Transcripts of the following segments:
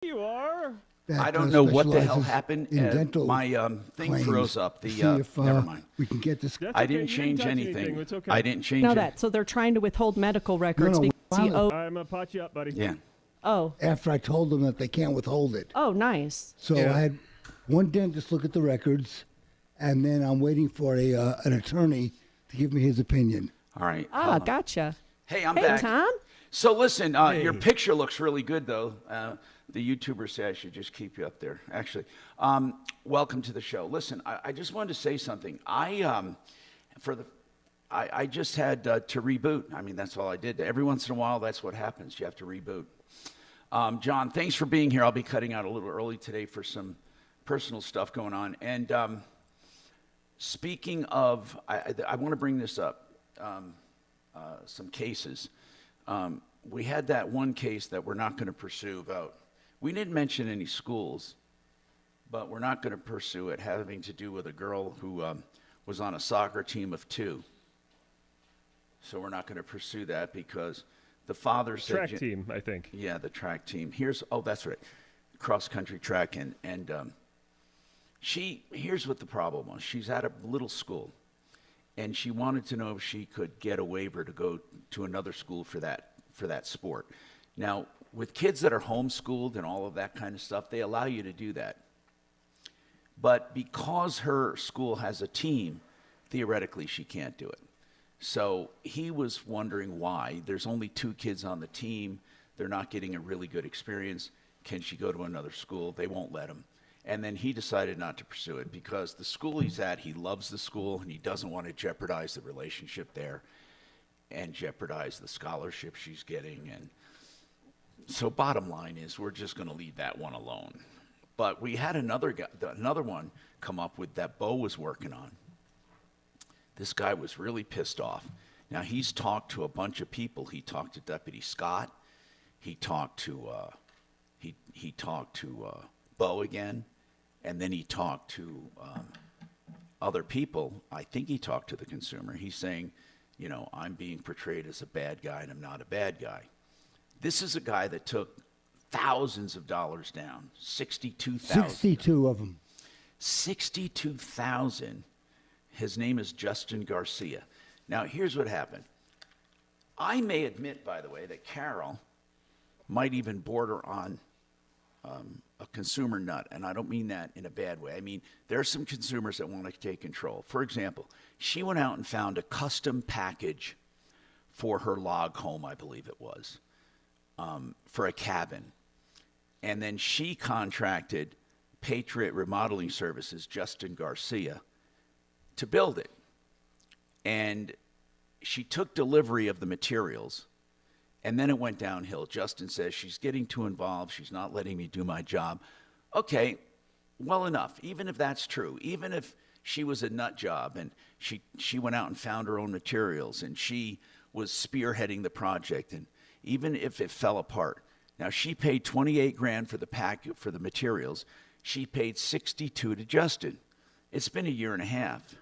You are? I don't know what the hell happened. In dental My thing froze up. Never mind. We can get this. That's I okay. didn't You change touch anything. It's okay. I didn't change Know it. that. So they're trying to withhold medical records No, because he wow. I'm going to pot you up, buddy. Yeah. Oh. After I told them that they can't withhold it. Oh, nice. So I had one dentist look at the records, and then I'm waiting for an attorney to give me his opinion. All right. Ah, gotcha. Hey, I'm Hey, back. Tom. So listen, your picture looks really good, though. The YouTubers say I should just keep you up there. Actually, welcome to the show. Listen, I just wanted to say something. I just had to reboot. I mean, that's all I did. Every once in a while, that's what happens. You have to reboot. John, thanks for being here. I'll be cutting out a little early today for some personal stuff going on. And speaking of, I want to bring this up. Some cases. We had that one case that we're not going to pursue about. We didn't mention any schools, but we're not going to pursue it, having to do with a girl who was on a soccer team of 2. So we're not going to pursue that because the father said... Track team, I think. Yeah, the track team. That's right. Cross-country track. And here's what the problem was. She's at a little school, and she wanted to know if she could get a waiver to go to another school for that sport. Now, with kids that are homeschooled and all of that kind of stuff, they allow you to do that. But because her school has a team, theoretically she can't do it. So he was wondering why. There's only 2 kids on the team. They're not getting a really good experience. Can she go to another school? They won't let him. And then he decided not to pursue it because the school he's at, he loves the school and he doesn't want to jeopardize the relationship there and jeopardize the scholarship she's getting. And so bottom line is we're just going to leave that one alone. But we had another one come up with that Bo was working on. This guy was really pissed off. Now he's talked to a bunch of people. He talked to Deputy Scott. He talked to Bo again, and then he talked to other people. I think he talked to the consumer. He's saying, I'm being portrayed as a bad guy, and I'm not a bad guy. This is a guy that took thousands of dollars down, 62,000. 62 of them. 62,000. His name is Justin Garcia. Now, here's what happened. I may admit, by the way, that Carol might even border on a consumer nut, and I don't mean that in a bad way. I mean, there are some consumers that want to take control. For example, she went out and found a custom package for her log home, I believe it was, for a cabin. And then she contracted Patriot Remodeling Services, Justin Garcia, to build it. And she took delivery of the materials, and then it went downhill. Justin says, she's getting too involved. She's not letting me do my job. Okay, well enough. Even if that's true, even if she was a nut job and she went out and found her own materials and she was spearheading the project, and even if it fell apart. Now, she paid $28,000 for the materials. She paid $62,000 to Justin. It's been a year and a half.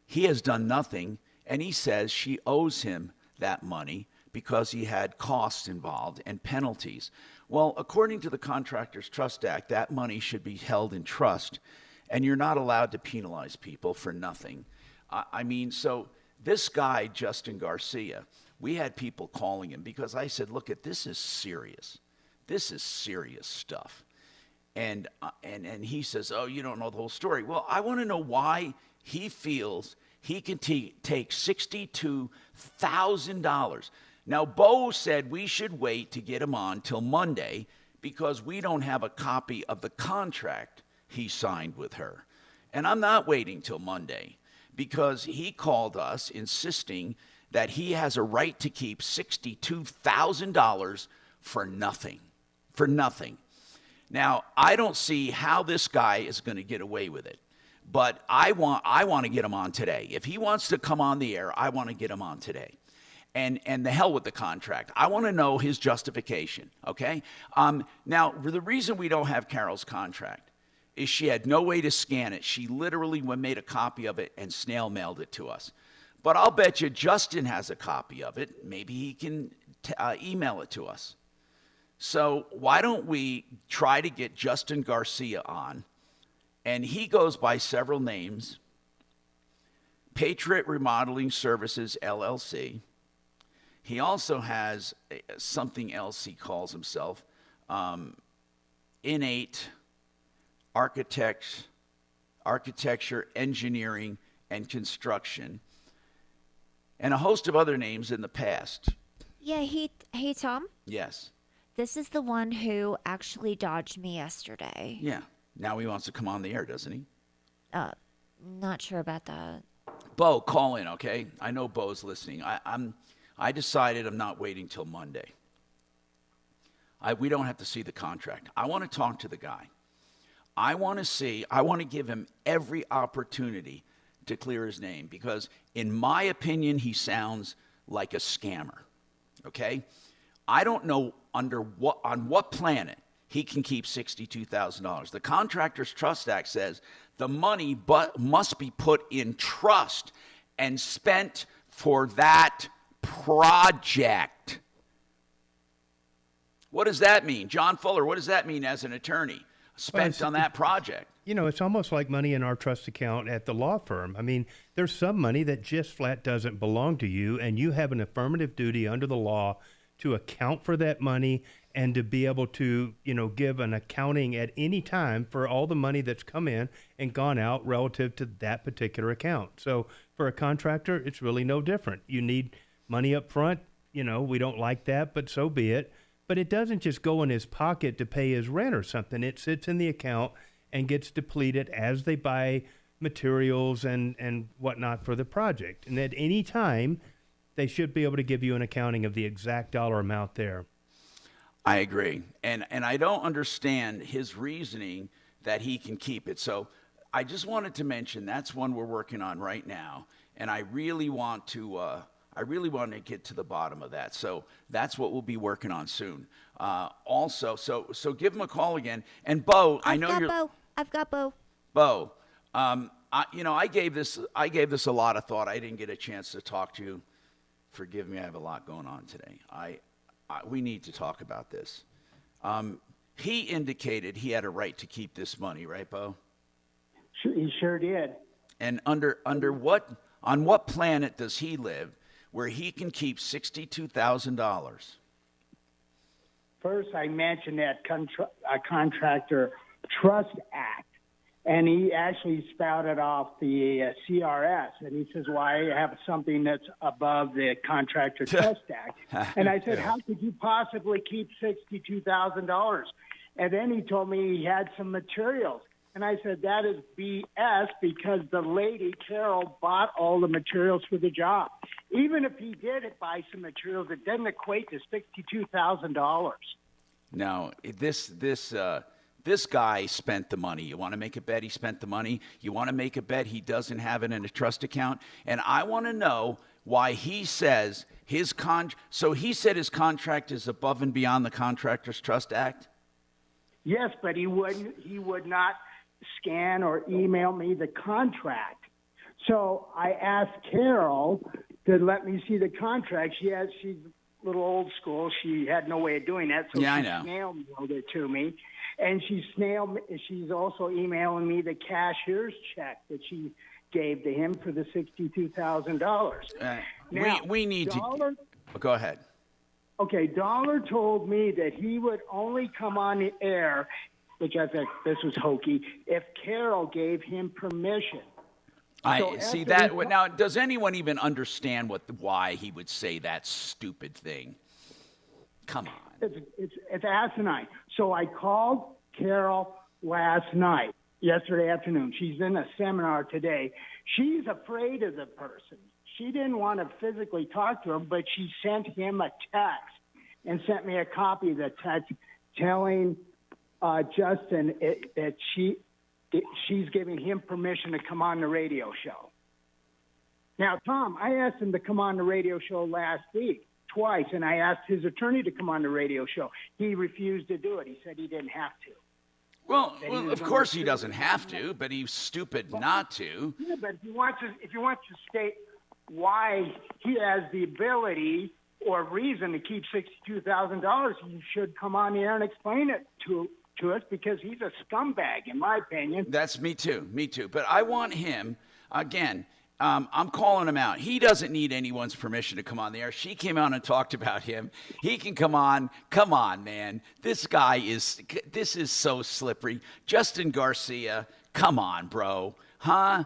He has done nothing, and he says she owes him that money because he had costs involved and penalties. Well, according to the Contractors Trust Act, that money should be held in trust, and you're not allowed to penalize people for nothing. I mean, so this guy, Justin Garcia, we had people calling him because I said, look, this is serious. This is serious stuff. And he says, oh, you don't know the whole story. Well, I want to know why he feels he can take $62,000. Now, Bo said we should wait to get him on till Monday because we don't have a copy of the contract he signed with her. And I'm not waiting till Monday because he called us insisting that he has a right to keep $62,000 for nothing. For nothing. Now, I don't see how this guy is going to get away with it. But I want to get him on today. If he wants to come on the air, I want to get him on today. And the hell with the contract. I want to know his justification, okay? Now, the reason we don't have Carol's contract is she had no way to scan it. She literally made a copy of it and snail mailed it to us. But I'll bet you Justin has a copy of it. Maybe he can email it to us. So why don't we try to get Justin Garcia on? And he goes by several names. Patriot Remodeling Services, LLC. He also has something else he calls himself, Innate Architecture, Engineering, and Construction, and a host of other names in the past. Yeah, hey Tom. Yes. This is the one who actually dodged me yesterday. Yeah. Now he wants to come on the air, doesn't he? Not sure about that. Bo, call in, okay? I know Bo's listening. I decided I'm not waiting till Monday. We don't have to see the contract. I want to talk to the guy. I want to give him every opportunity to clear his name because, in my opinion, he sounds like a scammer, okay? I don't know on what planet he can keep $62,000. The Contractors Trust Act says the money must be put in trust and spent for that project. What does that mean? John Fuller, what does that mean as an attorney? Spent on that project. You know, it's almost like money in our trust account at the law firm. I mean, there's some money that just flat doesn't belong to you, and you have an affirmative duty under the law to account for that money and to be able to, give an accounting at any time for all the money that's come in and gone out relative to that particular account. So for a contractor, it's really no different. You need money up front. We don't like that, but so be it. But it doesn't just go in his pocket to pay his rent or something. It sits in the account and gets depleted as they buy materials and whatnot for the project. And at any time, they should be able to give you an accounting of the exact dollar amount there. I agree. And I don't understand his reasoning that he can keep it. So I just wanted to mention that's one we're working on right now. And I really want to get to the bottom of that. So that's what we'll be working on soon. Also, so give him a call again. And Bo, I've got Bo. Bo, I gave this a lot of thought. I didn't get a chance to talk to you. Forgive me, I have a lot going on today. We need to talk about this. He indicated he had a right to keep this money, right, Bo? He sure did. And on what planet does he live where he can keep $62,000? First, I mentioned that Contractor Trust Act, and he actually spouted off the CRS, and he says, well, I have something that's above the Contractor Trust Act. And I said, how could you possibly keep $62,000? And then he told me he had some materials. And I said, that is BS because the lady, Carol, bought all the materials for the job. Even if he did buy some materials, it doesn't equate to $62,000. Now, this guy spent the money. You want to make a bet he spent the money? You want to make a bet he doesn't have it in a trust account? And I want to know why he says so he said his contract is above and beyond the Contractors Trust Act? Yes, but he would not scan or email me the contract. So I asked Carol to let me see the contract. She's a little old school. She had no way of doing that, so yeah, she snail mailed it to me. And she's also emailing me the cashier's check that she gave to him for the $62,000. We need to go ahead. Okay, Dollar told me that he would only come on the air, which I think this was hokey, if Carol gave him permission. I see that. Now, does anyone even understand why he would say that stupid thing? Come on. It's asinine. So I called Carol yesterday afternoon. She's in a seminar today. She's afraid of the person. She didn't want to physically talk to him, but she sent him a text and sent me a copy of the text telling Justin that she's giving him permission to come on the radio show. Now, Tom, I asked him to come on the radio show last week twice, and I asked his attorney to come on the radio show. He refused to do it. He said he didn't have to. Well, of course he doesn't have to, but he's stupid not to. Yeah, but if he wants to state why he has the ability or reason to keep $62,000, you should come on here and explain it to us, because he's a scumbag, in my opinion. That's me too. But I want him, again, I'm calling him out. He doesn't need anyone's permission to come on the air. She came out and talked about him. He can come on. Come on, man. This is so slippery. Justin Garcia, come on, bro. Huh?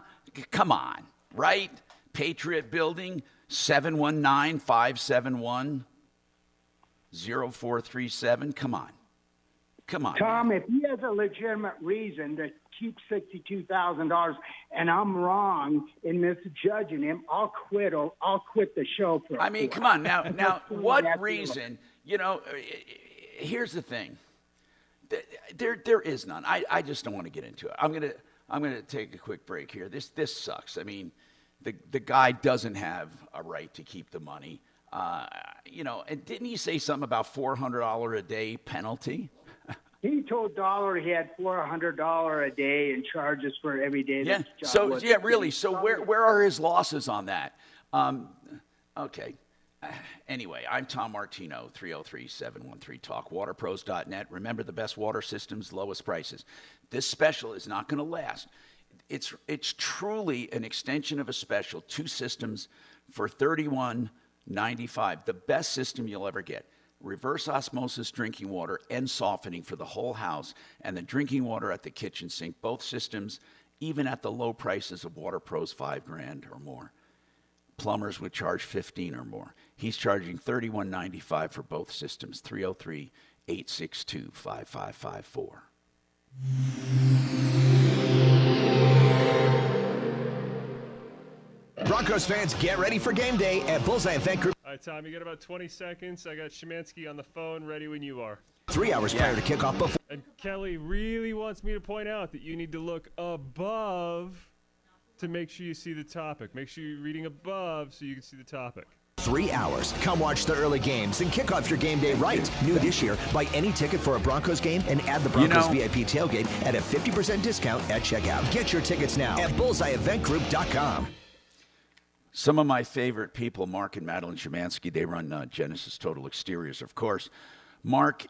Come on, right? Patriot Building, 719-571-0437. Come on. Tom, man. if he has a legitimate reason to keep $62,000, and I'm wrong in misjudging him, I'll quit the show for. I mean, come on now. What reason? Here's the thing. There is none. I just don't want to get into it. I'm gonna take a quick break here. This sucks. I mean, the guy doesn't have a right to keep the money. And didn't he say something about $400 a day penalty? He told Dollar he had $400 a day in charges for every day. Yeah. That job So was really. So where are his losses on that? Okay. Anyway, I'm Tom Martino, 303-713-TALK, waterpros.net. Remember, the best water systems, lowest prices. This special is not going to last. It's truly an extension of a special. 2 systems for $31.95. The best system you'll ever get. Reverse osmosis drinking water and softening for the whole house, and the drinking water at the kitchen sink. Both systems, even at the low prices of Water Pros, $5,000 or more. Plumbers would charge $15,000 or more. He's charging $31.95 for both systems. 303-862-5554. Broncos fans, get ready for game day at Bullseye Event Group. All right, Tom, you got about 20 seconds. I got Szymanski on the phone ready when you are. 3 hours prior to kickoff. Before And Kelly really wants me to point out that you need to look above to make sure you see the topic. Make sure you're reading above so you can see the topic. 3 hours. Come watch the early games and kick off your game day right. New this year, buy any ticket for a Broncos game and add the Broncos VIP tailgate at a 50% discount at checkout. Get your tickets now at bullseyeeventgroup.com. Some of my favorite people, Mark and Madeline Szymanski, they run Genesis Total Exteriors, of course. Mark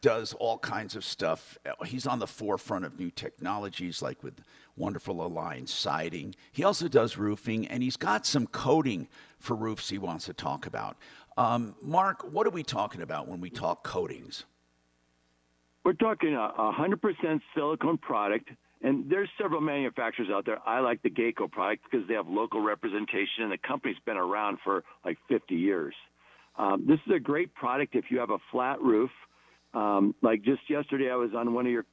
does all kinds of stuff. He's on the forefront of new technologies, like with wonderful Align siding. He also does roofing, and he's got some coating for roofs he wants to talk about. Mark, what are we talking about when we talk coatings? We're talking a 100% silicone product. And there's several manufacturers out there. I like the Geico product because they have local representation, and the company's been around for like 50 years. This is a great product if you have a flat roof. Like just yesterday, I was on one of your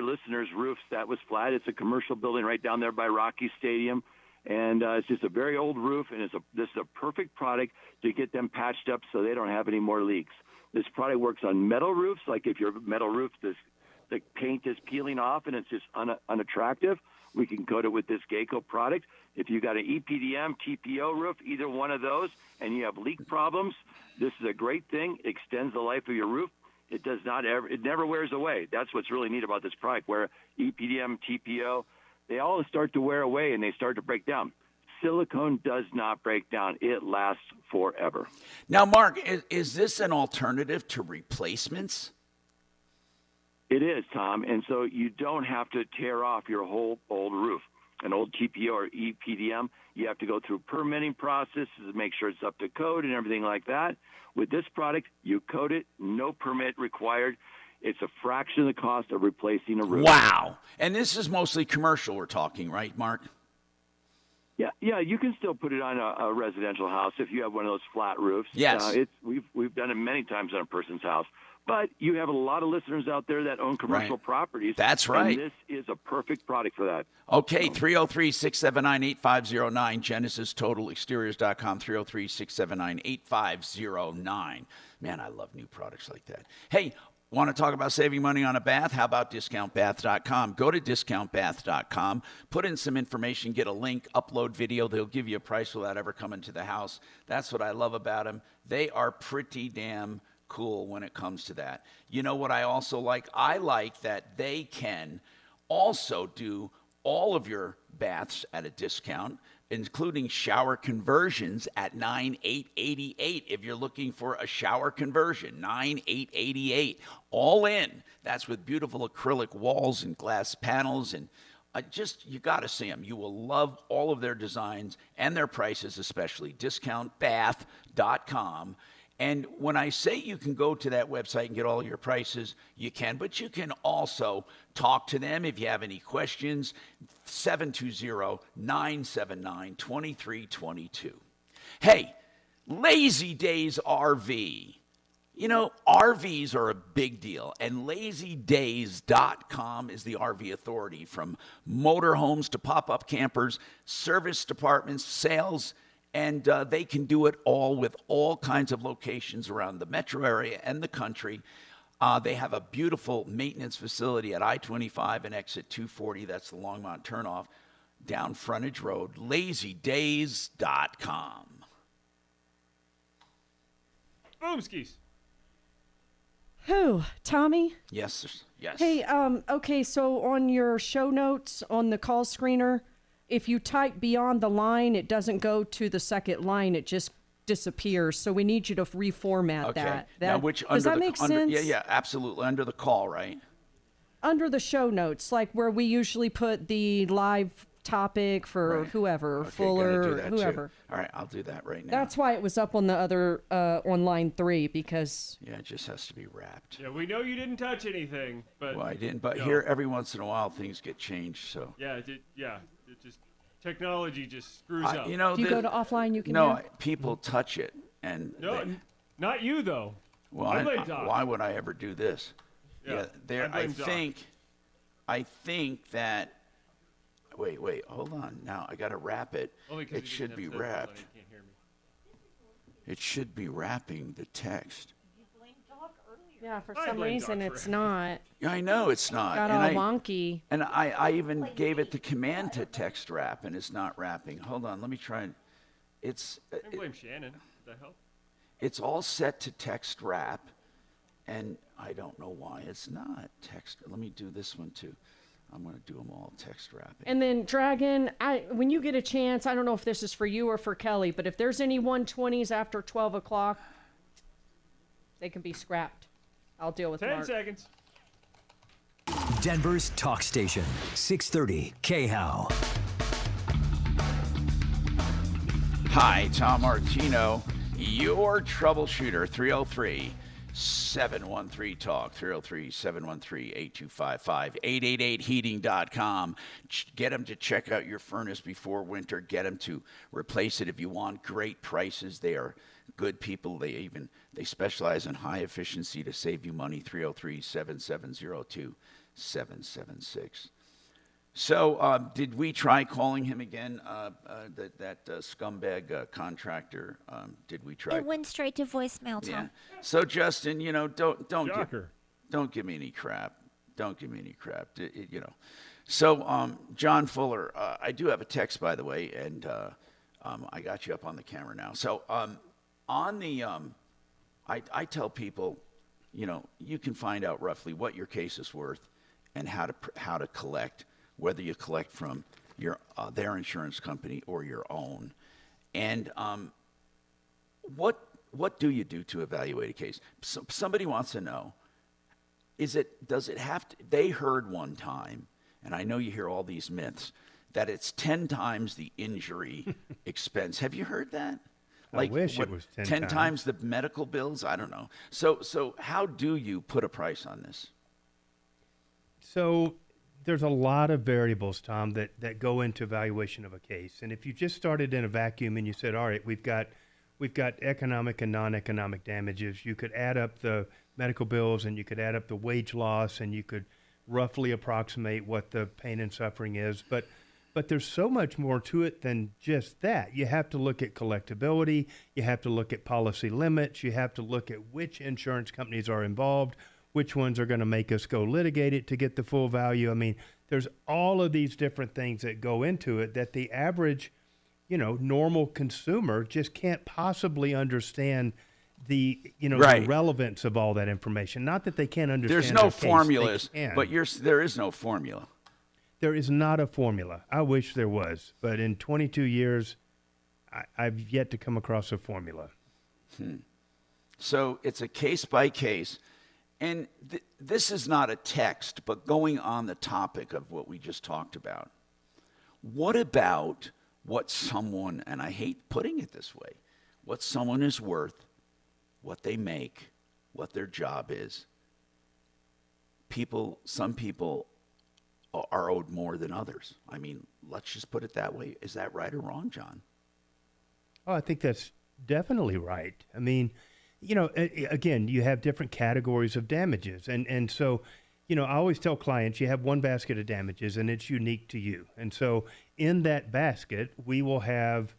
listeners' roofs that was flat. It's a commercial building right down there by Rocky Stadium, and it's just a very old roof. And this is a perfect product to get them patched up so they don't have any more leaks. This product works on metal roofs. Like if your metal roof the paint is peeling off and it's just unattractive, we can coat it with this Geico product. If you got an EPDM, TPO roof, either one of those, and you have leak problems, this is a great thing. It extends the life of your roof. It never wears away. That's what's really neat about this product, where EPDM, TPO, they all start to wear away and they start to break down. Silicone does not break down. It lasts forever. Now, Mark, is this an alternative to replacements? It is, Tom, and so you don't have to tear off your whole old roof. An old TPO or EPDM, you have to go through permitting processes to make sure it's up to code and everything like that. With this product, you coat it, no permit required. It's a fraction of the cost of replacing a roof. Wow. And this is mostly commercial we're talking, right, Mark? Yeah, you can still put it on a residential house if you have one of those flat roofs. Yes. We've done it many times on a person's house. But you have a lot of listeners out there that own commercial properties. That's right. And this is a perfect product for that. Okay, 303-679-8509, GenesisTotalExteriors.com, 303-679-8509. Man, I love new products like that. Hey, want to talk about saving money on a bath? How about DiscountBath.com? Go to DiscountBath.com, put in some information, get a link, upload video. They'll give you a price without ever coming to the house. That's what I love about them. They are pretty damn cool when it comes to that. You know what I also like? I like that they can also do all of your baths at a discount. including shower conversions at $9,888. If you're looking for a shower conversion, $9,888. All in. That's with beautiful acrylic walls and glass panels. And you got to see them. You will love all of their designs and their prices, especially. DiscountBath.com. And when I say you can go to that website and get all your prices, you can. But you can also talk to them if you have any questions. 720-979-2322. Hey, Lazy Days RV. You know, RVs are a big deal, and LazyDays.com is the RV authority. From motorhomes to pop-up campers, service departments, sales, and they can do it all with all kinds of locations around the metro area and the country. They have a beautiful maintenance facility at I-25 and exit 240. That's the Longmont turnoff down Frontage Road. LazyDays.com. Boomskis. Who? Tommy? Yes. Hey, okay, so on your show notes on the call screener, if you type beyond the line, it doesn't go to the second line. It just disappears. So we need you to reformat Okay. that. Now, which does that make sense? Yeah, absolutely. Under the call, right? Under the show notes, like where we usually put the live topic for Right. whoever, Okay, Fuller, gonna do that whoever. Too. All right, I'll do that right now. That's why it was up on the other, on line 3, because... Yeah, it just has to be wrapped. Yeah, we know you didn't touch anything, but Well, I didn't, but no. here every once in a while things get changed. So Yeah, it just technology just screws up. you know, Do you go to offline? You can no, hear? people touch it, and No, not you though. well, I blame Doc. why would I ever do this? Yeah, there. I blame Doc. I think that. Wait, hold on. Now I got to wrap it. Only 'cause It he should didn't be have headphones on, wrapped. he can't hear me. It should be wrapping the text. Yeah, for I some blame reason Doc for it's it. not. Yeah, I know it's not. Got and all I, wonky. And I even gave it the command to text wrap, and it's not wrapping. Hold on, let me try. It's I blame Shannon. Does that help? it's all set to text wrap, and I don't know why it's not text. Let me do this one too. I'm going to do them all text wrapping. And then Dragon, when you get a chance, I don't know if this is for you or for Kelly, but if there's any 120s after 12 o'clock, they can be scrapped. I'll deal with 10 Mark. seconds. Denver's talk station, 630 KHOW. Hi, Tom Martino, your troubleshooter, 303-713-TALK, 303-713-8255, 888heating.com. Get them to check out your furnace before winter. Get them to replace it if you want. Great prices. They are good people. They specialize in high efficiency to save you money. 303-770-2776. So, did we try calling him again? That scumbag contractor. Did we try? It went straight to voicemail, Tom. Yeah. So, Justin, don't Shocker. don't give me any crap. Don't give me any crap. So, John Fuller, I do have a text, by the way, and I got you up on the camera now. So, on the I tell people, you can find out roughly what your case is worth and how to collect, whether you collect from their insurance company or your own. And what do you do to evaluate a case? Somebody wants to know, does it have to, they heard one time, and I know you hear all these myths, that it's 10 times the injury expense. Have you heard that? I wish it was 10 times the medical bills? I don't know. So how do you put a price on this? So there's a lot of variables, Tom, that go into evaluation of a case. And if you just started in a vacuum and you said, all right, we've got economic and non-economic damages, you could add up the medical bills and you could add up the wage loss and you could roughly approximate what the pain and suffering is. But there's so much more to it than just that. You have to look at collectability. You have to look at policy limits. You have to look at which insurance companies are involved, which ones are going to make us go litigate it to get the full value. I mean, there's all of these different things that go into it that the average, normal consumer just can't possibly understand the Right. the relevance of all that information. Not that they can't understand. There's no their case. They formulas, can. but there is no formula. there is not a formula. I wish there was, but in 22 years, I've yet to come across a formula. So it's a case by case. And this is not a text, but going on the topic of what we just talked about. What about what someone, and I hate putting it this way, what someone is worth, what they make, what their job is? Some people are owed more than others. I mean, let's just put it that way. Is that right or wrong, John? Oh, I think that's definitely right. I mean, again, you have different categories of damages. And so, I always tell clients you have one basket of damages and it's unique to you. And so in that basket, we will have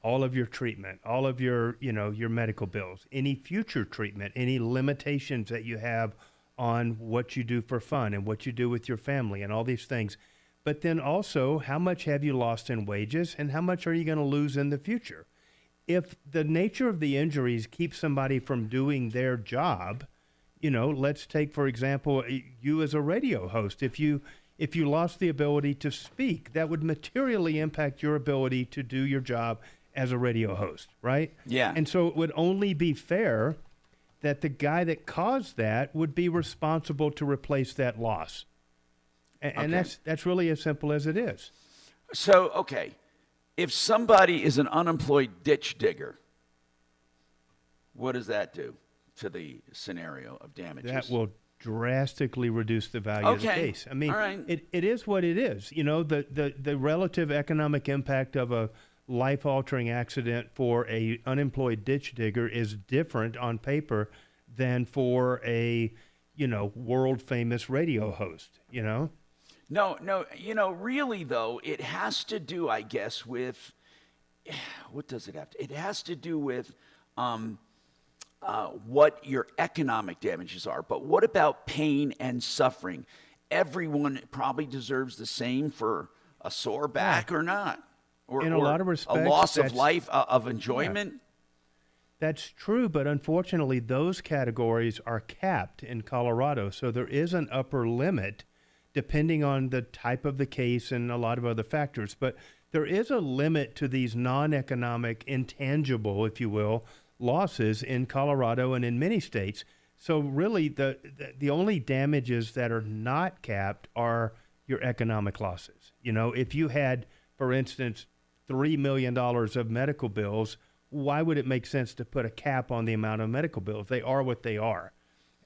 all of your treatment, all of your medical bills, any future treatment, any limitations that you have on what you do for fun and what you do with your family and all these things. But then also, how much have you lost in wages and how much are you going to lose in the future? If the nature of the injuries keeps somebody from doing their job, let's take, for example, you as a radio host. If you lost the ability to speak, that would materially impact your ability to do your job as a radio host, right? Yeah. And so it would only be fair that the guy that caused that would be responsible to replace that loss. And Okay. that's really as simple as it is. So, okay, if somebody is an unemployed ditch digger, what does that do to the scenario of damages? That will drastically reduce the value of the Okay. case. I mean, All right. it is what it is. The relative economic impact of a life-altering accident for a unemployed ditch digger is different on paper than for a, world-famous radio host, No, really, though, it has to do, I guess, with, what does it have to, it has to do with what your economic damages are. But what about pain and suffering? Everyone probably deserves the same for a sore back or not. Or, In a lot of respects, a loss of that's- life, of enjoyment. That's true, but unfortunately, those categories are capped in Colorado. So there is an upper limit depending on the type of the case and a lot of other factors. But there is a limit to these non-economic, intangible, if you will, losses in Colorado and in many states. So really, the only damages that are not capped are your economic losses. If you had, for instance, $3 million of medical bills, why would it make sense to put a cap on the amount of medical bills? They are what they are.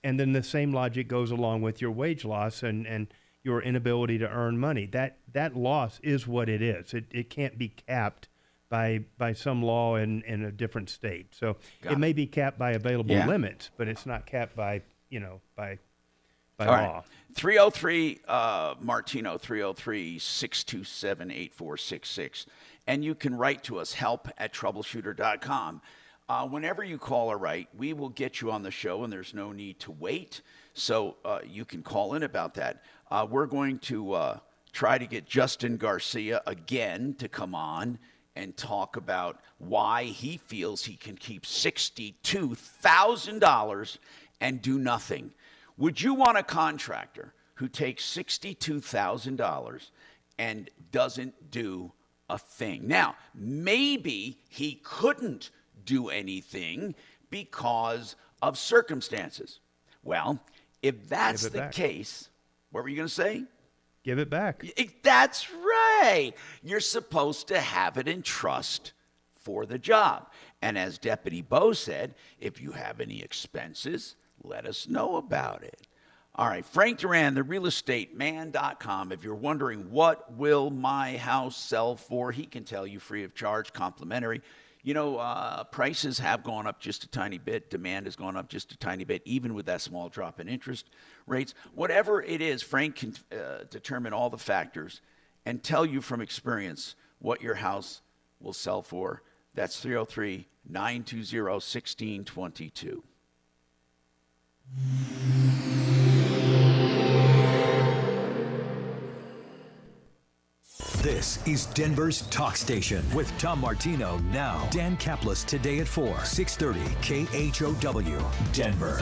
And then the same logic goes along with your wage loss and your inability to earn money. That loss is what it is. It can't be capped by some law in a different state. So it may be capped by available limits, but it's not capped by by All law. right. 303 Martino, 303-627-8466. And you can write to us, help@troubleshooter.com. Whenever you call or write, we will get you on the show, and there's no need to wait. So you can call in about that. We're going to try to get Justin Garcia again to come on and talk about why he feels he can keep $62,000 and do nothing. Would you want a contractor who takes $62,000 and doesn't do a thing? Now, maybe he couldn't do anything because of circumstances. Well, if that's Give it the back. case, what were you going to say? Give it back. That's right. You're supposed to have it in trust for the job. And as Deputy Bo said, if you have any expenses, let us know about it. All right, Frank Duran, therealestateman.com. If you're wondering what will my house sell for, he can tell you free of charge, complimentary. Prices have gone up just a tiny bit. Demand has gone up just a tiny bit, even with that small drop in interest rates. Whatever it is, Frank can determine all the factors and tell you from experience what your house will sell for. That's 303-920-1622. This is Denver's Talk Station with Tom Martino now. Dan Kaplan today at 4, 630 KHOW, Denver.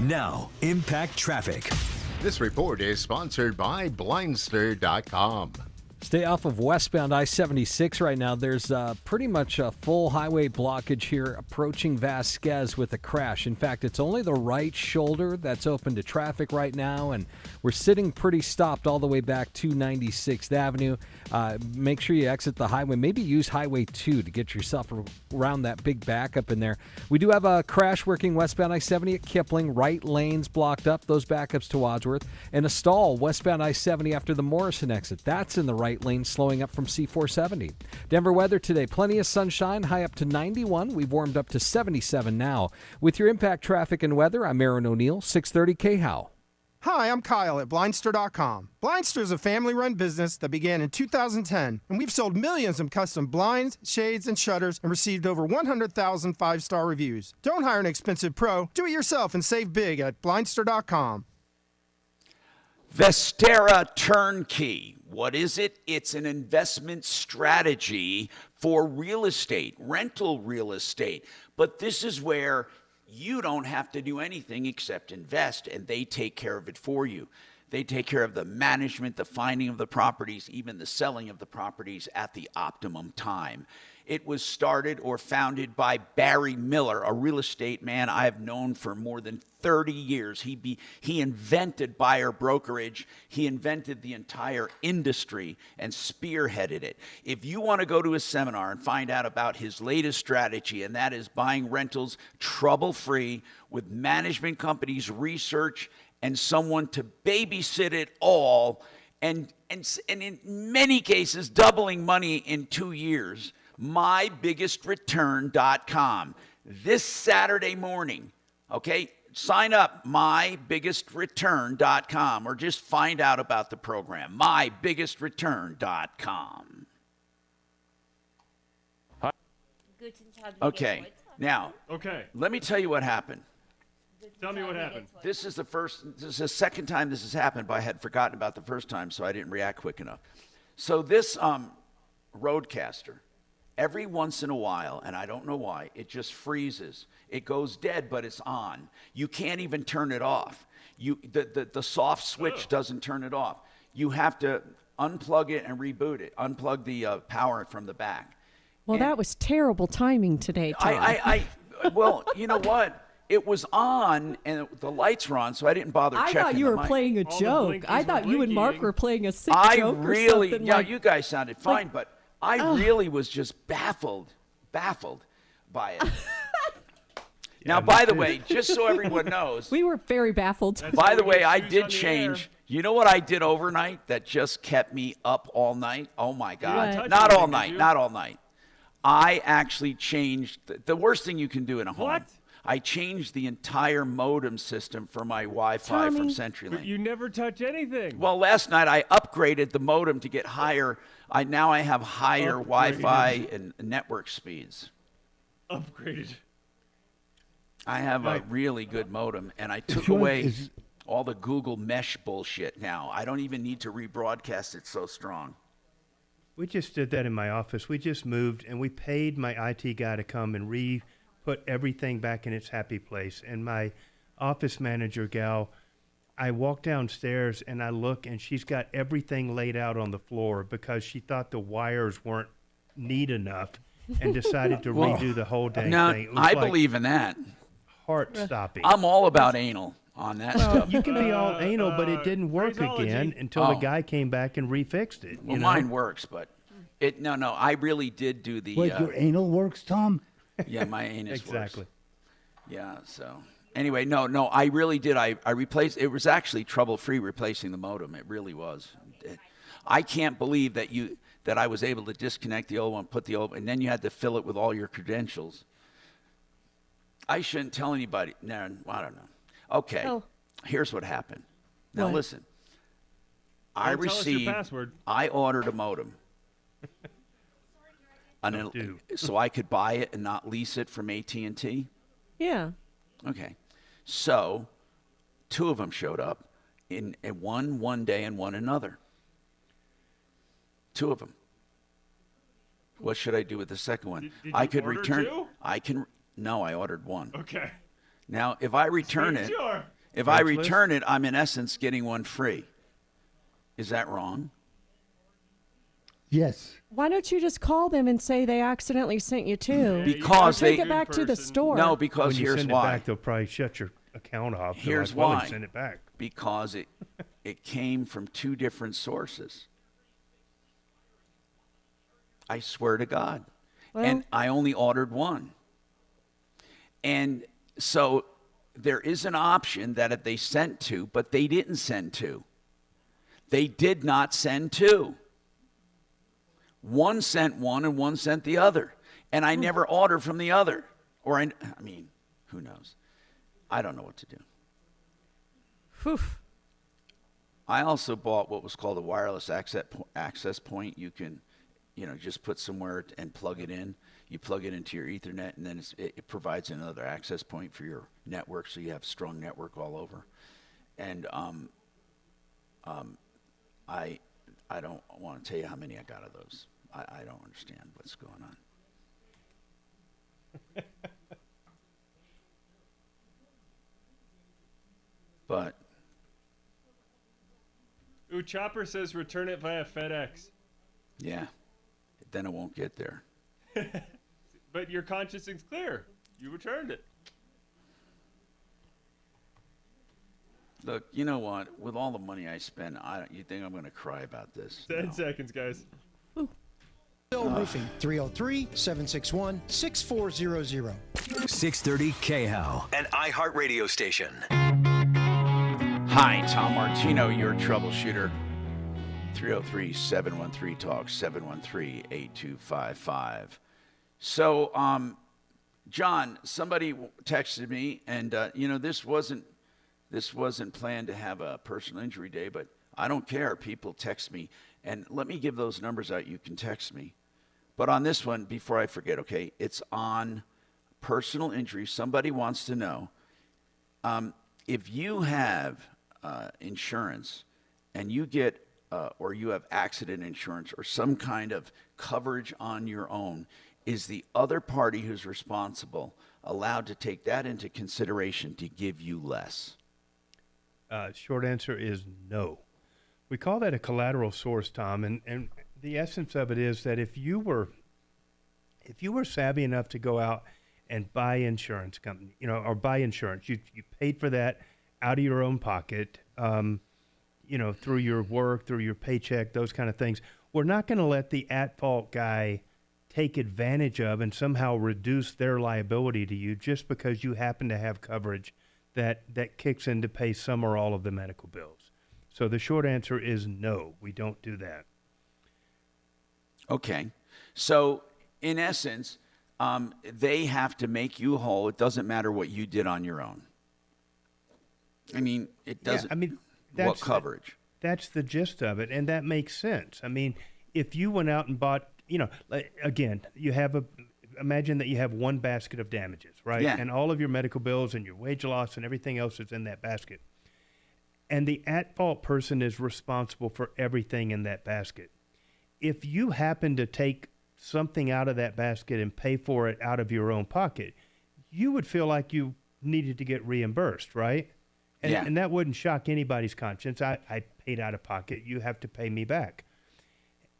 Now, Impact Traffic. This report is sponsored by Blindster.com. Stay off of westbound I-76 right now. There's pretty much a full highway blockage here approaching Vasquez with a crash. In fact, it's only the right shoulder that's open to traffic right now, and we're sitting pretty stopped all the way back to 96th Avenue. Make sure you exit the highway. Maybe use Highway 2 to get yourself around that big backup in there. We do have a crash working westbound I-70 at Kipling. Right lanes blocked up, those backups to Wadsworth. And a stall westbound I-70 after the Morrison exit. That's in the right lane, slowing up from C470. Denver weather today, plenty of sunshine, high up to 91. We've warmed up to 77 now. With your impact traffic and weather, I'm Aaron O'Neill, 630 KHOW. Hi, I'm Kyle at Blindster.com. Blindster is a family-run business that began in 2010, and we've sold millions of custom blinds, shades, and shutters and received over 100,000 five-star reviews. Don't hire an expensive pro. Do it yourself and save big at Blindster.com. Vestera Turnkey. What is it? It's an investment strategy for real estate, rental real estate. But this is where you don't have to do anything except invest, and they take care of it for you. They take care of the management, the finding of the properties, even the selling of the properties at the optimum time. It was started or founded by Barry Miller, a real estate man I have known for more than 30 years. He invented buyer brokerage. He invented the entire industry and spearheaded it. If you want to go to a seminar and find out about his latest strategy, and that is buying rentals trouble-free with management companies, research, and someone to babysit it all, and in many cases, doubling money in 2 years, mybiggestrureturn.com. This Saturday morning, okay? Sign up, mybiggestrureturn.com, or just find out about the program, mybiggestrureturn.com. Okay, now, let me tell you what happened. Tell me what happened. This is the second time this has happened, but I had forgotten about the first time, so I didn't react quick enough. So this Roadcaster, every once in a while, and I don't know why, it just freezes. It goes dead, but it's on. You can't even turn it off. The soft switch doesn't turn it off. You have to unplug it and reboot it. Unplug the power from the back. Well, that was terrible timing today, Tom. Well, you know what? It was on, and the lights were on, so I didn't bother checking. I thought you were playing a joke. I thought you and Mark were playing a sick joke or something. Yeah, you guys sounded fine, but I really was just baffled by it. Now, by the way, just so everyone knows. We were very baffled. By the way, I did change. You know what I did overnight that just kept me up all night? Oh, my God. Not all night. Not all night. I actually changed. The worst thing you can do in a home. What? I changed the entire modem system for my Wi-Fi from CenturyLink. But you never touch anything. Well, last night I upgraded the modem to get higher. Now I have higher Wi-Fi and network speeds. Upgraded. I have a really good modem, and I took away all the Google Mesh bullshit now. I don't even need to rebroadcast it so strong. We just did that in my office. We just moved, and we paid my IT guy to come and put everything back in its happy place. And my office manager gal, I walk downstairs and I look, and she's got everything laid out on the floor because she thought the wires weren't neat enough and decided to redo the whole dang thing. I believe in that. Heart stopping. I'm all about anal on that stuff. You can be all anal, but it didn't work again until the guy came back and refixed it. Well, mine works, but no, I really did do the. Wait, your anal works, Tom? Yeah, my anus exactly. works. Yeah, so anyway, no, I really did. I replaced. It was actually trouble-free replacing the modem. It really was. I can't believe that I was able to disconnect the old one, put the old, and then you had to fill it with all your credentials. I shouldn't tell anybody. No, I don't know. Okay, Here's what happened. Now listen. I ordered a modem. So I could buy it and not lease it from AT&T? Yeah. Okay. So 2 of them showed up, in one day and one another. 2 of them. What should I do with the second one? Did I you could order return. 2? No, I ordered 1. Okay. Now, if I return it, If I Craigslist? return it, I'm in essence getting one free. Is that wrong? Yes. Why don't you just call them and say they accidentally sent you two? Because take they it back to the store. No, because when you here's send why. it back, they'll probably shut your account off. They're Here's like, well, why. send it back. Because it came from two different sources. I swear to God. Well, And I only ordered one. And so there is an option that if they sent two, but they didn't send two. They did not send two. One sent one and one sent the other. And I never ordered from the other. Or, I mean, who knows? I don't know what to do. Whew. I also bought what was called a wireless access point. You can, just put somewhere and plug it in. You plug it into your Ethernet, and then it provides another access point for your network, so you have strong network all over. And I don't want to tell you how many I got of those. I don't understand what's going on. But Ooh, Chopper says return it via FedEx. yeah, then it won't get there. But your conscience is clear. You returned it. Look, you know what? With all the money I spend, you think I'm going to cry about this? 10 seconds, guys. Bill Roofing, 303-761-6400. 630 KHOW, an iHeartRadio station. Hi, Tom Martino, your troubleshooter. 303-713-TALK, 713-8255. So, John, somebody texted me, and this wasn't planned to have a personal injury day, but I don't care. People text me, and let me give those numbers out. You can text me. But on this one, before I forget, okay, it's on personal injury. Somebody wants to know if you have insurance and you get or you have accident insurance or some kind of coverage on your own, is the other party who's responsible allowed to take that into consideration to give you less? Short answer is no. We call that a collateral source, Tom, and the essence of it is that if you were savvy enough to go out and buy insurance company, or buy insurance, you paid for that out of your own pocket, through your work, through your paycheck, those kind of things. We're not going to let the at-fault guy take advantage of and somehow reduce their liability to you just because you happen to have coverage that kicks in to pay some or all of the medical bills. So the short answer is no, we don't do that. Okay. So, in essence, they have to make you whole. It doesn't matter what you did on your own. I mean, it doesn't. Yeah, I mean, what coverage? That's the gist of it, and that makes sense. I mean, if you went out and bought, again, imagine that you have one basket of damages, right? Yeah. And all of your medical bills and your wage loss and everything else is in that basket. And the at-fault person is responsible for everything in that basket. If you happen to take something out of that basket and pay for it out of your own pocket, you would feel like you needed to get reimbursed, right? And that wouldn't shock anybody's conscience. I paid out of pocket. You have to pay me back.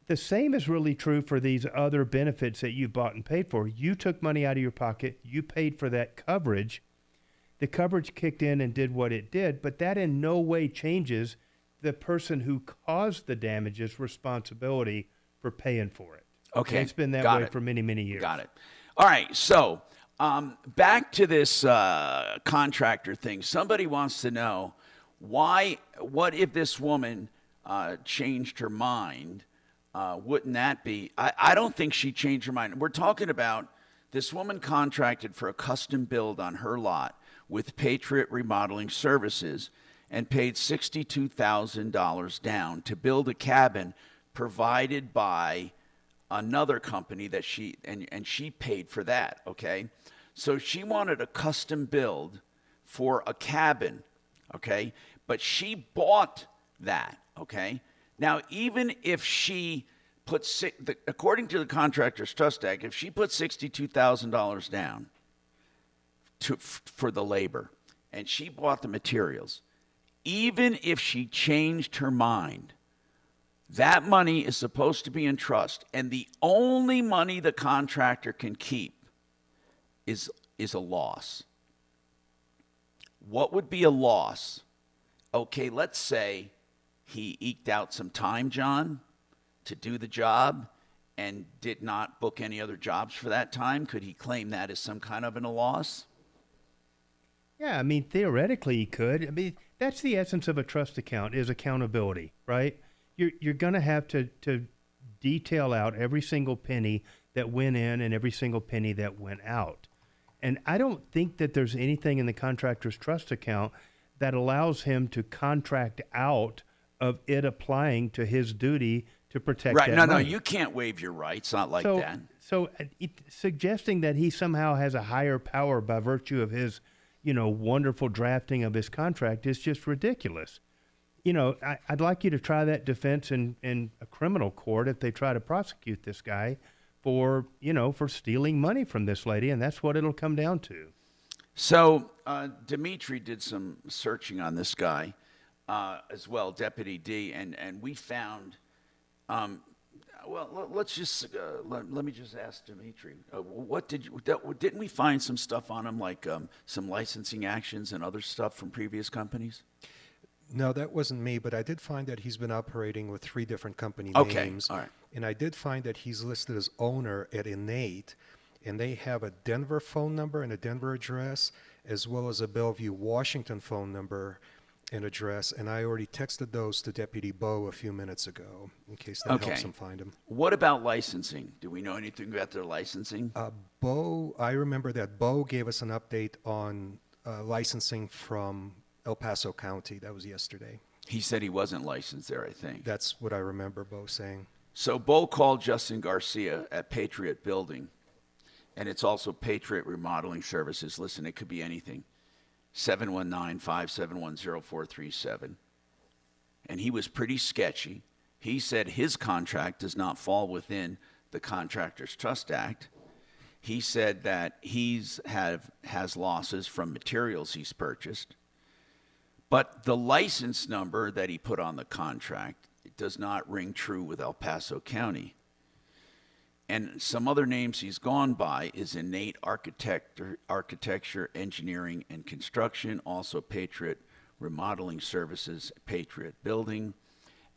The same is really true for these other benefits that you bought and paid for. You took money out of your pocket. You paid for that coverage. The coverage kicked in and did what it did, but that in no way changes the person who caused the damage's responsibility for paying for it. Okay. It's been that way for many, many years. Got it. All right. So back to this contractor thing. Somebody wants to know what if this woman changed her mind? Wouldn't that be? I don't think she changed her mind. We're talking about this woman contracted for a custom build on her lot with Patriot Remodeling Services and paid $62,000 down to build a cabin provided by another company that she paid for that, okay? So she wanted a custom build for a cabin, okay? But she bought that, okay? Now, even if she put, according to the Contractors Trust Act, if she put $62,000 down for the labor, and she bought the materials, even if she changed her mind, that money is supposed to be in trust, and the only money the contractor can keep is a loss. What would be a loss? Okay, let's say he eked out some time, John, to do the job and did not book any other jobs for that time. Could he claim that as some kind of a loss? Yeah, I mean, theoretically he could. I mean, that's the essence of a trust account, is accountability, right? You're going to have to detail out every single penny that went in and every single penny that went out. And I don't think that there's anything in the contractor's trust account that allows him to contract out of it applying to his duty to protect that money. No, you can't waive your rights, not like that. So suggesting that he somehow has a higher power by virtue of his, wonderful drafting of his contract is just ridiculous. I'd like you to try that defense in a criminal court if they try to prosecute this guy for stealing money from this lady, and that's what it'll come down to. So Dimitri did some searching on this guy as well, Deputy D, and we found, let's just, let me just ask Dimitri, didn't we find some stuff on him, like some licensing actions and other stuff from previous companies? No, that wasn't me, but I did find that he's been operating with 3 different company names. All right. And I did find that he's listed as owner at Innate, and they have a Denver phone number and a Denver address, as well as a Bellevue, Washington phone number and address. And I already texted those to Deputy Bo a few minutes ago, in case that helps him find him. What about licensing? Do we know anything about their licensing? Bo, I remember that Bo gave us an update on licensing from El Paso County. That was yesterday. He said he wasn't licensed there, I think. That's what I remember Bo saying. So Bo called Justin Garcia at Patriot Building, and it's also Patriot Remodeling Services. Listen, it could be anything. 719-571-0437. And he was pretty sketchy. He said his contract does not fall within the Contractors Trust Act. He said that has losses from materials he's purchased. But the license number that he put on the contract does not ring true with El Paso County. And some other names he's gone by is Innate Architecture, Engineering, and Construction, also Patriot Remodeling Services, Patriot Building,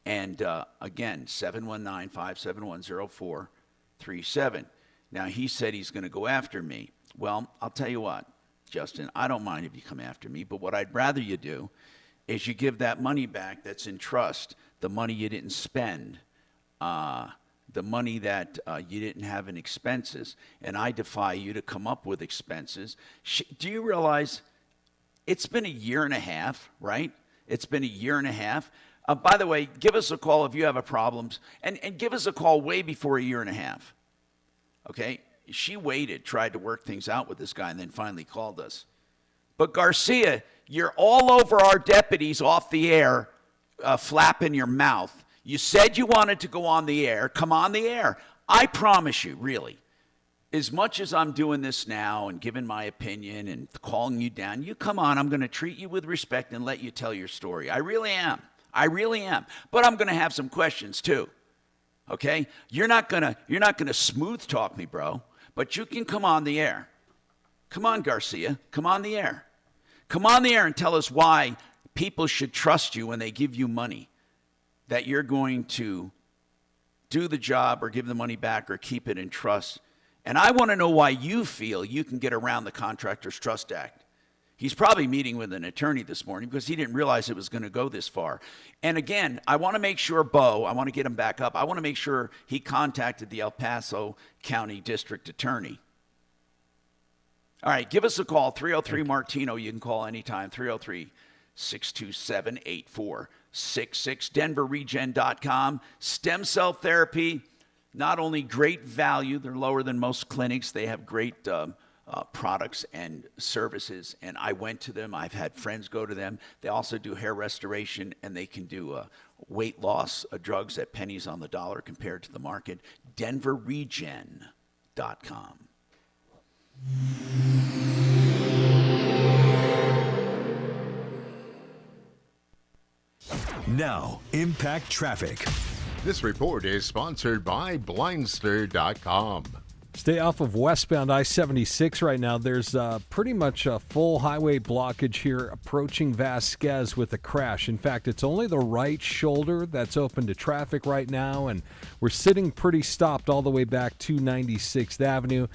and again, 719-571-0437. Now, he said he's going to go after me. Well, I'll tell you what, Justin, I don't mind if you come after me, but what I'd rather you do is you give that money back that's in trust, the money you didn't spend, the money that you didn't have in expenses, and I defy you to come up with expenses. Do you realize it's been a year and a half, right? It's been a year and a half. By the way, give us a call if you have problems, and give us a call way before a year and a half, okay? She waited, tried to work things out with this guy, and then finally called us. But Garcia, you're all over our deputies off the air, flapping your mouth. You said you wanted to go on the air. Come on the air. I promise you, really, as much as I'm doing this now and giving my opinion and calling you down, you come on, I'm going to treat you with respect and let you tell your story. I really am. I really am. But I'm going to have some questions too. Okay? You're not going to smooth talk me, bro, but you can come on the air. Come on, Garcia. Come on the air. Come on the air and tell us why people should trust you when they give you money, that you're going to do the job or give the money back or keep it in trust. And I want to know why you feel you can get around the Contractors Trust Act. He's probably meeting with an attorney this morning because he didn't realize it was going to go this far. And again, I want to make sure I want to get him back up. I want to make sure he contacted the El Paso County District Attorney. All right, give us a call, 303 Martino. You can call anytime, 303-627-8466. DenverRegen.com. Stem cell therapy, not only great value, they're lower than most clinics. They have great products and services, and I went to them. I've had friends go to them. They also do hair restoration, and they can do weight loss drugs at pennies on the dollar compared to the market. DenverRegen.com. Now, Impact Traffic. This report is sponsored by Blindster.com. Stay off of westbound I-76 right now. There's pretty much a full highway blockage here approaching Vasquez with a crash. In fact, it's only the right shoulder that's open to traffic right now, and we're sitting pretty stopped all the way back to 96th Avenue.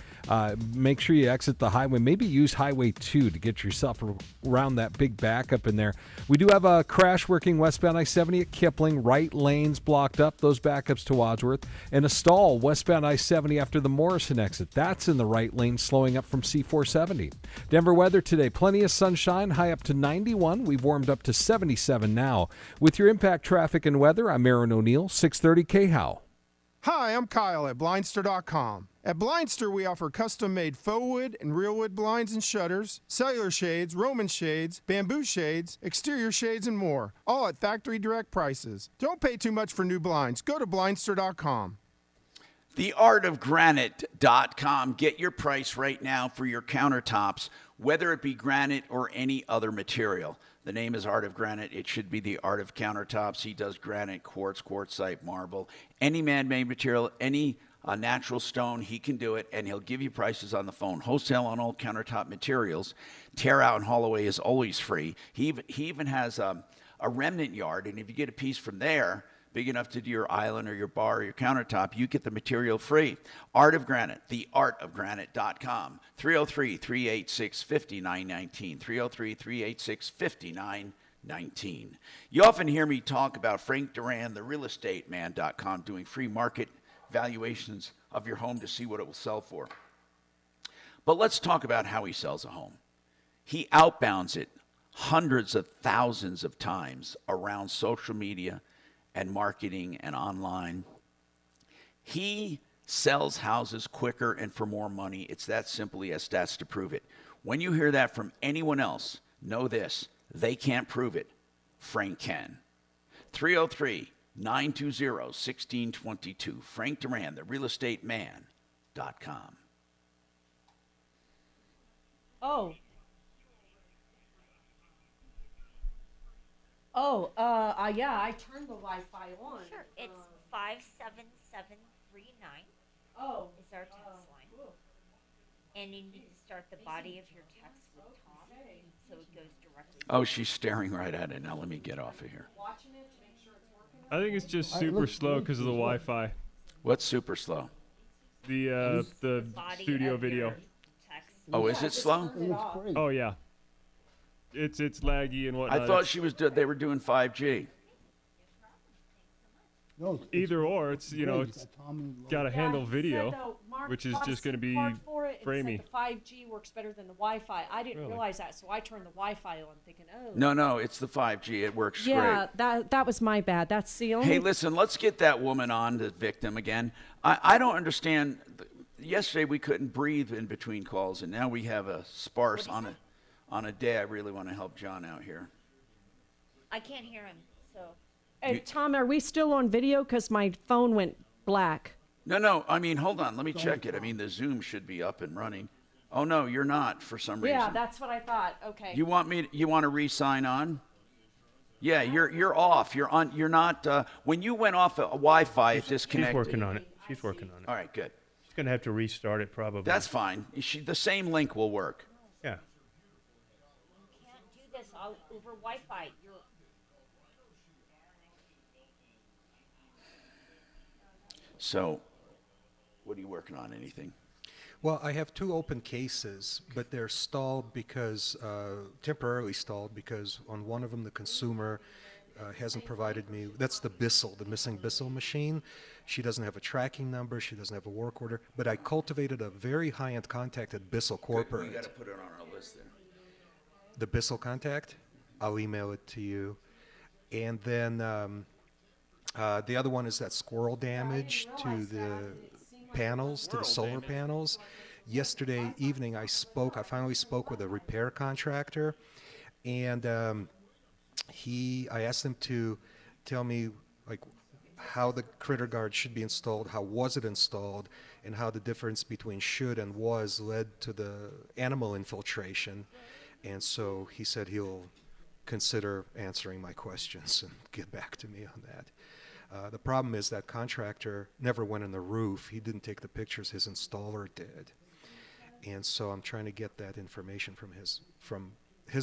Make sure you exit the highway. Maybe use Highway 2 to get yourself around that big backup in there. We do have a crash working westbound I-70 at Kipling. Right lanes blocked up, those backups to Wadsworth. And a stall westbound I-70 after the Morrison exit. That's in the right lane, slowing up from C470. Denver weather today. Plenty of sunshine, high up to 91. We've warmed up to 77 now. With your Impact Traffic and weather, I'm Aaron O'Neill, 630 KHOW. Hi, I'm Kyle at Blindster.com. At Blindster, we offer custom-made faux wood and real wood blinds and shutters, cellular shades, Roman shades, bamboo shades, exterior shades, and more, all at factory direct prices. Don't pay too much for new blinds. Go to Blindster.com. TheArtOfGranite.com. Get your price right now for your countertops, whether it be granite or any other material. The name is Art of Granite. It should be the Art of Countertops. He does granite, quartz, quartzite, marble, any man-made material, any natural stone. He can do it, and he'll give you prices on the phone. Wholesale on all countertop materials. Tear out and haul away is always free. He even has a remnant yard, and if you get a piece from there, big enough to do your island or your bar or your countertop, you get the material free. Art of Granite, theartofgranite.com. 303-386-5919. 303-386-5919. You often hear me talk about Frank Duran, the realestateman.com, doing free market valuations of your home to see what it will sell for. But let's talk about how he sells a home. He outbounds it hundreds of thousands of times around social media and marketing and online. He sells houses quicker and for more money. It's that simple. He has stats to prove it. When you hear that from anyone else, know this: they can't prove it. Frank can. 303-920-1622. Frank Duran, the realestateman.com. Yeah, I turned the Wi-Fi on. Sure, it's 57739. Is our text line. And you need to start the body of your text with Tom, so it goes directly. Oh, she's staring right at it. Now let me get off of here. I think it's just super slow because of the Wi-Fi. What's super slow? The studio video. Oh, is it slow? Oh yeah. It's laggy and whatnot. I thought they were doing 5G. No, Either or, it's it's got to handle video, which is just going to be framey. The 5G works better than the Wi-Fi. I didn't realize that, so I turned the Wi-Fi on, thinking, oh. No, it's the 5G. It works great. Yeah, that was my bad. That's the only. Hey, listen, let's get that woman on, the victim, again. I don't understand. Yesterday we couldn't breathe in between calls, and now we have a sparse on a day. I really want to help John out here. I can't hear him, so. Hey, Tom, are we still on video? Because my phone went black. No. I mean, hold on. Let me check it. I mean, the Zoom should be up and running. Oh no, you're not for some reason. Yeah, that's what I thought. Okay. You want to re-sign on? Yeah, you're off. You're on. You're not. When you went off a Wi-Fi, it disconnected. She's working on it. She's working on it. All right, good. She's gonna have to restart it probably. That's fine. The same link will work. Yeah. You can't do this over Wi-Fi. So, what are you working on? Anything? Well, I have two open cases, but they're stalled because, temporarily stalled because on one of them the consumer hasn't provided me, that's the Bissell, the missing Bissell machine. She doesn't have a tracking number, she doesn't have a work order, but I cultivated a very high-end contact at Bissell Corporate. We got to put it on our list then. The Bissell contact, I'll email it to you. And then the other one is that squirrel damage to the panels, to the solar panels. Yesterday evening I finally spoke with a repair contractor, and I asked him to tell me like how the critter guard should be installed, how was it installed, and how the difference between should and was led to the animal infiltration. And so he said he'll consider answering my questions and get back to me on that. The problem is that contractor never went on the roof. He didn't take the pictures. His installer did. And so I'm trying to get that information from his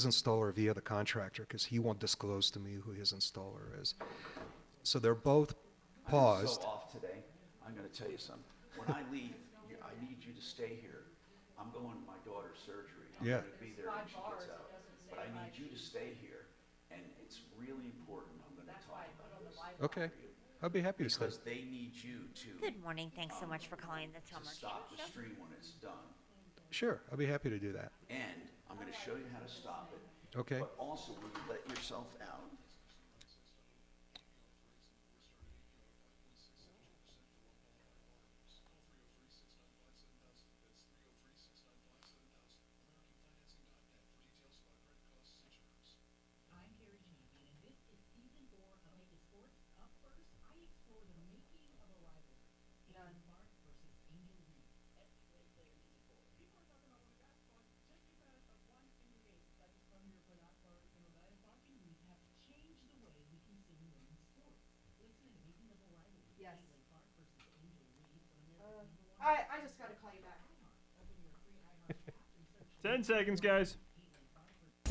installer via the contractor, because he won't disclose to me who his installer is. So they're both paused. I'm so off today. I'm going to tell you something. When I leave, I need you to stay here. I'm going to my daughter's surgery. I'm going to be there when she gets out. But I need you to stay here, and it's really important. I'm going to talk about this. Okay. I'll be happy to stay. Because they need you to. Good morning. Thanks so much for calling the Tom Martino Stop the Show. stream when it's done. Sure, I'll be happy to do that. And I'm going to show you how to stop it. Okay. But also, will you let yourself out? Yes. I just got to call you back. 10 seconds, guys.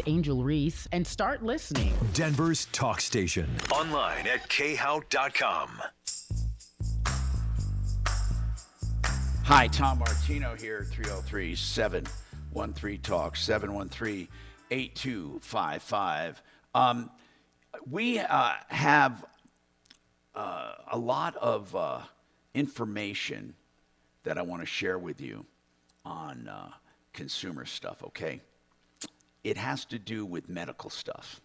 Angel Reese and start listening. Denver's talk station. Online at khout.com. Hi, Tom Martino here, 303-713-TALK, 713-8255. We have a lot of information that I want to share with you on consumer stuff, okay? It has to do with medical stuff.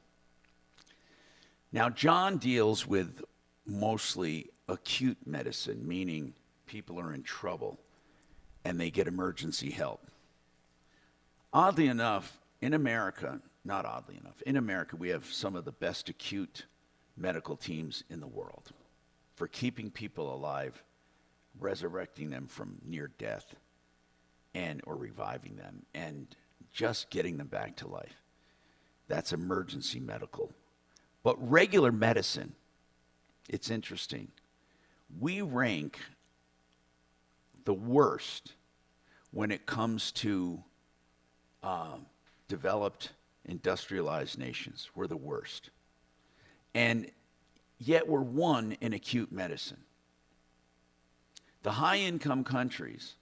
Now, John deals with mostly acute medicine, meaning people are in trouble and they get emergency help. Oddly enough, in America, not oddly enough, in America we have some of the best acute medical teams in the world for keeping people alive, resurrecting them from near death, or reviving them, and just getting them back to life. That's emergency medical. But regular medicine, it's interesting. We rank the worst when it comes to developed, industrialized nations. We're the worst. And yet we're one in acute medicine. The high-income countries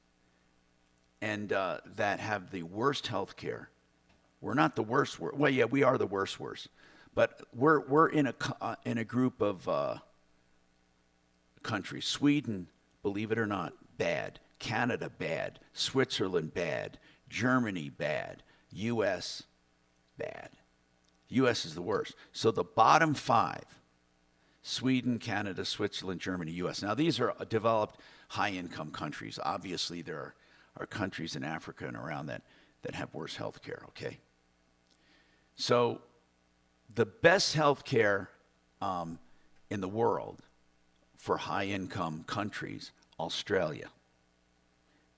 and that have the worst health care, we're not the worst. Well, yeah, we are the worst. But we're in a group of countries. Sweden, believe it or not, bad. Canada, bad. Switzerland, bad. Germany, bad. U.S., bad. U.S. is the worst. So the bottom five, Sweden, Canada, Switzerland, Germany, U.S. Now, these are developed high-income countries. Obviously, there are countries in Africa and around that have worse health care, okay? So the best health care in the world for high-income countries, Australia,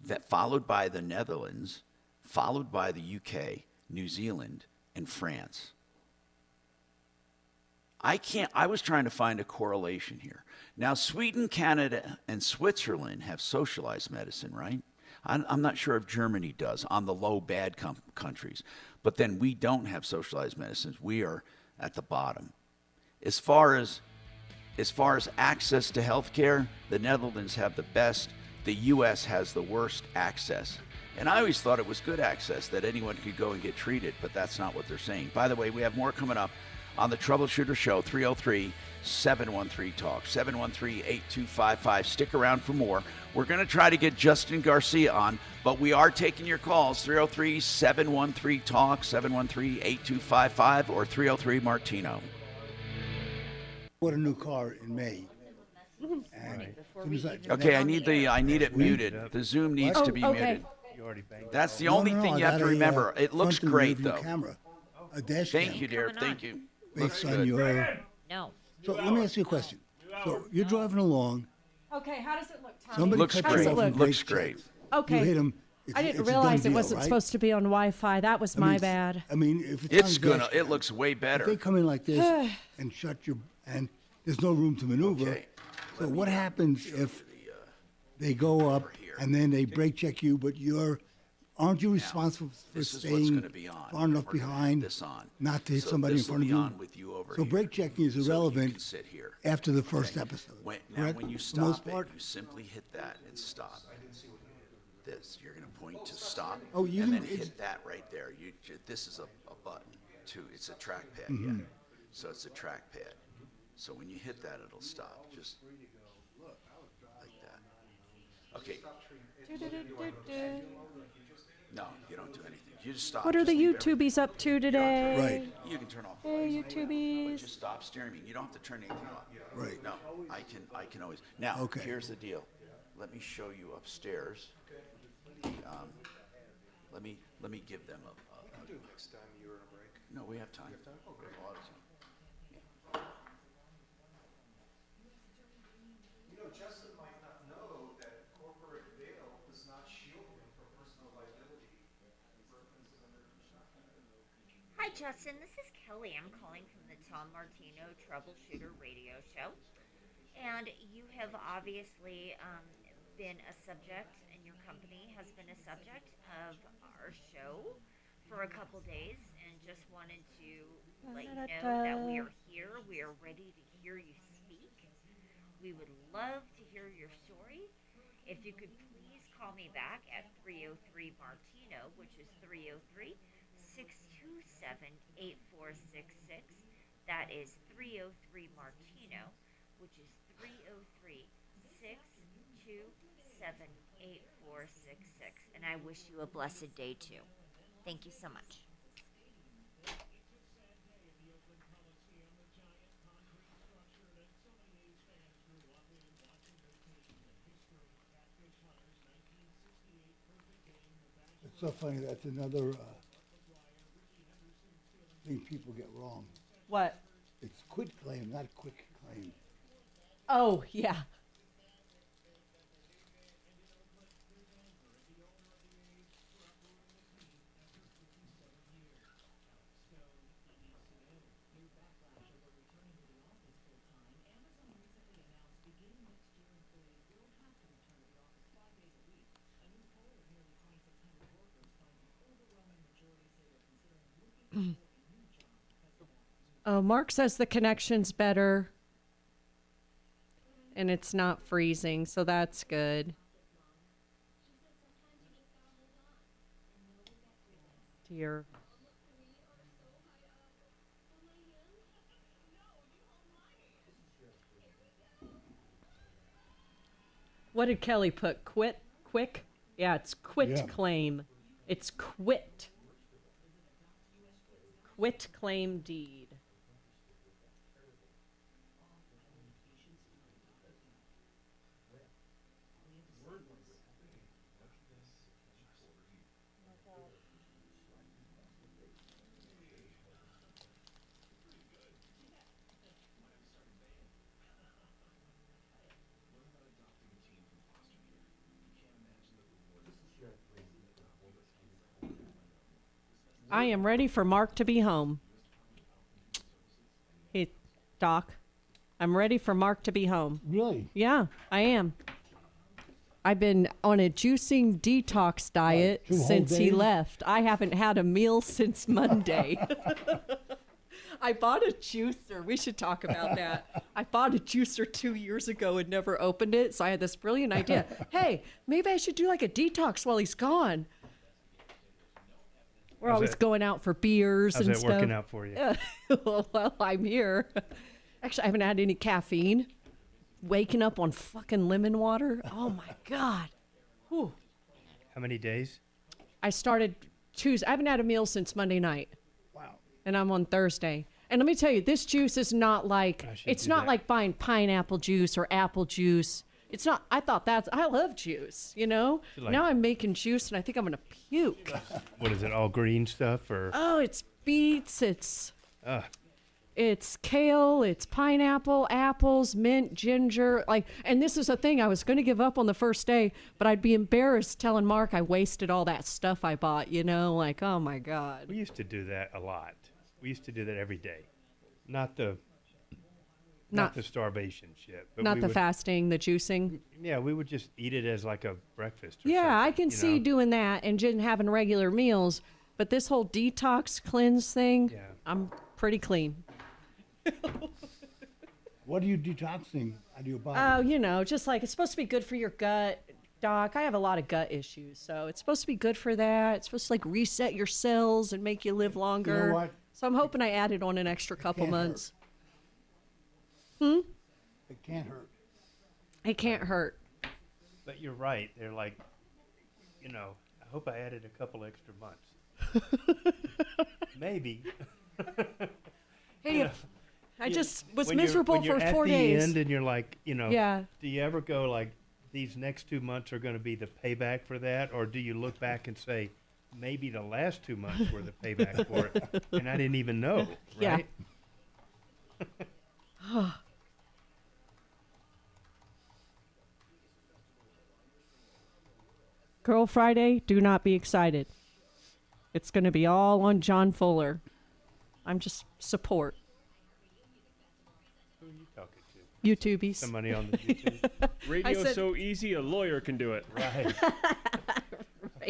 that followed by the Netherlands, followed by the UK, New Zealand, and France. I was trying to find a correlation here. Now, Sweden, Canada, and Switzerland have socialized medicine, right? I'm not sure if Germany does on the low bad countries, but then we don't have socialized medicines. We are at the bottom. As far as access to health care, the Netherlands have the best. The U.S. has the worst access. And I always thought it was good access, that anyone could go and get treated, but that's not what they're saying. By the way, we have more coming up on the Troubleshooter Show, 303-713-TALK, 713-8255. Stick around for more. We're going to try to get Justin Garcia on, but we are taking your calls, 303-713-TALK, 713-8255, or 303-MARTINO. Bought a new car in May. Okay, I need it muted. The Zoom needs to be muted. That's the only thing you have to remember. It looks great, though. Camera, a dash Thank cam. you, dear. Thank you. Based Looks on good. No. So let me ask you a question. So you're driving along. Okay, how does it look, Tommy? Somebody Looks cut great. you off in Looks brake great. check. Okay. You hit him. I didn't it's a done realize it deal, wasn't right? supposed to be on Wi-Fi. That was my bad. I mean, if It's on gonna. dash It cam, looks way better. If they come in like this and and there's no room to maneuver. Okay. So what happens if they go up and then they brake check you, but aren't you responsible for This is what's staying gonna be on. far enough We're gonna have behind this on. not to hit So somebody in this will front of be you? on with you over So here. brake checking is So you irrelevant can sit here. after the first episode. Now, correct? when you For the most stop it, part? you simply hit that and stop. This, you're going to point to stop, Oh, you and can- then it's- hit that right there. This is a button, too. It's a trackpad, Mhm. yeah. So it's a trackpad. So when you hit that, it'll stop, just like that. Okay. No, you don't do anything. You just stop. What are Just the leave YouTubies up to today? Right. You can turn off. Hey, the lights, but YouTubies. just stop steering me. You don't have to turn anything off. Right. No, I can always. Now, Okay. here's the deal. Let me show you upstairs. Let me give them a Next time you're on a break. no, we have time. We have a lot of time. You know, Justin might not know that corporate veil does not shield him from personal liability. Hi, Justin. This is Kelly. I'm calling from the Tom Martino Troubleshooter radio show. And you have obviously been a subject, and your company has been a subject of our show for a couple days, and just wanted to let you know that we are here. We are ready to hear you speak. We would love to hear your story. If you could please call me back at 303 Martino, which is 303-627-8466. That is 303 Martino, which is 303-627-8466. And I wish you a blessed day too. Thank you so much. It's so funny. That's another thing people get wrong. What? It's quit claim, not quick claim. Oh, yeah. Oh, Mark says the connection's better and it's not freezing, so that's good. Dear. What did Kelly put? Quick? Yeah, it's quit claim. It's quit. Quit claim deed. I am ready for Mark to be home. Hey, Doc, I'm ready for Mark to be home. Really? Yeah, I am. I've been on a juicing detox diet Two whole since he days? left. I haven't had a meal since Monday. I bought a juicer. We should talk about that. I bought a juicer 2 years ago and never opened it, so I had this brilliant idea. Hey, maybe I should do like a detox while he's gone. We're How's always that- going out for beers how's and that stuff. working out for you? Well, I'm here. Actually, I haven't had any caffeine. Waking up on fucking lemon water. Oh my God. Whew. How many days? I started Tuesday. I haven't had a meal since Monday night. Wow. And I'm on Thursday. And let me tell you, this juice is not like, I should it's do not that. like buying pineapple juice or apple juice. It's not, I love juice, you know? Like- Now I'm making juice and I think I'm going to puke. What is it? All green stuff or? Oh, it's beets. It's It's kale, it's pineapple, apples, mint, ginger. And this is a thing I was going to give up on the first day, but I'd be embarrassed telling Mark I wasted all that stuff I bought, oh my God. We used to do that a lot. We used to do that every day. Not the starvation shit. But not the fasting, the juicing. Yeah, we would just eat it as like a breakfast. Or Yeah, I something, can see doing that and just having regular meals. But this whole detox cleanse thing, I'm pretty clean. What are you detoxing out of your body? Oh, just like it's supposed to be good for your gut, Doc. I have a lot of gut issues, so it's supposed to be good for that. It's supposed to like reset your cells and make you live longer. You know what? So I'm hoping I added on an extra couple months. It can't hurt. It can't hurt. But you're right. They're like, I hope I added a couple extra months. Maybe. Hey, I just was when miserable you're for at 4 the days. end and you're like, Yeah. Do you ever go like, these next 2 months are going to be the payback for that? Or do you look back and say, maybe the last 2 months were the payback for it, and I didn't even know, right? Yeah. Girl Friday, do not be excited. It's going to be all on John Fuller. I'm just support. Who are you talking to? YouTubies. Somebody on the YouTube. Radio's so easy, a lawyer can do it. Right. I'm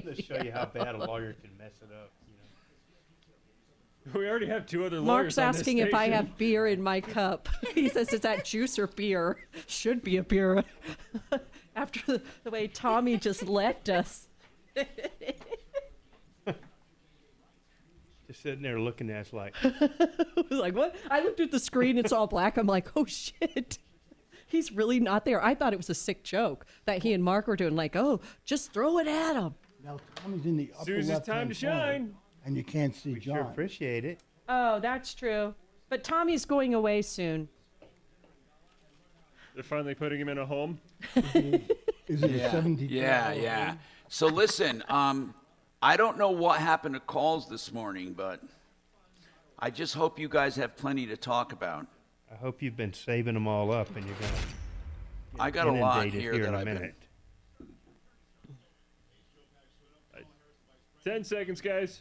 going to show you how bad a lawyer can mess it up. We already have 2 other lawyers Mark's on this asking if I station. have beer in my cup. He says, is that juice or beer? Should be a beer. After the way Tommy just left us. Just sitting there looking at us like. Like, what? I looked at the screen, it's all black. I'm like, oh, shit. He's really not there. I thought it was a sick joke that he and Mark were doing. Like, oh, just throw it at him. Now, Tommy's in the upper Susie's left-hand time to corner, shine. and you can't see John. Sure appreciate it. Oh, that's true. But Tommy's going away soon. They're finally putting him in a home. Is it a 70? Yeah. So listen, I don't know what happened to calls this morning, but I just hope you guys have plenty to talk about. I hope you've been saving them all up, and you're going to. I got a lot here that in a I've been. minute. 10 seconds, guys.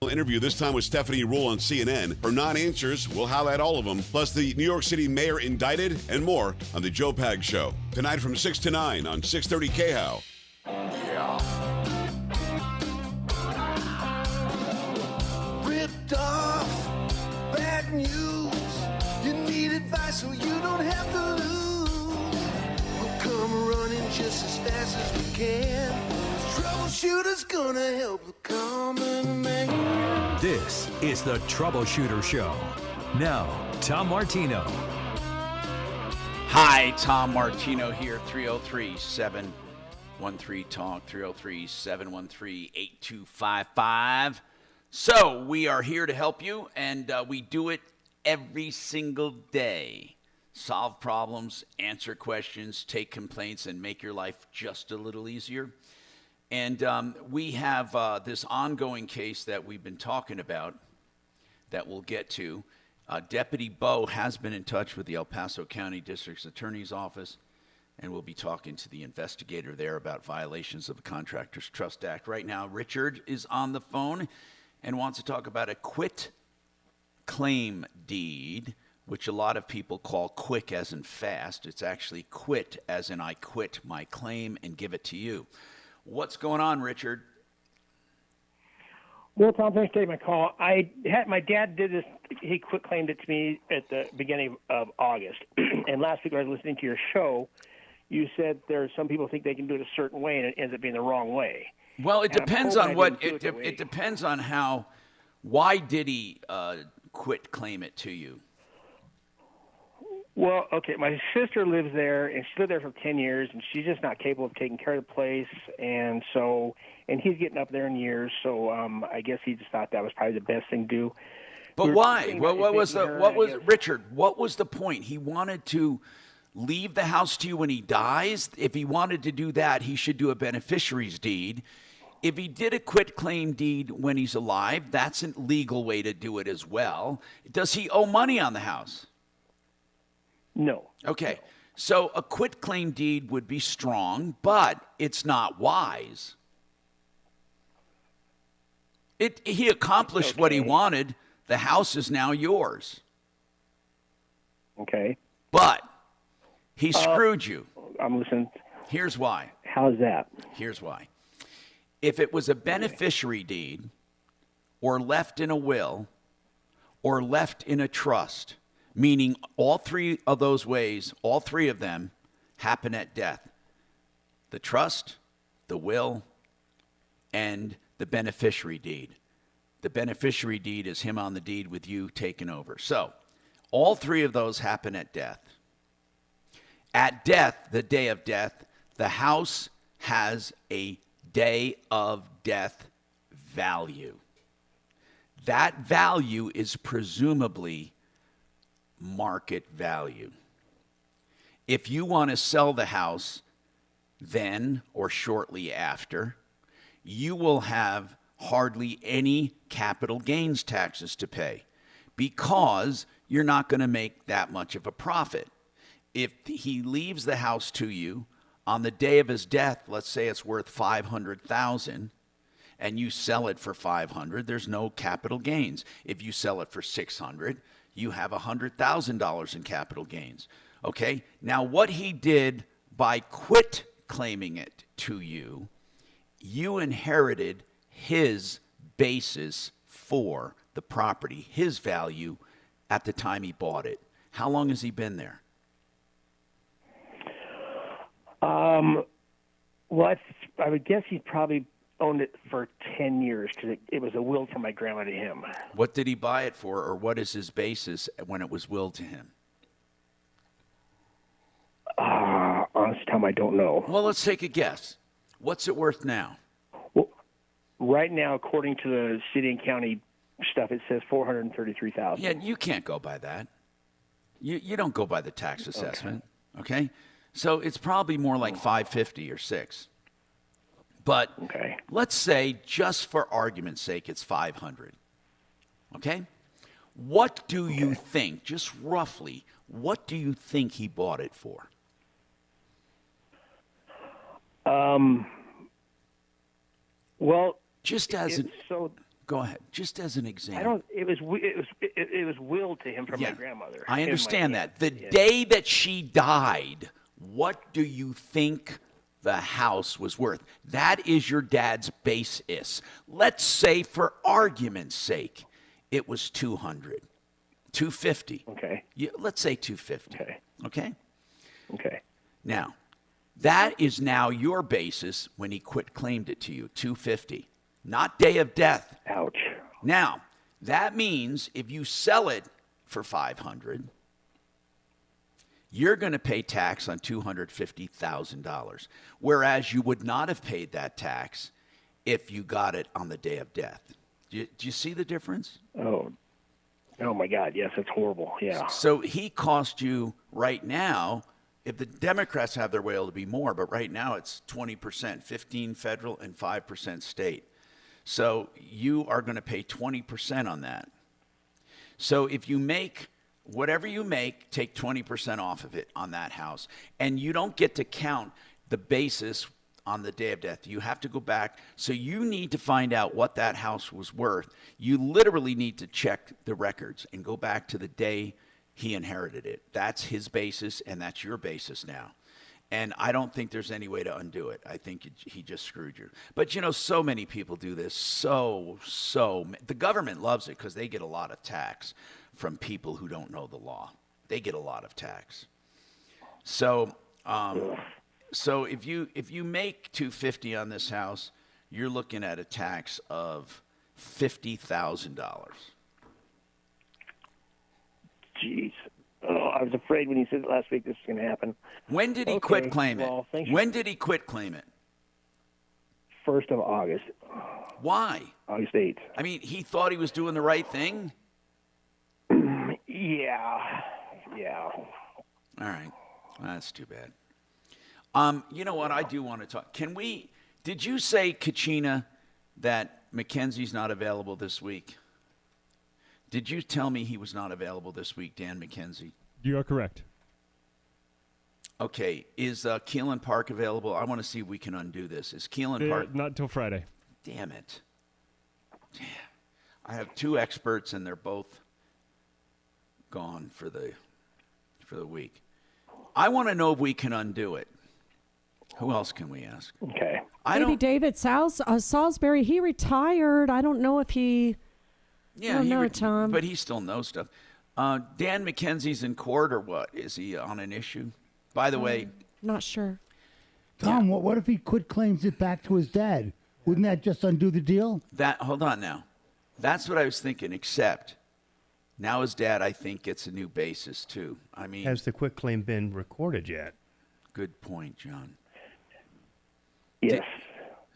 Interview this time with Stephanie Rule on CNN. For non-answers, we'll highlight all of them, plus the New York City mayor indicted and more on the Joe Pag Show. Tonight from 6 to 9 on 630 KHOW. Ripped off, bad news. You need advice so you don't have to lose. We'll come running just as fast as we can. Troubleshooter's gonna help the common man. This is the Troubleshooter Show. Now, Tom Martino. Hi, Tom Martino here, 303-713-TALK, 303-713-8255. So we are here to help you, and we do it every single day. Solve problems, answer questions, take complaints, and make your life just a little easier. And we have this ongoing case that we've been talking about that we'll get to. Deputy Bo has been in touch with the El Paso County District Attorney's Office, and we'll be talking to the investigator there about violations of the Contractors Trust Act. Right now, Richard is on the phone and wants to talk about a quit claim deed, which a lot of people call quick as in fast. It's actually quit as in I quit my claim and give it to you. What's going on, Richard? Well, Tom, thanks for taking my call. My dad did this. He quit claimed it to me at the beginning of August. And last week, when I was listening to your show, you said there are some people think they can do it a certain way, and it ends up being the wrong way. Well, it depends on what it depends on how. Why did he quit claim it to you? Well, okay, my sister lives there, and she lived there for 10 years, and she's just not capable of taking care of the place, and he's getting up there in years, so I guess he just thought that was probably the best thing to do. But why? What was Richard? What was the point? He wanted to leave the house to you when he dies. If he wanted to do that, he should do a beneficiary's deed, if he did a quitclaim deed when he's alive, that's a legal way to do it as well. Does he owe money on the house? No. Okay. So a quitclaim deed would be strong, but it's not wise. He accomplished what he wanted. The house is now yours. Okay. But he screwed you. I'm listening. Here's why. How's that? Here's why. If it was a beneficiary deed or left in a will or left in a trust, meaning all three of those ways, all three of them happen at death. The trust, the will, and the beneficiary deed. The beneficiary deed is him on the deed with you taking over. So all three of those happen at death. At death, the day of death, the house has a day of death value. That value is presumably market value. If you want to sell the house then or shortly after, you will have hardly any capital gains taxes to pay because you're not going to make that much of a profit. If he leaves the house to you on the day of his death, let's say it's worth $500,000 and you sell it for $500, there's no capital gains. If you sell it for $600, you have $100,000 in capital gains. Okay? Now what he did by quit claiming it to you, you inherited his basis for the property, his value at the time he bought it. How long has he been there? Well, I would guess he probably owned it for 10 years because it was a will from my grandma to him. What did he buy it for, or what is his basis when it was willed to him? Honest Tom, I don't know. Well, let's take a guess. What's it worth now? Well, right now, according to the city and county stuff, it says $433,000. Yeah, you can't go by that. You don't go by the tax assessment, okay? So it's probably more like $550 or $600. But let's say, just for argument's sake, it's $500. Okay? What do you think, just roughly, what do you think he bought it for? Well, just as go ahead. Just as an example. It was willed to him from my grandmother. I understand that. The day that she died, what do you think the house was worth? That is your dad's basis. Let's say, for argument's sake, it was $200, $250. Okay. Let's say $250. Okay. Okay. Okay. Now, that is now your basis when he quit claimed it to you, $250, not day of death. Ouch. Now, that means if you sell it for $500, you're going to pay tax on $250,000, whereas you would not have paid that tax if you got it on the day of death. Do you see the difference? Oh my God, yes, it's horrible, yeah. So he cost you right now, if the Democrats have their way, it'll be more, but right now it's 20%, 15 federal and 5% state. So you are going to pay 20% on that. So if you make whatever you make, take 20% off of it on that house. And you don't get to count the basis on the day of death. You have to go back. So you need to find out what that house was worth. You literally need to check the records and go back to the day he inherited it. That's his basis, and that's your basis now. And I don't think there's any way to undo it. I think he just screwed you. But, so many people do this. The government loves it because they get a lot of tax from people who don't know the law. They get a lot of tax. So if you make $250 on this house, you're looking at a tax of $50,000. Jeez. Oh, I was afraid when he said last week this was going to happen. When did he quit claim it? When did he quit claim it? 1st of August. Why? August 8th. I mean, he thought he was doing the right thing? Yeah. All right. Well, that's too bad. You know what? I do want to talk. Did you say Kachina that Mackenzie's not available this week? Did you tell me he was not available this week, Dan McKenzie? You are correct. Okay, is Keelan Park available? I want to see if we can undo this. Is Keelan Park? Not until Friday. Damn it. Damn. I have two experts, and they're both gone for the week. I want to know if we can undo it. Who else can we ask? Okay. Maybe David Salisbury. He retired. I don't know if he. Yeah, I don't know, Tom. But he still knows stuff. Dan McKenzie's in court, or what? Is he on an issue? By the way, not sure. Tom, what if he quit claims it back to his dad? Wouldn't that just undo the deal? Hold on now. That's what I was thinking, except now his dad, I think, gets a new basis, too. I mean, has the quitclaim been recorded yet? Good point, John. Yes.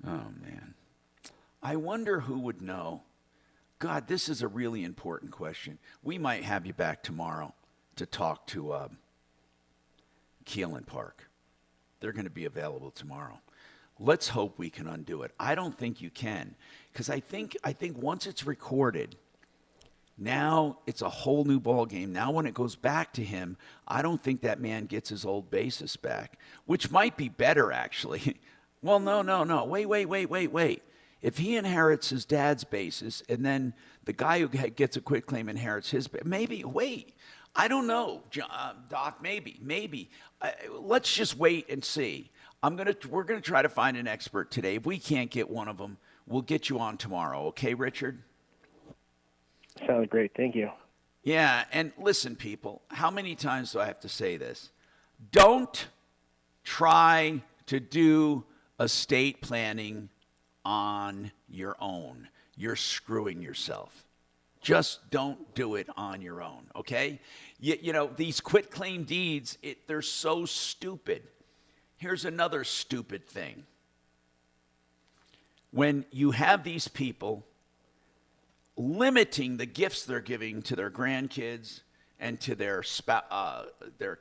Oh, man. I wonder who would know. God, this is a really important question. We might have you back tomorrow to talk to Keelan Park. They're going to be available tomorrow. Let's hope we can undo it. I don't think you can, because I think once it's recorded, now it's a whole new ball game. Now when it goes back to him, I don't think that man gets his old basis back, which might be better, actually. Well, no. Wait. If he inherits his dad's basis, and then the guy who gets a quitclaim inherits his, I don't know, Doc. Maybe. Let's just wait and see. We're gonna try to find an expert today. If we can't get one of them, we'll get you on tomorrow. Okay, Richard? Sounds great. Thank you. Yeah, and listen, people. How many times do I have to say this? Don't try to do estate planning on your own. You're screwing yourself. Just don't do it on your own, okay? You know, these quitclaim deeds, they're so stupid. Here's another stupid thing. When you have these people limiting the gifts they're giving to their grandkids and to their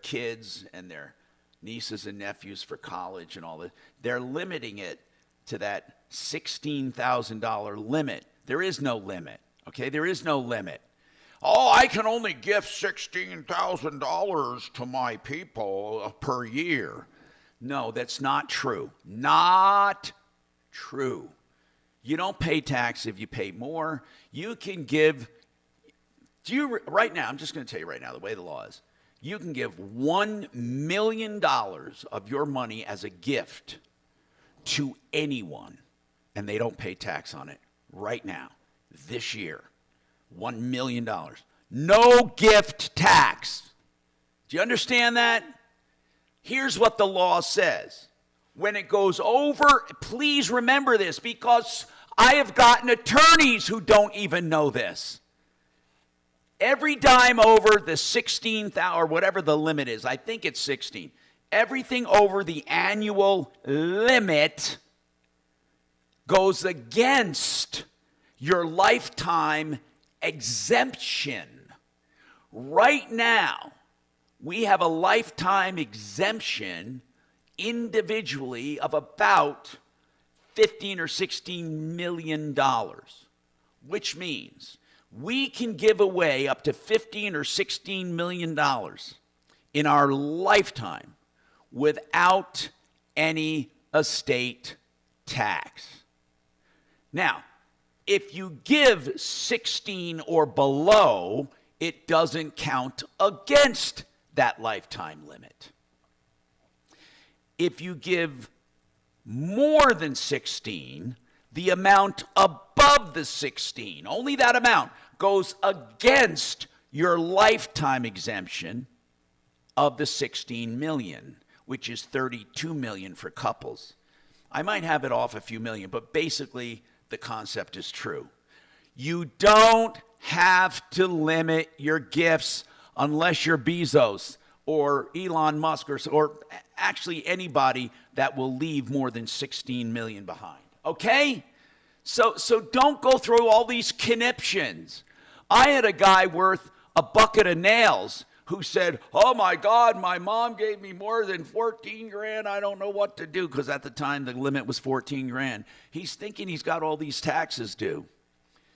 kids and their nieces and nephews for college and all that, they're limiting it to that $16,000 limit. There is no limit, okay? There is no limit. Oh, I can only gift $16,000 to my people per year. No, that's not true. Not true. You don't pay tax if you pay more. You can give, right now, I'm just going to tell you right now, the way the law is, you can give $1 million of your money as a gift to anyone, and they don't pay tax on it right now, this year. $1 million. No gift tax. Do you understand that? Here's what the law says. When it goes over, please remember this, because I have gotten attorneys who don't even know this. Every dime over the 16,000 or whatever the limit is, I think it's 16. Everything over the annual limit goes against your lifetime exemption. Right now, we have a lifetime exemption individually of about $15 or $16 million, which means we can give away up to $15 or $16 million in our lifetime without any estate tax. Now, if you give 16 or below, it doesn't count against that lifetime limit. If you give more than 16, the amount above the 16, only that amount, goes against your lifetime exemption of the 16 million, which is 32 million for couples. I might have it off a few million, but basically the concept is true. You don't have to limit your gifts unless you're Bezos or Elon Musk or actually anybody that will leave more than 16 million behind. Okay? So don't go through all these conniptions. I had a guy worth a bucket of nails who said, "Oh my God, my mom gave me more than 14 grand. I don't know what to do," because at the time the limit was 14 grand. He's thinking he's got all these taxes due.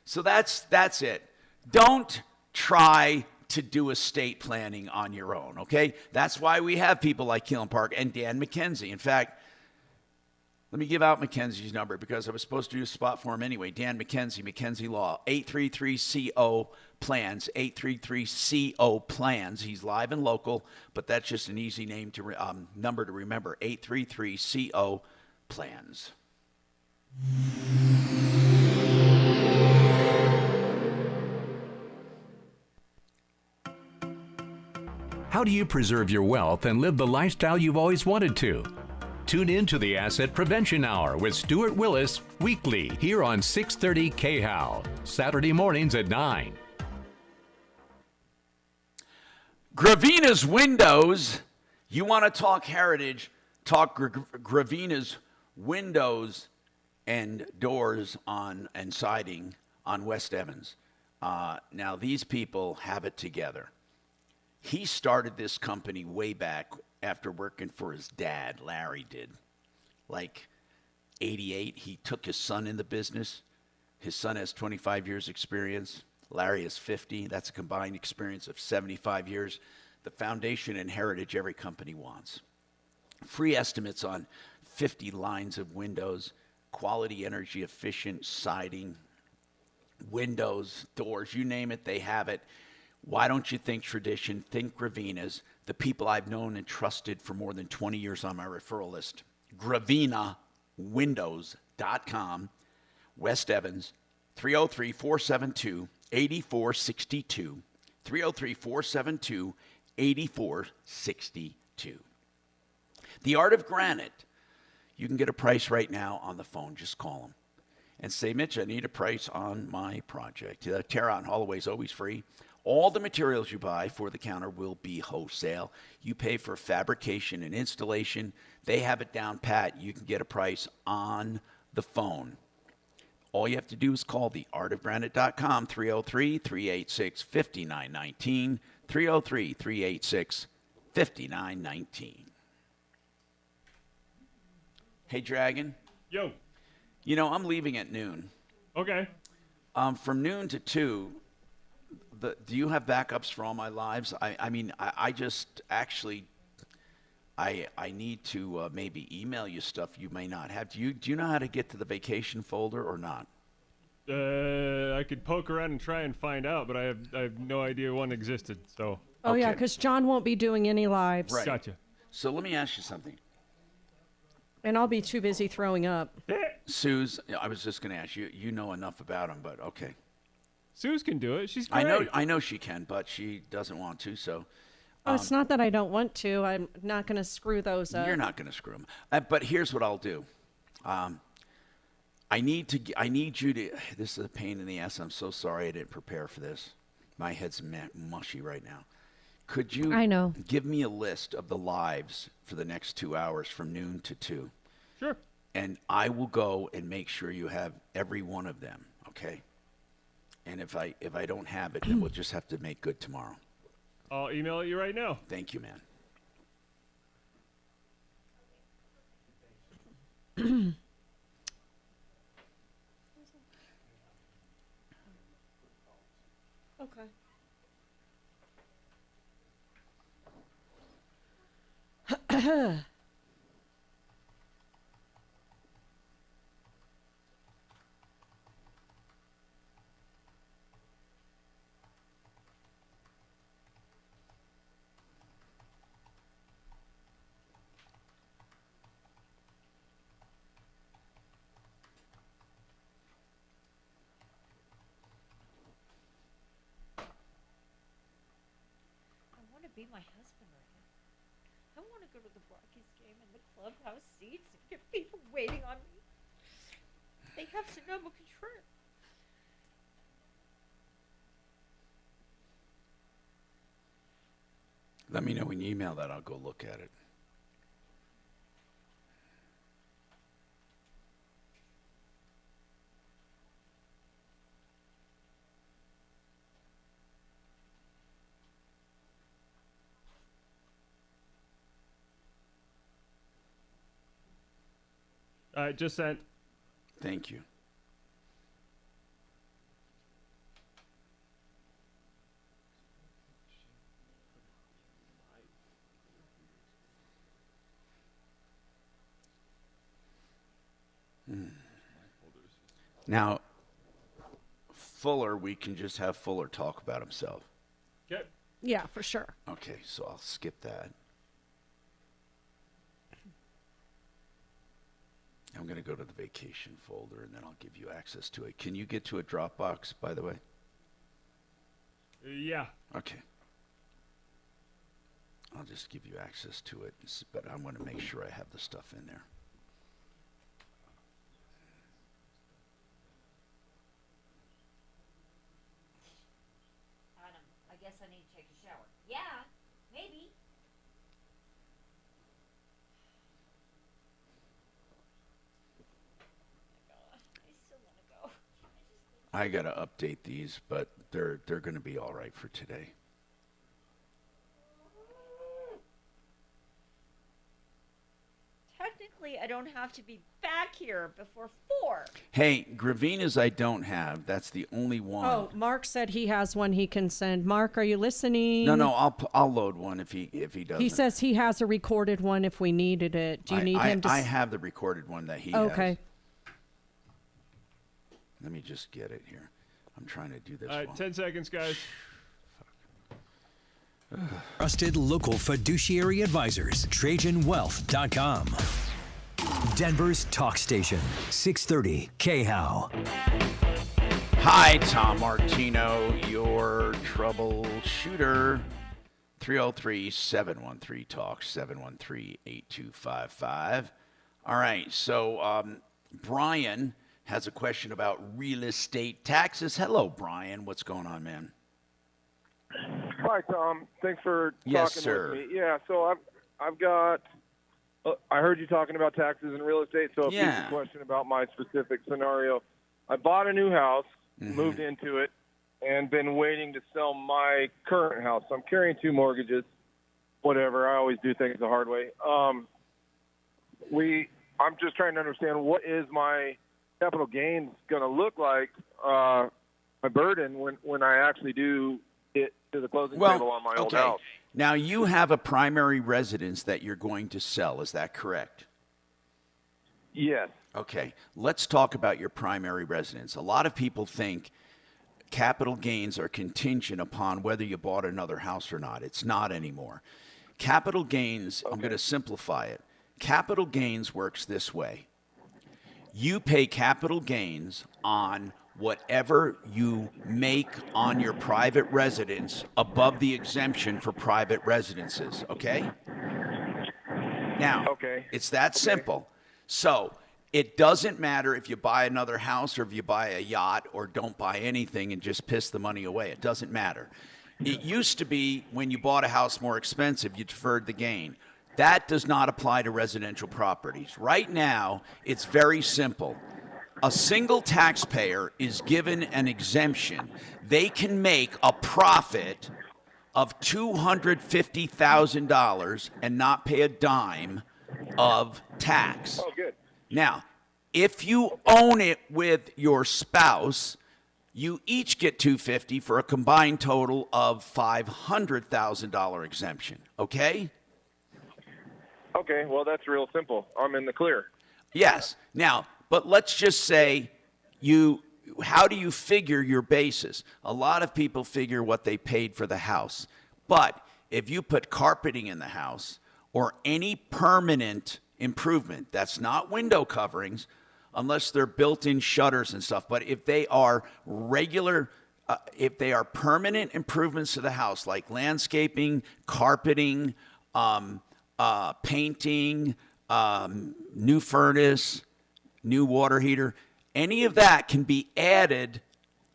So that's it. Don't try to do estate planning on your own, okay? That's why we have people like Keelan Park and Dan McKenzie. In fact, let me give out Mackenzie's number because I was supposed to do a spot for him anyway. Dan McKenzie, McKenzie Law, 833-CO-PLANS, 833-CO-PLANS. He's live and local, but that's just an easy number to remember, 833-CO-PLANS. How do you preserve your wealth and live the lifestyle you've always wanted to? Tune in to the Asset Prevention Hour with Stuart Willis weekly here on 630 KHOW, Saturday mornings at 9. Gravina's Windows. You want to talk heritage, talk Gravina's Windows and doors and siding on West Evans. Now, these people have it together. He started this company way back after working for his dad, Larry did. Like 88, he took his son in the business. His son has 25 years experience. Larry is 50. That's a combined experience of 75 years. The foundation and heritage every company wants. Free estimates on 50 lines of windows, quality, energy efficient siding, windows, doors, you name it, they have it. Why don't you think tradition? Think Gravina's, the people I've known and trusted for more than 20 years on my referral list. GravinaWindows.com, West Evans, 303-472-8462, 303-472-8462. The Art of Granite. You can get a price right now on the phone. Just call them and say, "Mitch, I need a price on my project." Tear out and haul away is always free. All the materials you buy for the counter will be wholesale. You pay for fabrication and installation. They have it down pat. You can get a price on the phone. All you have to do is call theartofgranite.com, 303-386-5919, 303-386-5919. Hey, Dragon. Yo. You know, I'm leaving at noon. Okay. From noon to 2, do you have backups for all my lives? I need to maybe email you stuff you may not have. Do you know how to get to the vacation folder or not? I could poke around and try and find out, but I have no idea one existed. So. Oh, yeah, because John won't be doing any lives. Right. Gotcha. So let me ask you something. And I'll be too busy throwing up. Suze, I was just going to ask you. You know enough about him, but okay. Suze can do it. She's great. I know she can, but she doesn't want to. So. Oh, it's not that I don't want to. I'm not going to screw those up. You're not going to screw them. But here's what I'll do. I need you to. This is a pain in the ass. I'm so sorry I didn't prepare for this. My head's mushy right now. Could you? I know. Give me a list of the lives for the next 2 hours from noon to 2. Sure. And I will go and make sure you have every one of them. Okay. And if I don't have it, then we'll just have to make good tomorrow. I'll email it you right now. Thank you, man. Okay. Be my husband right now. I want to go to the Rockies game in the clubhouse seats and get people waiting on me. They have Sonoma Contreras. Let me know when you email that. I'll go look at it. Just sent. Thank you. Now, Fuller, we can just have Fuller talk about himself. Okay. Yeah, for sure. Okay, so I'll skip that. I'm going to go to the vacation folder, and then I'll give you access to it. Can you get to a Dropbox, by the way? Yeah. Okay. I'll just give you access to it, but I want to make sure I have the stuff in there. Adam, I guess I need to take a shower. Yeah, maybe. I got to update these, but they're going to be all right for today. Technically, I don't have to be back here before 4. Hey, Gravina's I don't have. That's the only one. Oh, Mark said he has one he can send. Mark, are you listening? No, I'll load one if he doesn't. He says he has a recorded one if we needed it. Do you need him to? I have the recorded one that he has. Okay. Let me just get it here. I'm trying to do this. All right, 10 seconds, guys. Trusted local fiduciary advisors. TrajanWealth.com. Denver's talk station. 630 KHOW. Hi, Tom Martino, your troubleshooter. 303-713-TALK, 713-8255. All right, so Brian has a question about real estate taxes. Hello, Brian. What's going on, man? Hi, Tom. Thanks for Yes, talking sir. with me. Yeah, so I've got. I heard you talking about taxes and real estate. So a Yeah. basic question about my specific scenario. I bought a new house, moved into it, and been waiting to sell my current house. So I'm carrying 2 mortgages. Whatever. I always do things the hard way. I'm just trying to understand what is my capital gains going to look like. My burden when I actually do get to the closing table on my old house. Now, you have a primary residence that you're going to sell. Is that correct? Yes. Okay. Let's talk about your primary residence. A lot of people think capital gains are contingent upon whether you bought another house or not. It's not anymore. Capital gains, I'm going to simplify it. Capital gains works this way. You pay capital gains on whatever you make on your private residence above the exemption for private residences, okay? Now, it's that simple. So it doesn't matter if you buy another house or if you buy a yacht or don't buy anything and just piss the money away. It doesn't matter. It used to be when you bought a house more expensive, you deferred the gain. That does not apply to residential properties. Right now, it's very simple. A single taxpayer is given an exemption. They can make a profit of $250,000 and not pay a dime of tax. Oh, good. Now, if you own it with your spouse, you each get $250,000 for a combined total of $500,000 exemption. Okay? Okay, well, that's real simple. I'm in the clear. Yes. Now, but let's just say how do you figure your basis? A lot of people figure what they paid for the house. But if you put carpeting in the house or any permanent improvement, that's not window coverings, unless they're built-in shutters and stuff. But if they are if they are permanent improvements to the house, like landscaping, carpeting, painting, new furnace, new water heater, any of that can be added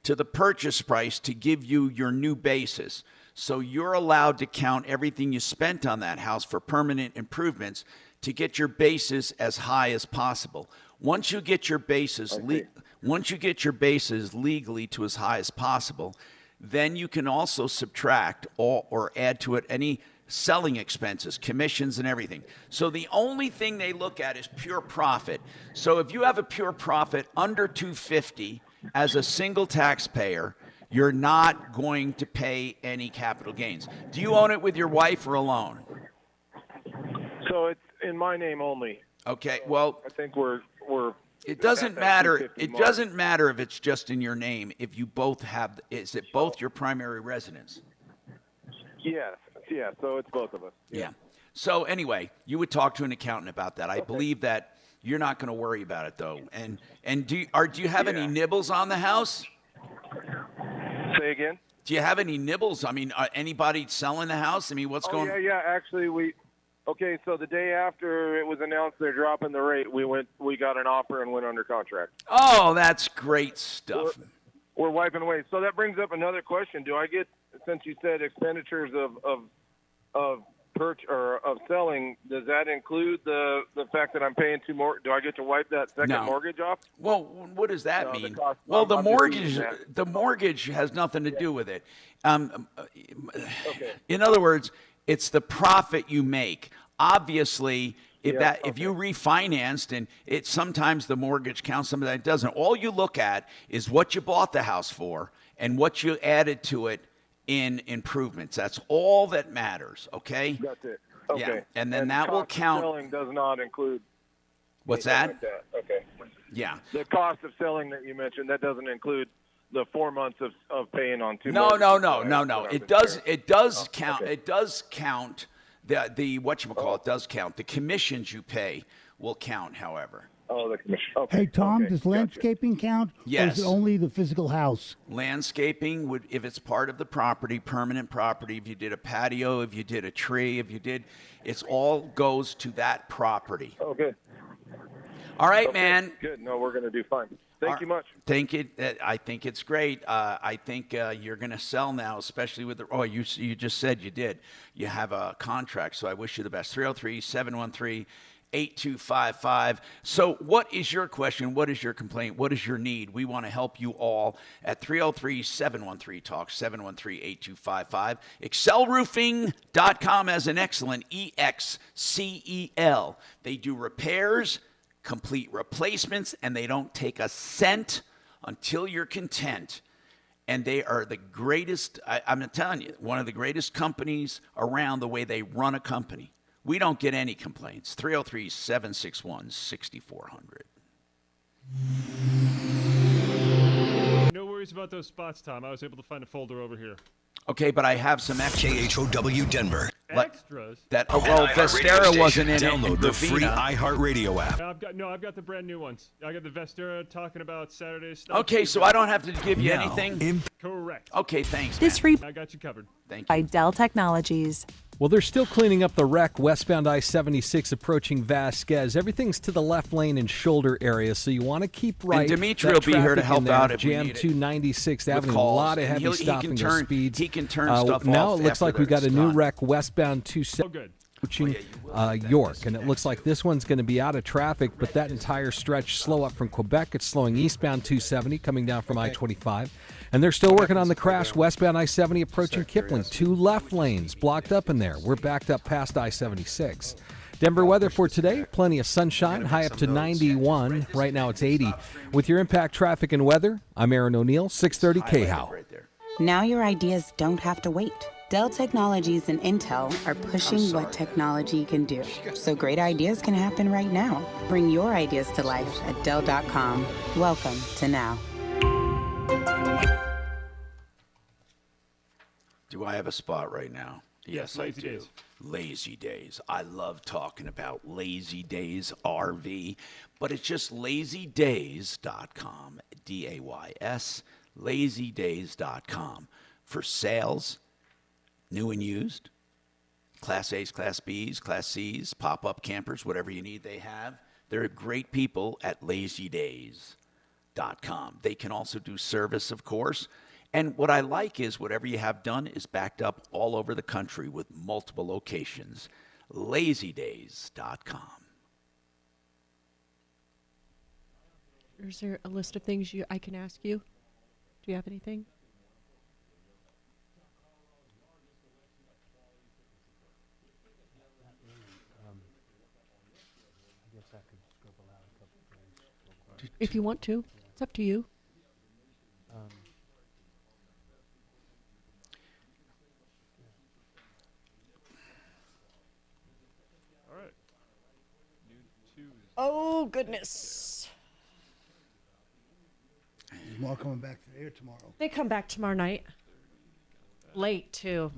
to the purchase price to give you your new basis. So you're allowed to count everything you spent on that house for permanent improvements to get your basis as high as possible. Once you get your basis legally to as high as possible, then you can also subtract or add to it any selling expenses, commissions, and everything. So the only thing they look at is pure profit. So if you have a pure profit under $250 as a single taxpayer, you're not going to pay any capital gains. Do you own it with your wife or alone? So it's in my name only. Okay, well, I think we're it doesn't at that matter. 250 It mark. doesn't matter if it's just in your name. If you both have, is it both your primary residence? Yes. Yeah, so it's both of us. Yeah. So anyway, you would talk to an accountant about that. I believe that you're not going to worry about it though. And do you have any nibbles on the house? Say again? Do you have any nibbles? I mean, anybody selling the house? I mean, what's going? Yeah. Actually, so the day after it was announced they're dropping the rate, we got an offer and went under contract. Oh, that's great stuff. We're wiping away. So that brings up another question. Do I get, since you said expenditures of selling, does that include the fact that I'm paying do I get to wipe that second mortgage off? Well, what does that mean? The cost, Well, I'm the mortgage has nothing to do with it. In other words, it's the profit you make. Obviously, if you refinanced and sometimes the mortgage counts, some of that doesn't. All you look at is what you bought the house for and what you added to it in improvements. That's all that matters, okay? That's it. Okay. Yeah. And then that will count. Selling does not include. What's that? Like that. Okay. Yeah. The cost of selling that you mentioned, that doesn't include the 4 months of paying on two. No. It does count. Okay. It does count. The whatchamacallit does count. The commissions you pay will count, however. Oh, the commission. Okay. Hey, Tom, does landscaping count? Yes. Or is it only the physical house? Landscaping would, if it's part of the property, permanent property, if you did a patio, if you did a tree, it's all goes to that property. Oh, good. All right, Okay, man. Good. No, we're going to do fine. Thank you much. I think it's great. I think you're going to sell now, especially with the. Oh, you just said you did. You have a contract, so I wish you the best. 303-713-8255. So what is your question? What is your complaint? What is your need? We want to help you all at 303-713-TALK, 713-8255. ExcelRoofing.com has an excellent EXCEL. They do repairs, complete replacements, and they don't take a cent until you're content. And they are the greatest, I'm telling you, one of the greatest companies around the way they run a company. We don't get any complaints. 303-761-6400. No worries about those spots, Tom. I was able to find a folder over here. Okay, but I have some extras. KHOW Denver. Extras? Vestera wasn't in it. Download the free iHeartRadio app. I've got the brand new ones. I got the Vestera talking about Saturday stuff. Okay, so I don't have to give you anything? Correct. Okay, thanks, I got you covered. Thank you. By Dell Technologies. Well, they're still cleaning up the wreck westbound I-76 approaching Vasquez. Everything's to the left lane and shoulder area, so you want to keep right. And Dimitri will be here to help out if we Jam need it. 296th Avenue. A calls, lot of and heavy stopping of speeds. He can turn stuff now off it looks after like we got a it's new done. wreck westbound 270. Approaching York, and it looks like this one's going to be out of traffic, but that entire stretch slow up from Quebec. It's slowing eastbound 270 coming down from I-25, and they're still working on the crash westbound I-70 approaching Kipling. 2 left lanes blocked up in there. We're backed up past I-76. Denver weather for today, plenty of sunshine, high up to 91. Right now it's 80. With your impact traffic and weather, I'm Aaron O'Neill, 630 KHOW. Now your ideas don't have to wait. Dell Technologies and Intel are pushing what technology can do. So great ideas can happen right now. Bring your ideas to life at Dell.com. Welcome to now. Do I have a spot right now? Yes, Lazy Days. Lazy Days. I love talking about Lazy Days RV, but it's just lazydays.com, D-A-Y-S, lazydays.com for sales, new and used, Class A's, Class B's, Class C's, pop-up campers, whatever you need, they have. They're great people at lazydays.com. They can also do service, of course. And what I like is whatever you have done is backed up all over the country with multiple locations. lazydays.com. Is there a list of things I can ask you? Do you have anything? if you want to. It's up to you. All right. Oh, goodness. Is Mark coming back today or tomorrow? They come back tomorrow night. Late, too.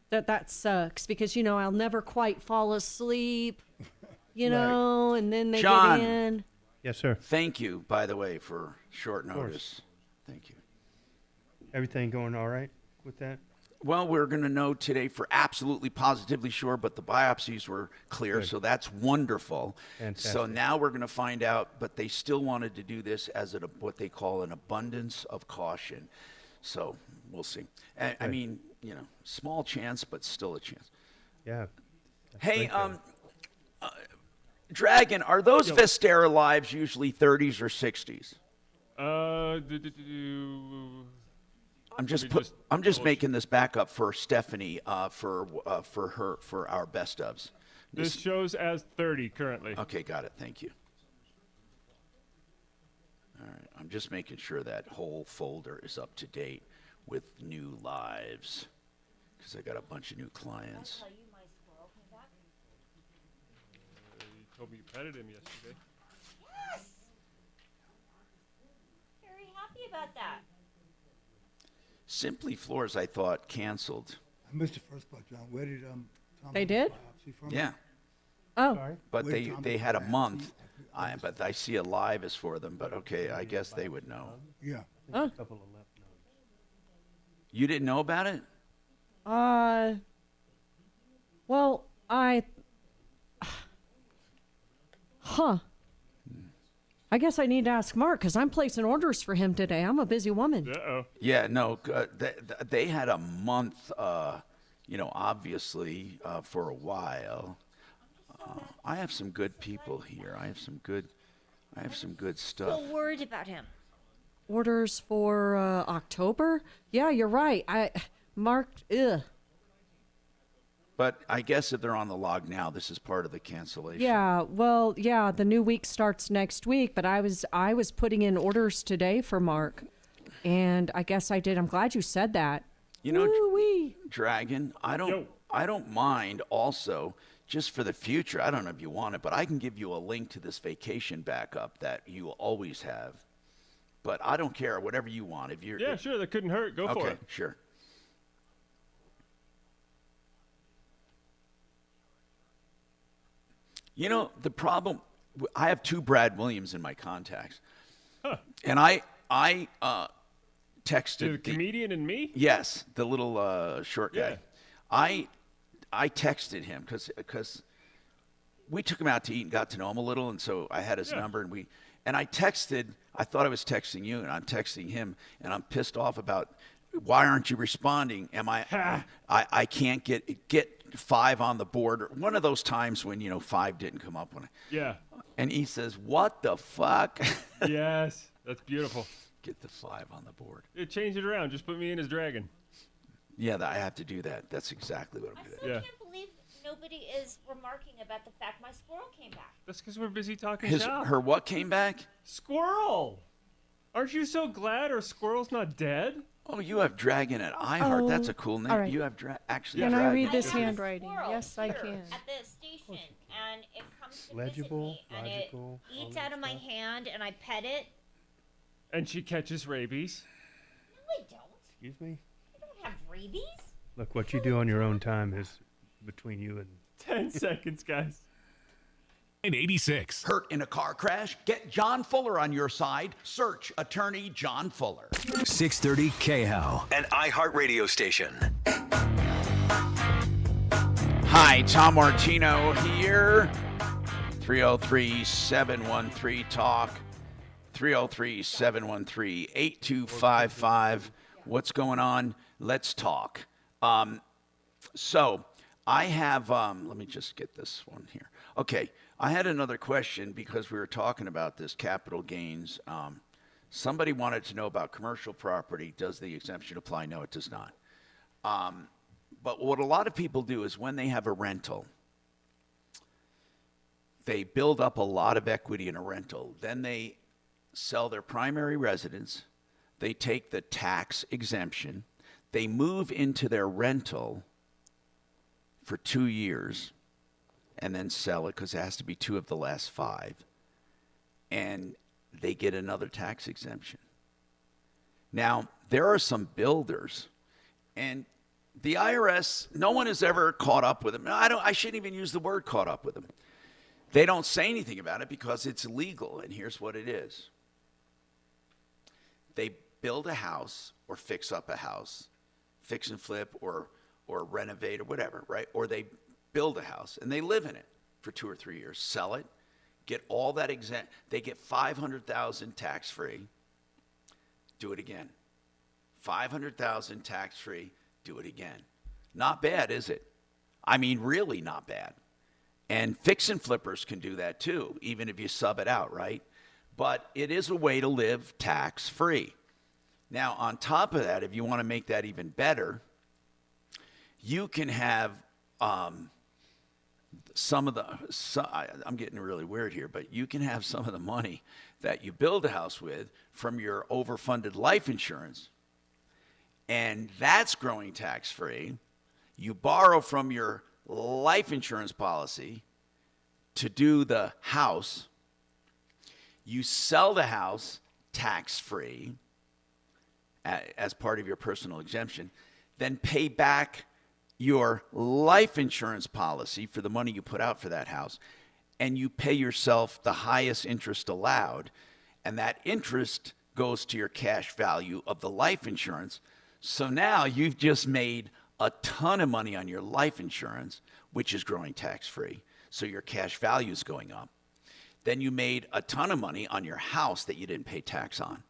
That sucks because, I'll never quite fall asleep, and then they John. get in. Yes, sir. Thank you, by the way, for short notice. Thank you. Everything going all right with that? Well, we're going to know today for absolutely positively sure, but the biopsies were clear, Good. so that's wonderful. Fantastic. So now we're going to find out, but they still wanted to do this as what they call an abundance of caution. So we'll see. I mean, small chance, but still a chance. Yeah. Hey, Dragon, are those Vistara lives usually 30s or 60s? I'm just making this backup for Stephanie for our best ofs. This shows as 30 currently. Okay, got it. Thank you. All right, I'm just making sure that whole folder is up to date with new lives because I got a bunch of new clients. You told me you petted him yesterday. Yes. Very happy about that. Simply Floors, I thought, canceled. I missed the first part, John. Where did Tom They have did? a biopsy from? Yeah, Oh. but Where did Tom they have had a biopsy? month. But I see a live is for them. But okay, I guess they would know. Yeah. Oh. A couple of left nodes. You didn't know about it? Well, I guess I need to ask Mark because I'm placing orders for him today. I'm a busy woman. Uh-oh. Yeah, no, they had a month, obviously, for a while. I have some good people here. I have some good stuff. So worried about him. Orders for October? Yeah, you're right. Mark, But I guess if they're on the log now, this is part of the cancellation. Yeah, well, yeah, the new week starts next week, but I was putting in orders today for Mark, and I guess I did. I'm glad you said that. Woo-wee. Dragon, I don't mind also, just for the future, I don't know if you want it, but I can give you a link to this vacation backup that you always have. But I don't care, whatever you want. Yeah, sure, that couldn't hurt. Go for Okay, it. sure. The problem, I have 2 Brad Williams in my contacts. Huh. And I texted The comedian and me? Yes, the little short guy. Yeah. I texted him because we took him out to eat and got to know him a little, and so I had his number, and I texted. I thought I was texting you, and I'm texting him, and I'm pissed off about why aren't you responding? I can't get 5 on the board, or one of those times when 5 didn't come up when Yeah. and he says, "What the fuck?" Yes, that's beautiful. Get the 5 on the board. Change it around. Just put me in as Dragon. Yeah, I have to do that. That's exactly what I'm I going to still do. can't believe nobody is remarking about the fact my squirrel came back. That's because we're busy talking shop. Her what came back? Squirrel. Aren't you so glad our squirrel's not dead? Oh, you have Dragon at iHeart. That's a cool name. all right. You have actually. Can Dragon. I read this have a handwriting? squirrel Yes, I here can. At the station, and it comes to Legible, visit me, and logical, it all eats that out of my stuff. hand, and I pet it. And she catches rabies. No, I don't. Excuse me? I don't have rabies. Look, what you do on your own time is between you and 10 seconds, guys. 86. Hurt in a car crash? Get John Fuller on your side. Search attorney John Fuller. 630 KHAL, an iHeart radio station. Hi, Tom Martino here. 303-713-TALK. 303-713-8255. What's going on? Let's talk. So I have, let me just get this one here. Okay, I had another question because we were talking about this capital gains. Somebody wanted to know about commercial property. Does the exemption apply? No, it does not. But what a lot of people do is when they have a rental, they build up a lot of equity in a rental. Then they sell their primary residence, they take the tax exemption, they move into their rental for 2 years, and then sell it because it has to be 2 of the last 5, and they get another tax exemption. Now, there are some builders, and the IRS, no one has ever caught up with them. No, I shouldn't even use the word caught up with them. They don't say anything about it because it's illegal, and here's what it is. They build a house or fix up a house, fix and flip or renovate or whatever, right? Or they build a house and they live in it for 2 or 3 years, sell it, get all that exempt. They get $500,000 tax-free. Do it again. $500,000 tax-free. Do it again. Not bad, is it? I mean, really not bad. And fix and flippers can do that too, even if you sub it out, right? But it is a way to live tax-free. Now, on top of that, if you want to make that even better, you can have I'm getting really weird here, but you can have some of the money that you build a house with from your overfunded life insurance, and that's growing tax-free. You borrow from your life insurance policy to do the house. You sell the house tax-free as part of your personal exemption, then pay back your life insurance policy for the money you put out for that house, and you pay yourself the highest interest allowed, and that interest goes to your cash value of the life insurance. So now you've just made a ton of money on your life insurance, which is growing tax-free, so your cash value is going up. Then you made a ton of money on your house that you didn't pay tax on.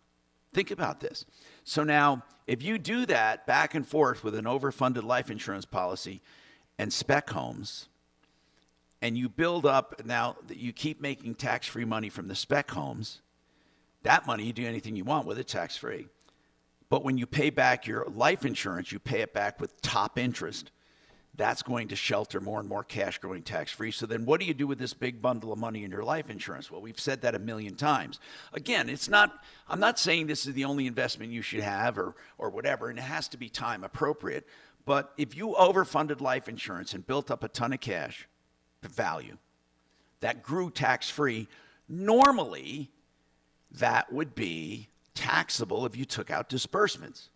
Think about this. So now, if you do that back and forth with an overfunded life insurance policy and spec homes, and you build up, now that you keep making tax-free money from the spec homes, that money, you do anything you want with it tax-free. But when you pay back your life insurance, you pay it back with top interest. That's going to shelter more and more cash growing tax-free. So then what do you do with this big bundle of money in your life insurance? Well, we've said that a million times. Again, I'm not saying this is the only investment you should have or whatever, and it has to be time appropriate. But if you overfunded life insurance and built up a ton of cash value that grew tax-free, normally that would be taxable if you took out disbursements.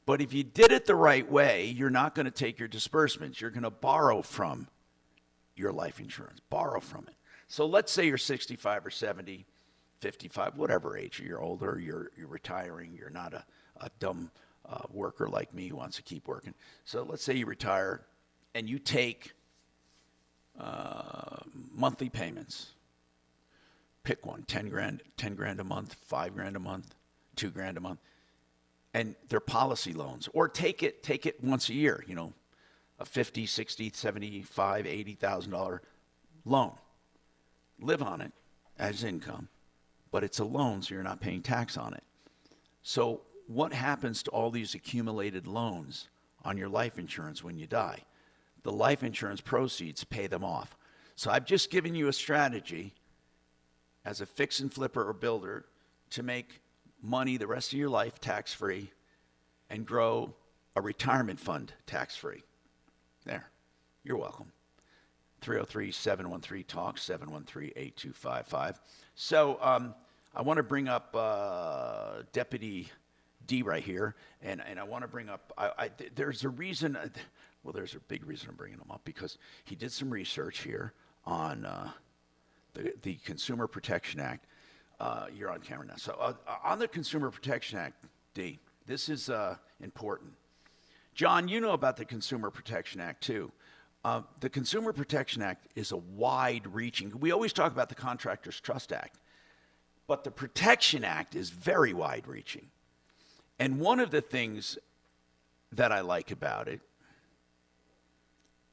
But if you did it the right way, you're not going to take your disbursements. You're going to borrow from your life insurance, borrow from it. So let's say you're 65 or 70, 55, whatever age, you're older, you're retiring, you're not a dumb worker like me who wants to keep working. So let's say you retire and you take monthly payments. Pick one, 10 grand a month, 5 grand a month, 2 grand a month. And they're policy loans, or take it once a year, a $50,000, $60,000, $75,000, $80,000 loan. Live on it as income, but it's a loan, so you're not paying tax on it. So what happens to all these accumulated loans on your life insurance when you die? The life insurance proceeds pay them off. So I've just given you a strategy as a fix and flipper or builder to make money the rest of your life tax-free and grow a retirement fund tax-free. There. You're welcome. 303-713-TALK, 713-8255. So I want to bring up Deputy D right here, and I want to bring up, there's a reason, there's a big reason I'm bringing him up, because he did some research here on the Consumer Protection Act. You're on camera now. So on the Consumer Protection Act, D, this is important. John, you know about the Consumer Protection Act too. The Consumer Protection Act is a wide-reaching, we always talk about the Contractors Trust Act, but the Protection Act is very wide-reaching. And one of the things that I like about it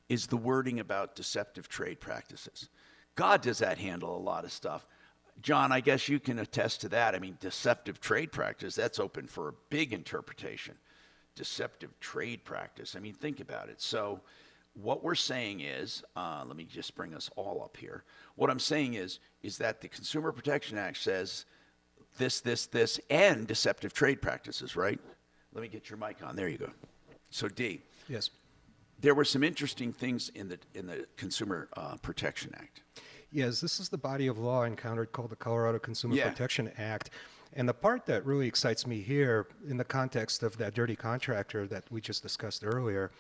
is the wording about deceptive trade practices. God, does that handle a lot of stuff. John, I guess you can attest to that. I mean, deceptive trade practice, that's open for a big interpretation. Deceptive trade practice. I mean, think about it. So what we're saying is, let me just bring us all up here. What I'm saying is that the Consumer Protection Act says this, and deceptive trade practices, right? Let me get your mic on. There you go. So, D. Yes. There were some interesting things in the Consumer Protection Act. Yes, this is the body of law encountered called the Colorado Consumer Yeah. Protection Act. And the part that really excites me here in the context of that dirty contractor that we just discussed earlier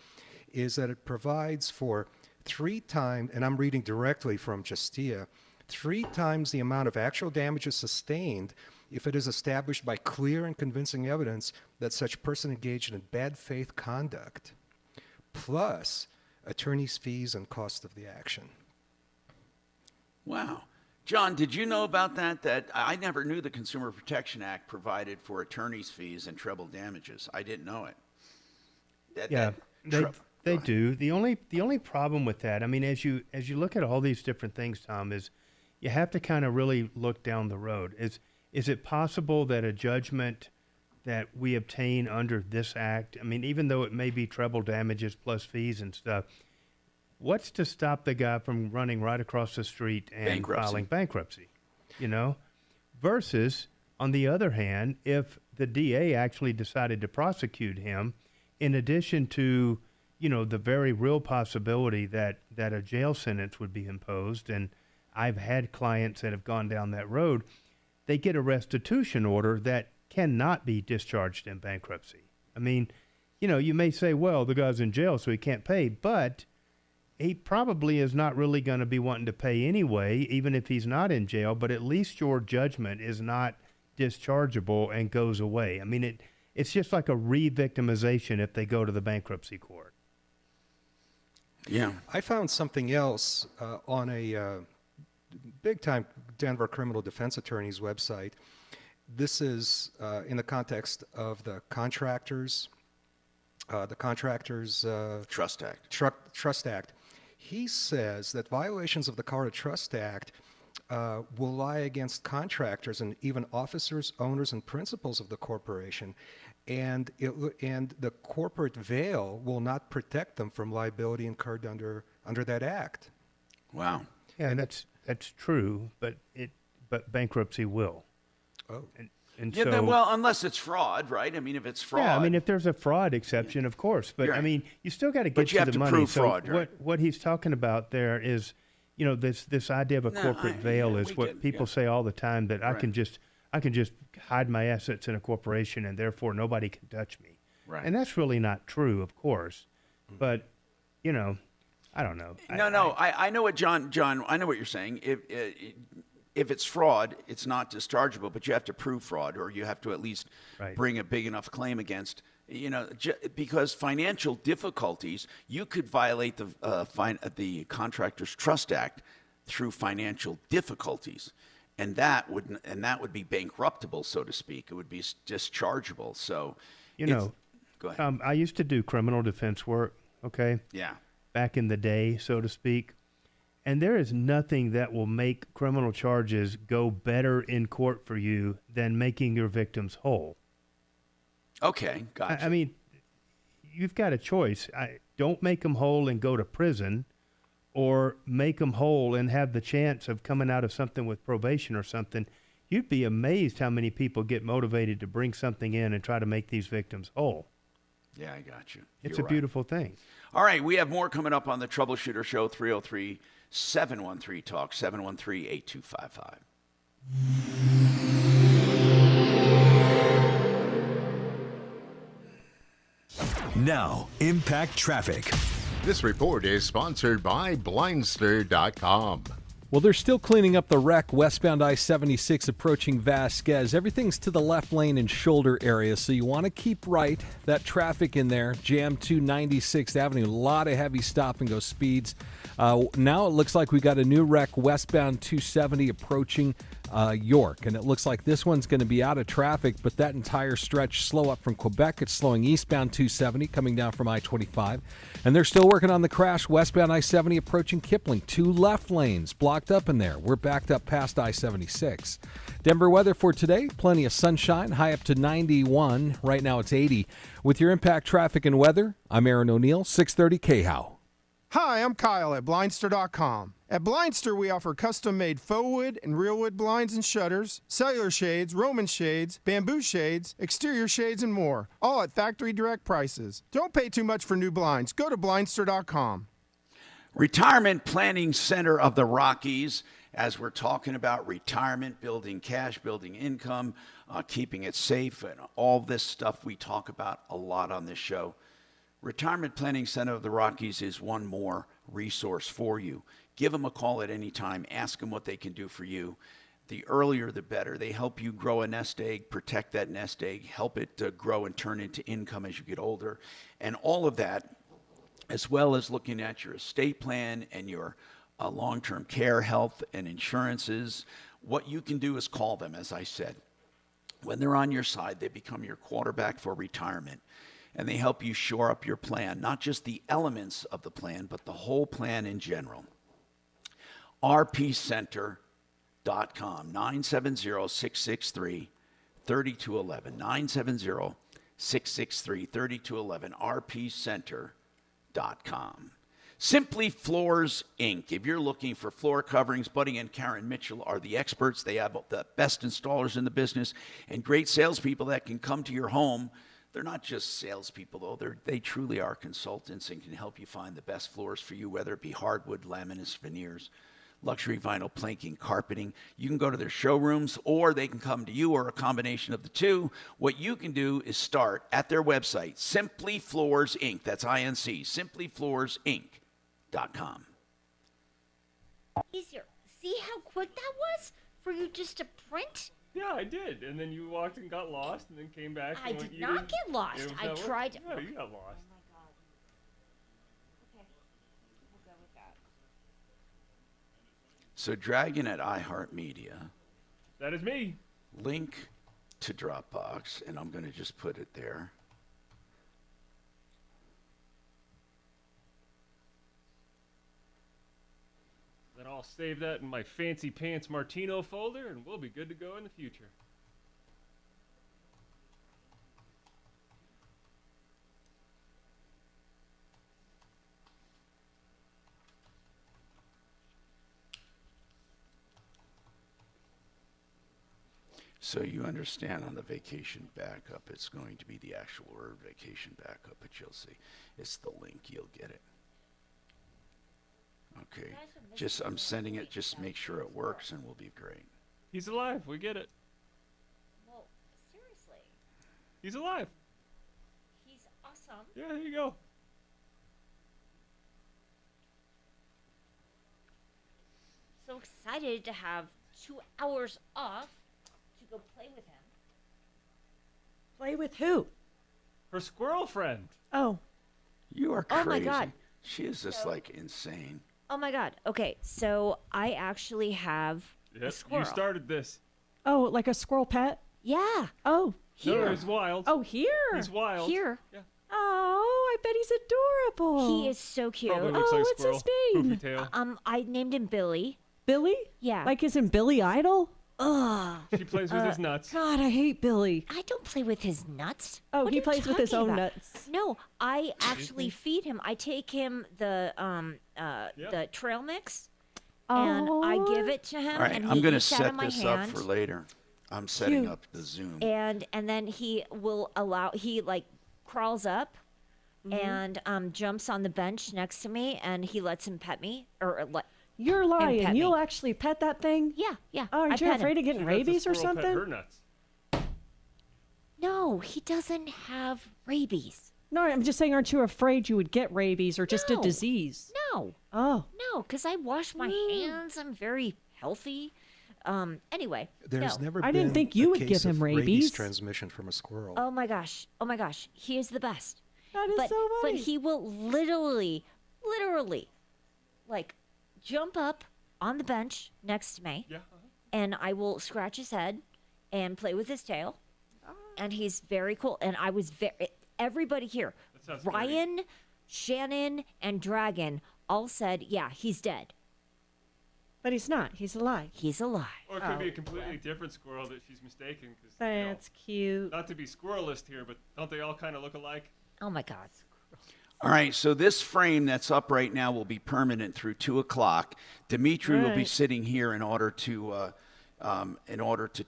is that it provides for 3 times, and I'm reading directly from Justia, 3 times the amount of actual damages sustained if it is established by clear and convincing evidence that such person engaged in bad faith conduct, plus attorney's fees and cost of the action. Wow. John, did you know about that? That I never knew the Consumer Protection Act provided for attorney's fees and treble damages. I didn't know it. They do. The only problem with that, I mean, as you look at all these different things, Tom, is you have to kind of really look down the road. Is it possible that a judgment that we obtain under this act, I mean, even though it may be treble damages plus fees and stuff, what's to stop the guy from running right across the street and filing bankruptcy, versus, on the other hand, if the DA actually decided to prosecute him, in addition to, the very real possibility that a jail sentence would be imposed, and I've had clients that have gone down that road, they get a restitution order that cannot be discharged in bankruptcy. I mean, you may say, well, the guy's in jail, so he can't pay, but he probably is not really going to be wanting to pay anyway, even if he's not in jail, but at least your judgment is not dischargeable and goes away. I mean, it's just like a re-victimization if they go to the bankruptcy court. Yeah. I found something else on a big-time Denver criminal defense attorney's website. This is in the context of the Contractors Trust Act. Trust Act. He says that violations of the Colorado Trust Act will lie against contractors and even officers, owners, and principals of the corporation, and the corporate veil will not protect them from liability incurred under that act. Wow. Yeah, and that's true, but bankruptcy will. Oh. And Yeah, so, well, unless it's fraud, right? I mean, if it's fraud. Yeah, I mean, if there's a fraud exception, of course. But, I mean, you still got to get you to have the to money. prove So fraud, right? what he's talking about there is, this idea of a corporate veil is what people say all the time, that I can just hide my assets in a corporation and therefore nobody can touch me. Right. And that's really not true, of course. But, I don't know. I know what John, I know what you're saying. If it's fraud, it's not dischargeable, but you have to prove fraud, or you have to at least bring a big enough claim against, because financial difficulties, you could violate the Contractors Trust Act through financial difficulties, and that would be bankruptable, so to speak. It would be dischargeable. So, go ahead. I used to do criminal defense work. Okay. Yeah. Back in the day, so to speak. And there is nothing that will make criminal charges go better in court for you than making your victims whole. Okay, gotcha. I mean, you've got a choice. Don't make them whole and go to prison, or make them whole and have the chance of coming out of something with probation or something. You'd be amazed how many people get motivated to bring something in and try to make these victims whole. Yeah, I got you. It's a beautiful thing. All right, we have more coming up on the Troubleshooter Show, 303-713-TALK, 713-8255. Now, Impact Traffic. This report is sponsored by Blindster.com. Well, they're still cleaning up the wreck westbound I-76 approaching Vasquez. Everything's to the left lane and shoulder area, so you want to keep right. That traffic in there, jammed to 96th Avenue. A lot of heavy stop and go speeds. Now it looks like we got a new wreck westbound 270 approaching York, and it looks like this one's going to be out of traffic, but that entire stretch slow up from Quebec. It's slowing eastbound 270 coming down from I-25, and they're still working on the crash westbound I-70 approaching Kipling. 2 left lanes blocked up in there. We're backed up past I-76. Denver weather for today, plenty of sunshine, high up to 91. Right now it's 80. With your Impact Traffic and weather, I'm Aaron O'Neill, 630 KHOW. Hi, I'm Kyle at Blindster.com. At Blindster, we offer custom-made faux wood and real wood blinds and shutters, cellular shades, Roman shades, bamboo shades, exterior shades, and more, all at factory direct prices. Don't pay too much for new blinds. Go to blindster.com. Retirement Planning Center of the Rockies, as we're talking about retirement, building cash, building income, keeping it safe, and all this stuff we talk about a lot on this show. Retirement Planning Center of the Rockies is one more resource for you. Give them a call at any time. Ask them what they can do for you. The earlier, the better. They help you grow a nest egg, protect that nest egg, help it grow and turn into income as you get older. And all of that, as well as looking at your estate plan and your long-term care, health, and insurances. What you can do is call them, as I said. When they're on your side, they become your quarterback for retirement. And they help you shore up your plan, not just the elements of the plan, but the whole plan in general. rpcenter.com, 970-663-3211, 970-663-3211, rpcenter.com. Simply Floors, Inc. If you're looking for floor coverings, Buddy and Karen Mitchell are the experts. They have the best installers in the business and great salespeople that can come to your home. They're not just salespeople, though. They truly are consultants and can help you find the best floors for you, whether it be hardwood, laminates, veneers, luxury vinyl, planking, carpeting. You can go to their showrooms, or they can come to you, or a combination of the two. What you can do is start at their website, Simply Floors, Inc. That's INC, simplyfloorsinc.com. Easier. See how quick that was for you just to print? Yeah, I did. And then you walked and got lost and then came back. I did not get lost. I tried to. No, you got lost. Oh my God. Okay. We'll go with that. So Dragon at iHeartMedia. That is me. Link to Dropbox, and I'm going to just put it there. Then I'll save that in my fancy pants Martino folder, and we'll be good to go in the future. So you understand on the vacation backup, it's going to be the actual word vacation backup, but you'll see. It's the link. You'll get it. Okay. I'm sending it. Just make sure it works, and we'll be great. He's alive. We get it. Well, seriously. He's alive. He's awesome. Yeah, there you go. So excited to have 2 hours off to go play with him. Play with who? Her squirrel friend. Oh. You are crazy. Oh my God. She is just like insane. Oh my God. Okay, so I actually have a Yep, squirrel. you started this. Oh, like a squirrel pet? Yeah. Oh, here. No, he's wild. Oh, here. He's wild. Here. Yeah. Oh, I bet he's adorable. He is so cute. Probably looks like a what's squirrel. his name? Poofy tail. I named him Billy. Billy? Yeah. Like is in Billy Idol? Ugh. She plays with his nuts. God, I hate Billy. I don't play with his nuts. Oh, What he are you plays with his talking own about? nuts. No, I actually feed him. I take him the trail mix, and I give it to him. All right, and I'm he going to eats out set of my this up hand. for later. I'm setting up the Zoom. And then he will he like crawls up and jumps on the bench next to me, and he lets him pet me You're him lying. pet You'll me. actually pet that thing? Yeah. Oh, aren't I you pet afraid him. of getting She lets the rabies or squirrel pet something? her nuts. No, he doesn't have rabies. No, I'm just saying, aren't you afraid you would get rabies or just a No. disease? No. Oh. No, because I wash my hands. I'm very healthy. Anyway, There's no. never I been didn't think a you would case give him of rabies. transmission from a squirrel. Oh my gosh. He is the best. That is but, so funny. But he will literally, like, jump up on the bench next to me. Yeah. And I will scratch his head and play with his tail. And he's very cool. And I was everybody here, That sounds Ryan, Shannon, and Dragon all said, yeah, he's dead. But he's not. He's alive. He's alive. Or it could be a completely different squirrel that she's mistaken. Cause, That's cute. not to be squirrelist here, but don't they all kind of look alike? Oh my God. All right, so this frame that's up right now will be permanent through 2 o'clock. Dimitri will be sitting here in order to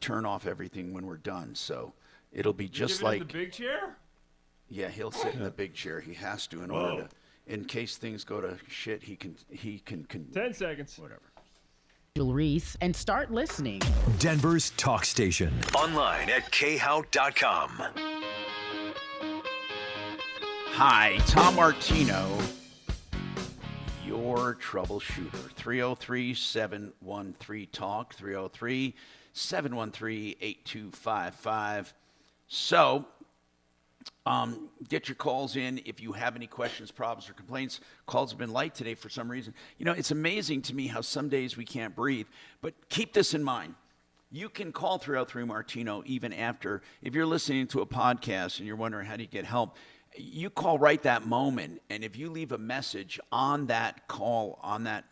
turn off everything when we're done. So it'll be just like the big chair. Yeah, he'll sit in the big chair. He has to in order to, in case things go to shit. He can 10 seconds. Whatever. Reese and start listening. Denver's talk station. Online at khow.com. Hi, Tom Martino, your troubleshooter. 303-713-TALK, 303-713-8255. So, get your calls in if you have any questions, problems, or complaints. Calls have been light today for some reason. You know, it's amazing to me how some days we can't breathe, but keep this in mind. You can call 303 Martino even after, if you're listening to a podcast and you're wondering how do you get help, you call right that moment, and if you leave a message on that call, on that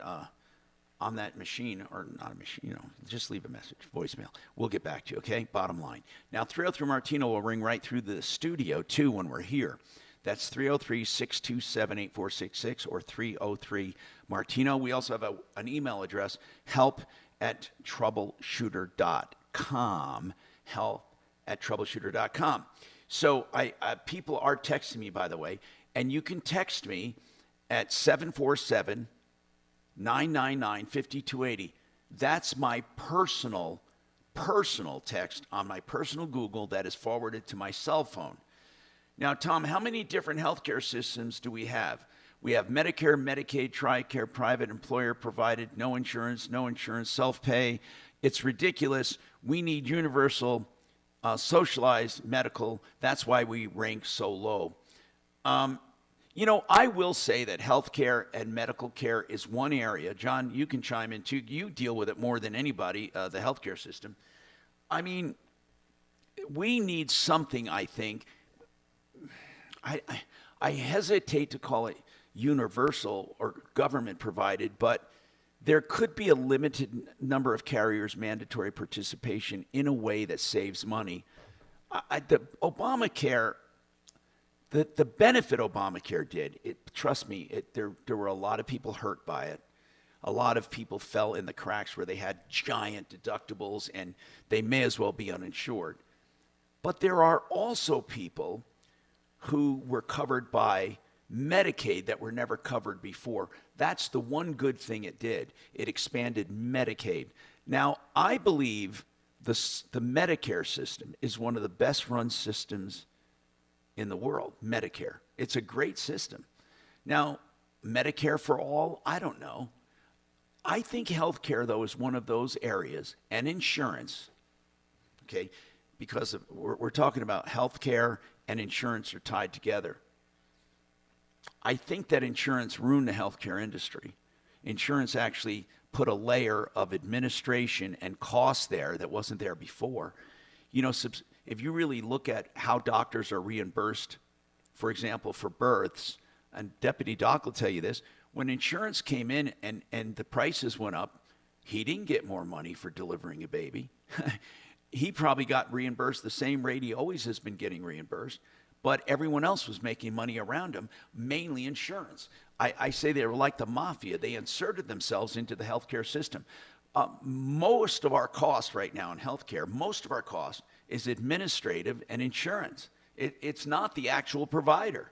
machine, or not a machine, you know, just leave a message, voicemail. We'll get back to you, okay? Bottom line. Now, 303 Martino will ring right through the studio, too, when we're here. That's 303-627-8466 or 303 Martino. We also have an email address, help@troubleshooter.com, help@troubleshooter.com. So people are texting me, by the way, and you can text me at 747-999-5280. That's my personal text on my personal Google that is forwarded to my cell phone. Now, Tom, how many different healthcare systems do we have? We have Medicare, Medicaid, TRICARE, private, employer provided, no insurance, self-pay. It's ridiculous. We need universal socialized medical. That's why we rank so low. You know, I will say that healthcare and medical care is one area. John, you can chime in too. You deal with it more than anybody, the healthcare system. I mean, we need something, I think. I hesitate to call it universal or government provided, but there could be a limited number of carriers' mandatory participation in a way that saves money. The Obamacare, the benefit Obamacare did, trust me, there were a lot of people hurt by it. A lot of people fell in the cracks where they had giant deductibles and they may as well be uninsured. But there are also people who were covered by Medicaid that were never covered before. That's the one good thing it did. It expanded Medicaid. Now, I believe the Medicare system is one of the best run systems in the world, Medicare. It's a great system. Now, Medicare for all, I don't know. I think healthcare, though, is one of those areas, and insurance, okay, because we're talking about healthcare and insurance are tied together. I think that insurance ruined the healthcare industry. Insurance actually put a layer of administration and cost there that wasn't there before. You know, if you really look at how doctors are reimbursed, for example, for births, and Deputy Doc will tell you this, when insurance came in and the prices went up, he didn't get more money for delivering a baby. He probably got reimbursed the same rate he always has been getting reimbursed, but everyone else was making money around him, mainly insurance. I say they were like the mafia. They inserted themselves into the healthcare system. Most of our cost right now in healthcare, most of our cost is administrative and insurance. It's not the actual provider.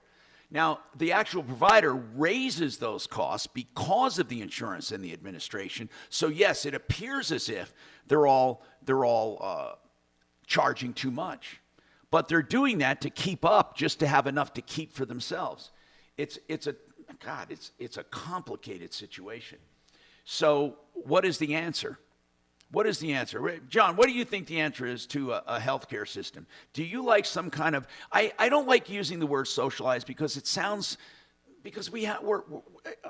Now, the actual provider raises those costs because of the insurance and the administration. So yes, it appears as if they're all charging too much, but they're doing that to keep up, just to have enough to keep for themselves. It's a complicated situation. So what is the answer? What is the answer? John, what do you think the answer is to a healthcare system? Do you like some kind of, I don't like using the word socialized because it sounds, because we're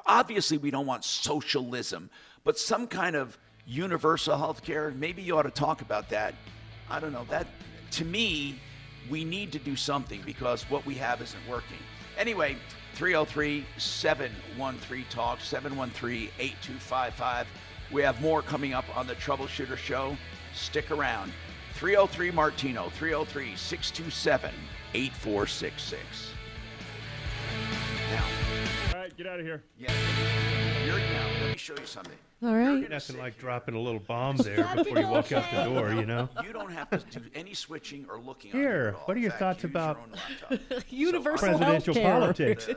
obviously we don't want socialism, but some kind of universal healthcare, maybe you ought to talk about that. I don't know. That, to me, we need to do something because what we have isn't working. Anyway, 303-713-TALK, 713-8255. We have more coming up on the Troubleshooter Show. Stick around. 303 Martino, 303-627-8466. Now, Get out of here. Yeah. Now, let me show you something. All right. Nothing like dropping a little bomb there before you walk out the door, you know? You don't have to do any switching or looking on Here, it at all. what are your In fact, thoughts use about your own laptop. Universal presidential healthcare. politics?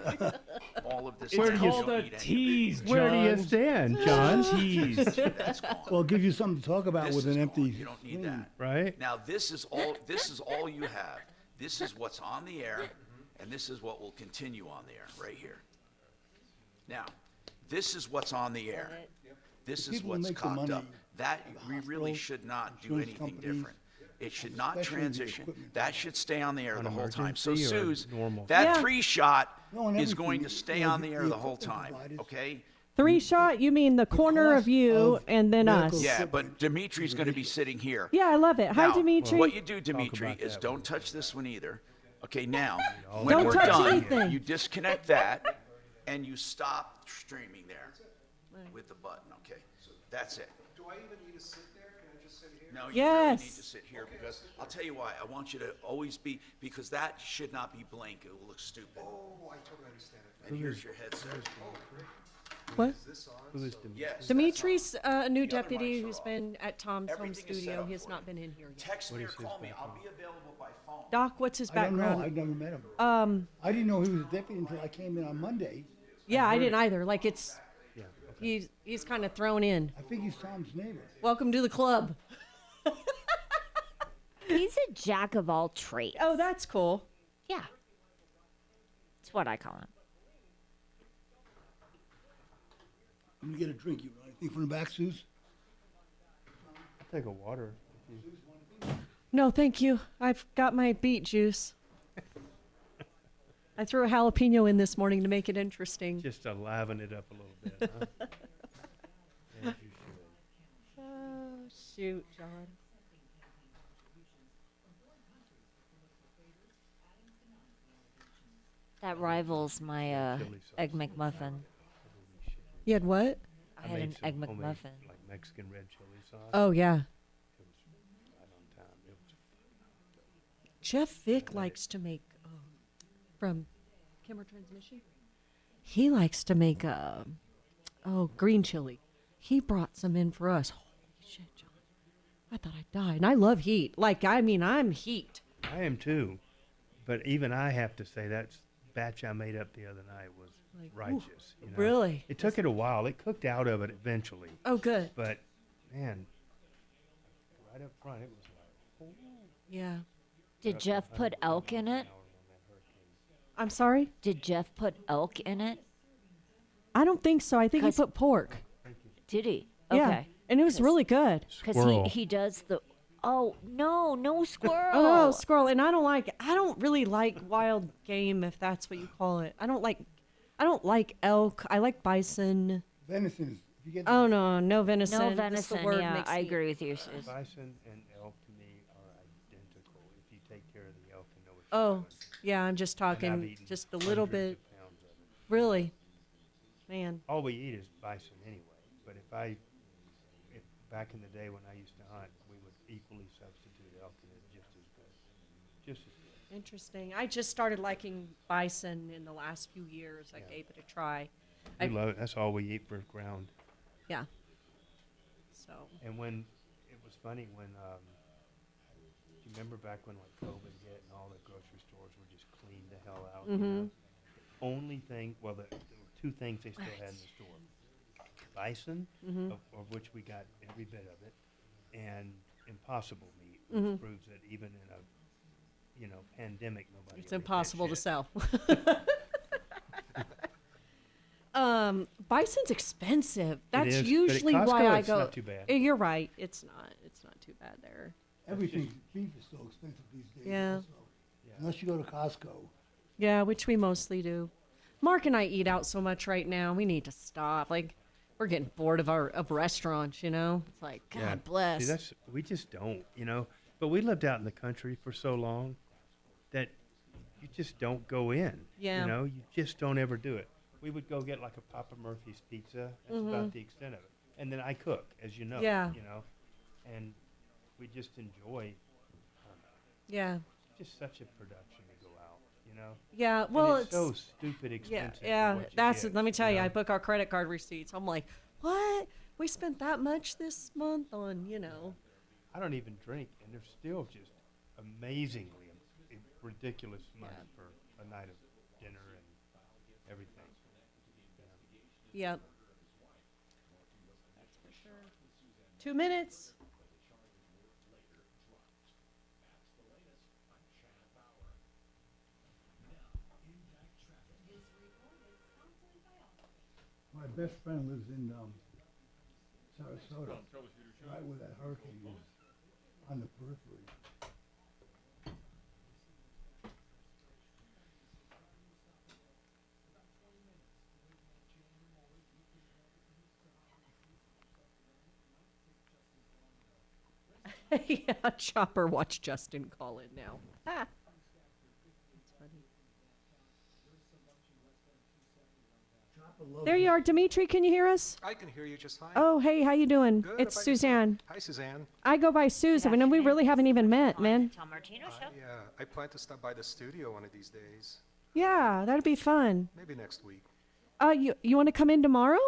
All of this. Where It's do you called a need any- tease, John. Where do you stand, John? Tease. That's gone. Well, it gives you something to talk about This with is an gone. empty You don't need screen. that. Right? Now this is all you have. This is what's on the air, and this is what will continue on the air right here. Now, this is what's on the air. This is People what's make the cocked money, up. That we really hospitals, should not do insurance anything companies, different. It should not especially the transition. equipment. That should stay on the air On the whole time. So emergency or Suze, normal? that Yeah. 3-shot No, and is everything, going to stay you know, on the air the whole equipment time. provided. Okay? 3-shot, you mean the corner cost of you of and then medical us? Yeah, but Dimitri's going to be sitting here. Yeah, I love it. Hi, Now, Dimitri. What you do, Dimitri, about is that don't touch this one either. Okay, now, when Don't we're touch done, anything. you disconnect that and you stop streaming there with the button. Okay, so that's it. Do I even need to sit there? Can I just sit here? No, you Yes. really need to sit here because I'll tell you why. I want you to always be, because that should not be blank. It will look stupid. Oh, I totally understand it. And here's your headset. What? Who is Dimitri? Yes. Dimitri's a new The other deputy mics are who's off. been at Tom's home Everything is set studio. up He has for not you. been in here yet. Text me or is his call me. I'll be available by phone. Doc, what's his I don't know. background? I've never met him. Um, I didn't know he was a deputy until I came in on Monday. yeah, I didn't either. Like it's, Yeah, okay. he's kind of thrown in. I think he's Tom's neighbor. Welcome to the club. He's a jack of all trades. Oh, that's cool. Yeah. That's what I call him. Let me get a drink. You want anything from the back, Suze? I'll take a water. No, thank you. I've got my beet juice. I threw a jalapeno in this morning to make it interesting. Just to liven it up a little bit, huh? As you should. Oh, shoot, John. That rivals my egg McMuffin. You had what? I had an made egg some homemade, McMuffin. like Mexican red chili sauce. Oh, yeah. It was right on time. It was Jeff Vick likes to make, from Kimmer Transmission, he likes to make, green chili. He brought some in for us. Holy shit, John. I thought I'd die. And I love heat. Like, I mean, I'm heat. I am too, but even I have to say that batch I made up the other night was Like, righteous. ooh, You know? really? It took it a while. It cooked out of it eventually. Oh, good. But man, right up front, it was like, Yeah. Did Jeff put elk in it? I'm sorry? Did Jeff put elk in it? I don't think so. I think he 'Cause- put pork. Did he? Yeah. Okay. And it was really good. Because Squirrel. he does the. Oh no squirrel. Oh, no, squirrel. And I don't really like wild game, if that's what you call it. I don't like elk. I like bison. Venison is. If you get Oh, no venison. No That's the venison. word Yeah, makes I me- agree with you. Sis. bison and elk to me are identical. If you take care of the elk and know what you're Oh, doing. yeah, I'm just And I've talking eaten just a little hundreds bit. of pounds of it. Really? Man. All we eat is bison anyway. But if back in the day when I used to hunt, we would equally substitute elk and it's just as good. Just as good. Interesting. I just started liking bison in the last few years. I gave it a try. We love it. That's all we eat for ground. Yeah. So. And when it was funny when do you remember back when like COVID hit and all the grocery stores were just cleaned the hell out? You know? The only thing, well, there were two things they still had in the store: bison, of which we got every bit of it, and impossible meat, which proves that even in a pandemic, nobody. It's ate that impossible to shit. sell. Bison's expensive. That's is, but at usually why Costco, I it's go. not too bad. You're right. It's not. It's not too bad there. Everything. Beef is so expensive these days. Yeah. Also. Unless you go to Costco. Yeah, which we mostly do. Mark and I eat out so much right now. We need to stop. Like, we're getting bored of restaurants. You know, it's like God bless. See, we just don't, But we lived out in the country for so long that you just don't go in. Yeah. You just don't ever do it. We would go get like a Papa Murphy's pizza. That's about the extent of it. And then I cook, as you know. Yeah. And we just enjoy. Yeah. Just such a production to go out. you know. Yeah, And well, it's so stupid expensive. Yeah, for what you that's. get, Let me tell you, know? I book our credit card receipts. I'm like, what? We spent that much this month on, you know. I don't even drink, and they're still just amazingly ridiculous money for a night of dinner and everything. Yep. That's for sure. 2 minutes. My best friend lives in Sarasota, right where that hurricane is, on the periphery. Yeah, Chopper, watch Justin call in now. Ah. That's funny. There you are, Dimitri. Can you hear us? I can hear you just fine. Oh, hey, how you doing? Good, It's how about yourself? Suzanne. Hi, Suzanne. I go by Susan, and we really haven't even met, man. Tom Martino show. Yeah, I plan to stop by the studio one of these days. Yeah, that'd be fun. Maybe next week. You want to come in tomorrow?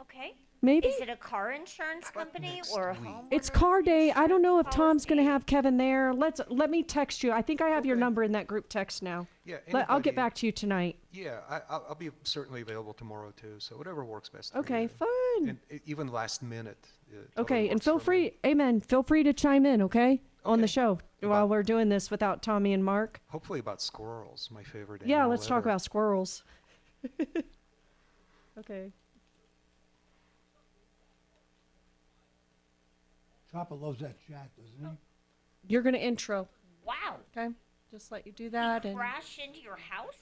Okay. Maybe. Is it a car insurance company or a home? It's car day. I don't know if Tom's going to have Kevin there. Let me text you. I think I have your number in that group text now. Yeah, I'll get anybody- back to you tonight. Yeah, I'll be certainly available tomorrow too. So whatever works best. Okay, for you. fun. And even last minute. Okay, and feel free, amen. Feel free to chime in, okay, on the show while we're doing this without Tommy and Mark. Hopefully about squirrels, my favorite. Yeah, animal let's talk ever. about squirrels. Okay. Chopper loves that chat, doesn't he? You're going to intro. Wow. Okay, just let you do that. And Crash into your house?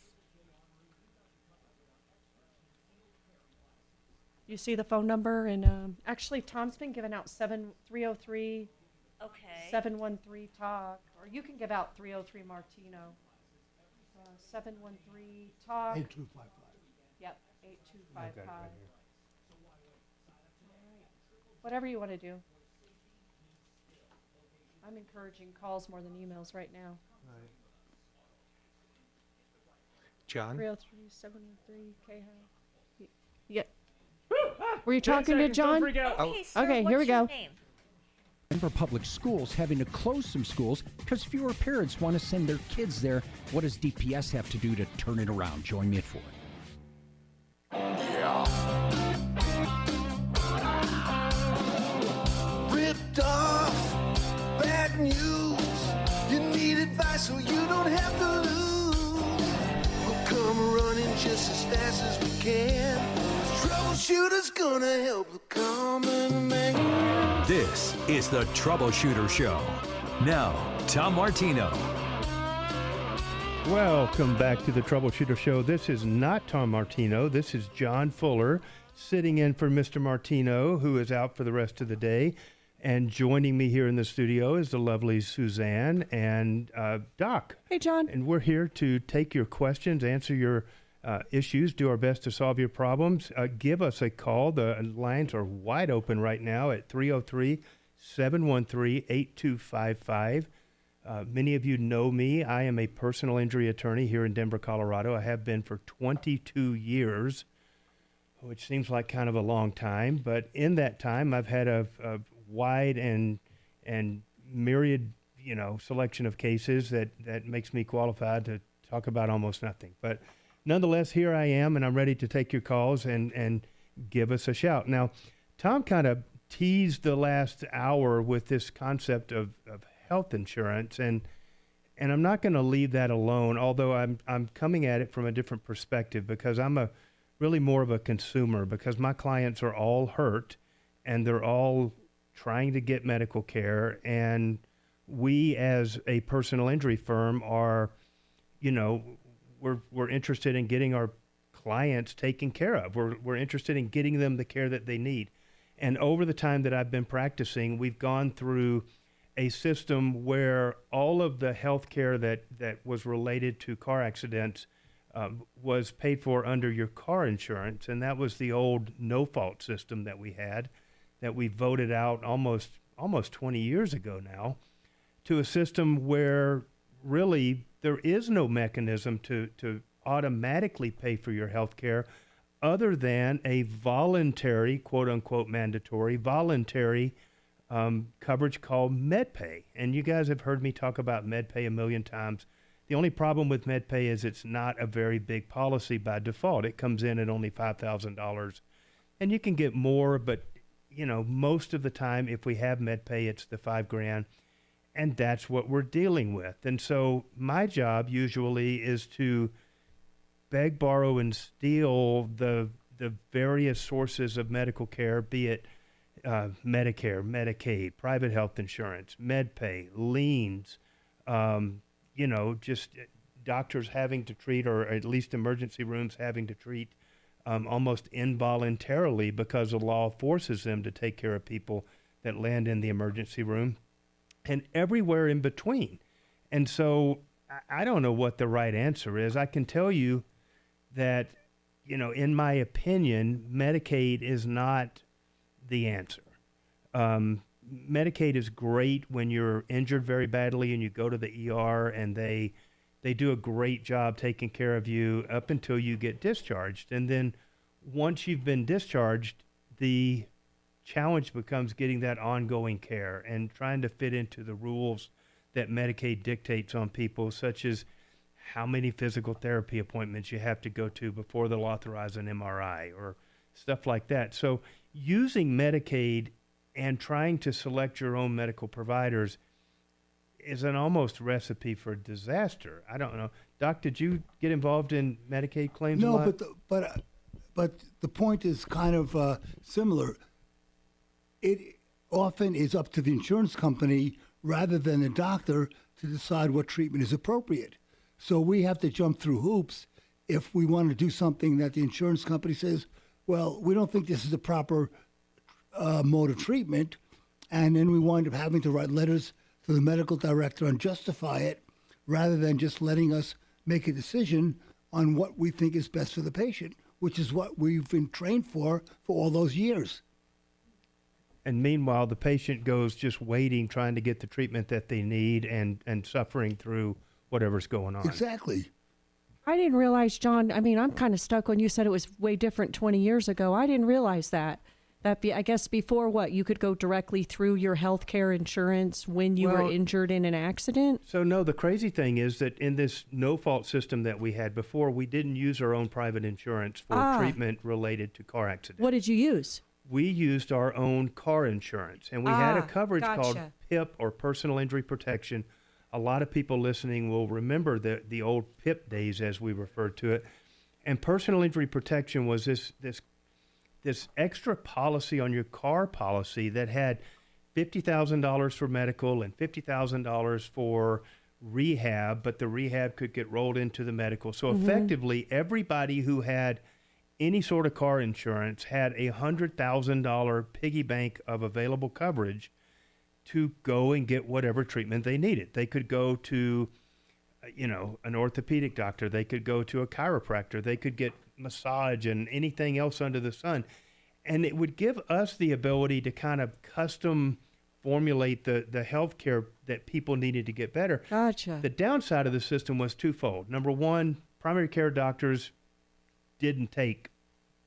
you see the phone number, and actually Tom's been giving out 303 Okay. 713 talk, or you can give out 303 Martino. 713 talk. 8255. Yep, I've 8255. got it right here. Whatever you want to do. I'm encouraging calls more than emails right now. John? 303 713 K. Yeah. Were you 10 talking to seconds, don't John? freak out. Okay, sir, Okay, here we what's your go. name? Denver Public Schools having to close some schools because fewer parents want to send their kids there. What does DPS have to do to turn it around? Join me at 4. Ripped off, bad news. You need advice so you don't have to lose. We'll come running just as fast as we can. Troubleshooter's gonna help the common man. This is the Troubleshooter Show. Now, Tom Martino. Welcome back to the Troubleshooter Show. This is not Tom Martino. This is John Fuller sitting in for Mr. Martino, who is out for the rest of the day. And joining me here in the studio is the lovely Suzanne and Doc. Hey, John. And we're here to take your questions, answer your issues, do our best to solve your problems. Give us a call. The lines are wide open right now at 303-713-8255. Many of you know me. I am a personal injury attorney here in Denver, Colorado. I have been for 22 years, which seems like kind of a long time. But in that time, I've had a wide and myriad, selection of cases that makes me qualified to talk about almost nothing. But nonetheless, here I am, and I'm ready to take your calls and give us a shout. Now, Tom kind of teased the last hour with this concept of health insurance, and I'm not going to leave that alone, although I'm coming at it from a different perspective because I'm really more of a consumer, because my clients are all hurt and they're all trying to get medical care, and we as a personal injury firm are, we're interested in getting our clients taken care of. We're interested in getting them the care that they need. And over the time that I've been practicing, we've gone through a system where all of the health care that was related to car accidents was paid for under your car insurance. And that was the old no-fault system that we had, that we voted out almost 20 years ago now, to a system where really there is no mechanism to automatically pay for your health care other than a voluntary, quote unquote, mandatory, voluntary coverage called MedPay. And you guys have heard me talk about MedPay a million times. The only problem with MedPay is it's not a very big policy by default. It comes in at only $5,000. And you can get more, but you know, most of the time, if we have MedPay, it's the $5,000, and that's what we're dealing with. And so my job usually is to beg, borrow, and steal the various sources of medical care, be it Medicare, Medicaid, private health insurance, MedPay, liens, you know, just doctors having to treat, or at least emergency rooms having to treat almost involuntarily because the law forces them to take care of people that land in the emergency room, and everywhere in between. And so I don't know what the right answer is. I can tell you that, you know, in my opinion, Medicaid is not the answer. Medicaid is great when you're injured very badly and you go to the ER, and they do a great job taking care of you up until you get discharged. And then once you've been discharged, the challenge becomes getting that ongoing care and trying to fit into the rules that Medicaid dictates on people, such as how many physical therapy appointments you have to go to before they'll authorize an MRI or stuff like that. So using Medicaid and trying to select your own medical providers is an almost recipe for disaster. I don't know. Doc, did you get involved in Medicaid claims a No, lot? but the point is kind of similar. It often is up to the insurance company rather than the doctor to decide what treatment is appropriate. So we have to jump through hoops if we want to do something that the insurance company says, well, we don't think this is the proper mode of treatment, and then we wind up having to write letters to the medical director and justify it rather than just letting us make a decision on what we think is best for the patient, which is what we've been trained for all those years. And meanwhile, the patient goes just waiting, trying to get the treatment that they need and suffering through whatever's going on. Exactly. I didn't realize, John, I mean, I'm kind of stuck when you said it was way different 20 years ago. I didn't realize that. I guess before what, you could go directly through your health care insurance when you were injured in an accident? So no, the crazy thing is that in this no-fault system that we had before, we didn't use our own private insurance for treatment related to car accidents. What did you use? We used our own car insurance, and we had a coverage called PIP, or personal injury protection. A lot of people listening will remember the old PIP days, as we referred to it. And personal injury protection was this extra policy on your car policy that had $50,000 for medical and $50,000 for rehab, but the rehab could get rolled into the medical. So effectively, everybody who had any sort of car insurance had a $100,000 piggy bank of available coverage to go and get whatever treatment they needed. They could go to, an orthopedic doctor. They could go to a chiropractor. They could get massage and anything else under the sun. And it would give us the ability to kind of custom formulate the health care that people needed to get better. Gotcha. The downside of the system was twofold. Number one, primary care doctors didn't take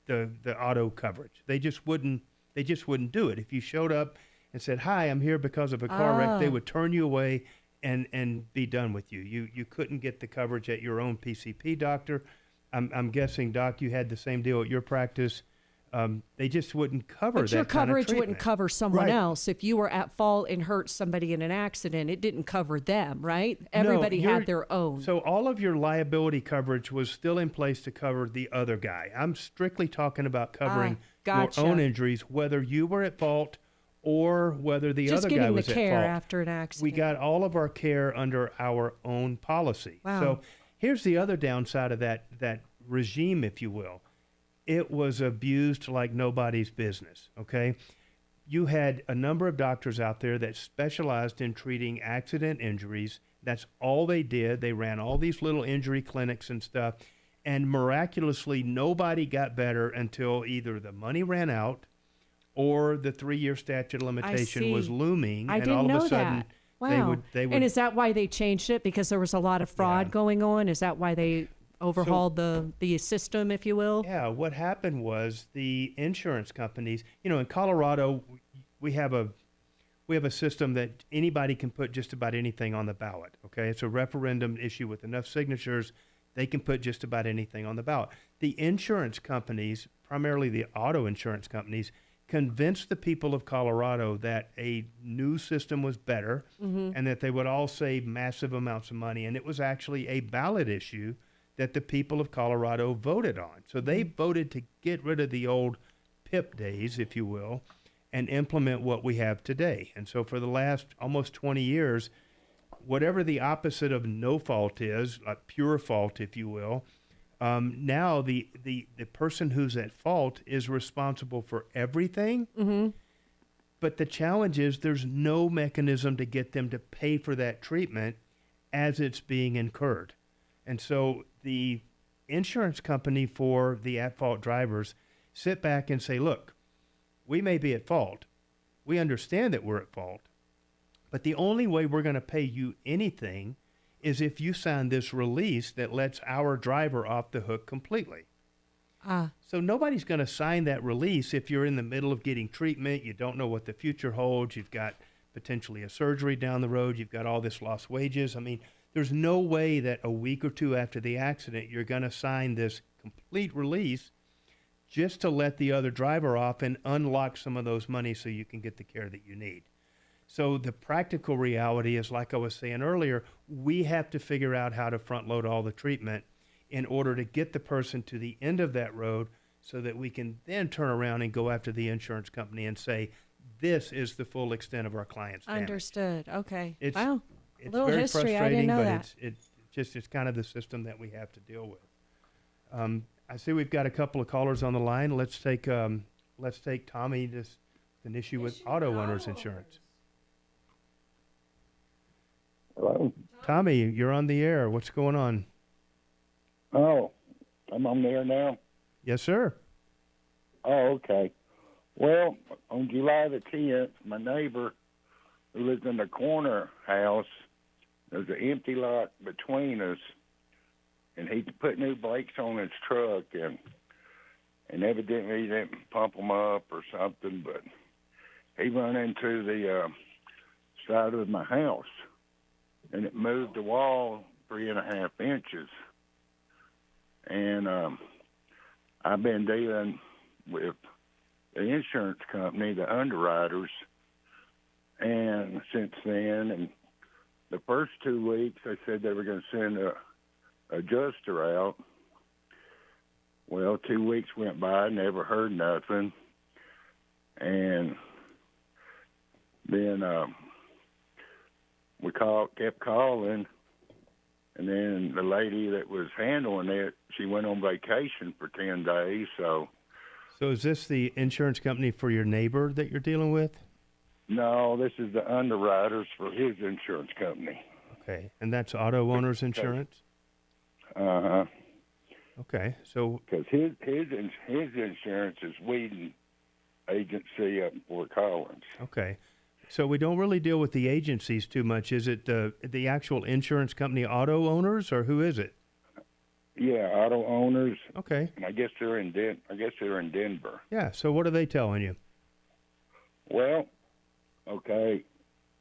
the auto coverage. They just wouldn't do it. If you showed up and said, "Hi, I'm here because of a car wreck," they would turn you away and be done with you. You couldn't get the coverage at your own PCP doctor. I'm guessing, Doc, you had the same deal at your practice. They just wouldn't cover that But your kind of coverage treatment. wouldn't cover someone else. If you were at fault and hurt somebody in an accident, it didn't cover them, right? Everybody had their own. So all of your liability coverage was still in place to cover the other guy. I'm strictly talking about covering gotcha. your own injuries, whether you were at fault or whether the Just other guy was getting the at care fault. after an accident. We got all of our care under our own policy. Wow. So here's the other downside of that regime, if you will. It was abused like nobody's business, okay? You had a number of doctors out there that specialized in treating accident injuries. That's all they did. They ran all these little injury clinics and stuff, and miraculously nobody got better until either the money ran out or the 3-year statute of limitation was looming, I and didn't all of know a sudden that. Wow. They would. And is that why they changed it? Because there was a lot of fraud going on? Is that why they overhauled the system, if you will? Yeah, what happened was the insurance companies, in Colorado, we have a system that anybody can put just about anything on the ballot, okay? It's a referendum issue with enough signatures, they can put just about anything on the ballot. The insurance companies, primarily the auto insurance companies, convinced the people of Colorado that a new system was better and that they would all save massive amounts of money, and it was actually a ballot issue that the people of Colorado voted on. So they voted to get rid of the old PIP days, if you will, and implement what we have today. And so for the last almost 20 years, whatever the opposite of no fault is, like pure fault, if you will, now the person who's at fault is responsible for everything. But the challenge is there's no mechanism to get them to pay for that treatment as it's being incurred. And so the insurance company for the at-fault drivers sit back and say, look, we may be at fault. We understand that we're at fault. But the only way we're going to pay you anything is if you sign this release that lets our driver off the hook completely. So nobody's going to sign that release if you're in the middle of getting treatment, you don't know what the future holds, you've got potentially a surgery down the road, you've got all this lost wages. I mean, there's no way that a week or two after the accident, you're going to sign this complete release just to let the other driver off and unlock some of those money so you can get the care that you need. So the practical reality is, like I was saying earlier, we have to figure out how to front load all the treatment in order to get the person to the end of that road so that we can then turn around and go after the insurance company and say, this is the full extent of our client's damage. Understood. Okay. It's a little very history. I didn't know frustrating, that. but it's kind of the system that we have to deal with. I see we've got a couple of callers on the line. Let's take Tommy. This an issue with auto owners insurance. Hello? Tommy, you're on the air. What's going on? Oh, I'm on the air now? Yes, sir. Oh, okay. Well, on July the 10th, my neighbor who lives in the corner house, there's an empty lot between us, and he put new brakes on his truck, and evidently he didn't pump them up or something, but he run into the side of my house, and it moved the wall 3.5 inches. And I've been dealing with the insurance company, the underwriters, and since then, and the first 2 weeks, they said they were going to send a adjuster out. Well, 2 weeks went by, never heard nothing, and then we kept calling, and then the lady that was handling it, she went on vacation for 10 days, so... So is this the insurance company for your neighbor that you're dealing with? No, this is the underwriters for his insurance company. Okay, and that's auto owners insurance? Uh-huh. Okay, so... Because his insurance is Whedon Agency up in Fort Collins. Okay. So we don't really deal with the agencies too much. Is it the actual insurance company auto owners, or who is it? Yeah, auto owners. Okay. And I guess they're in Denver. Yeah. So what are they telling you? Well, okay,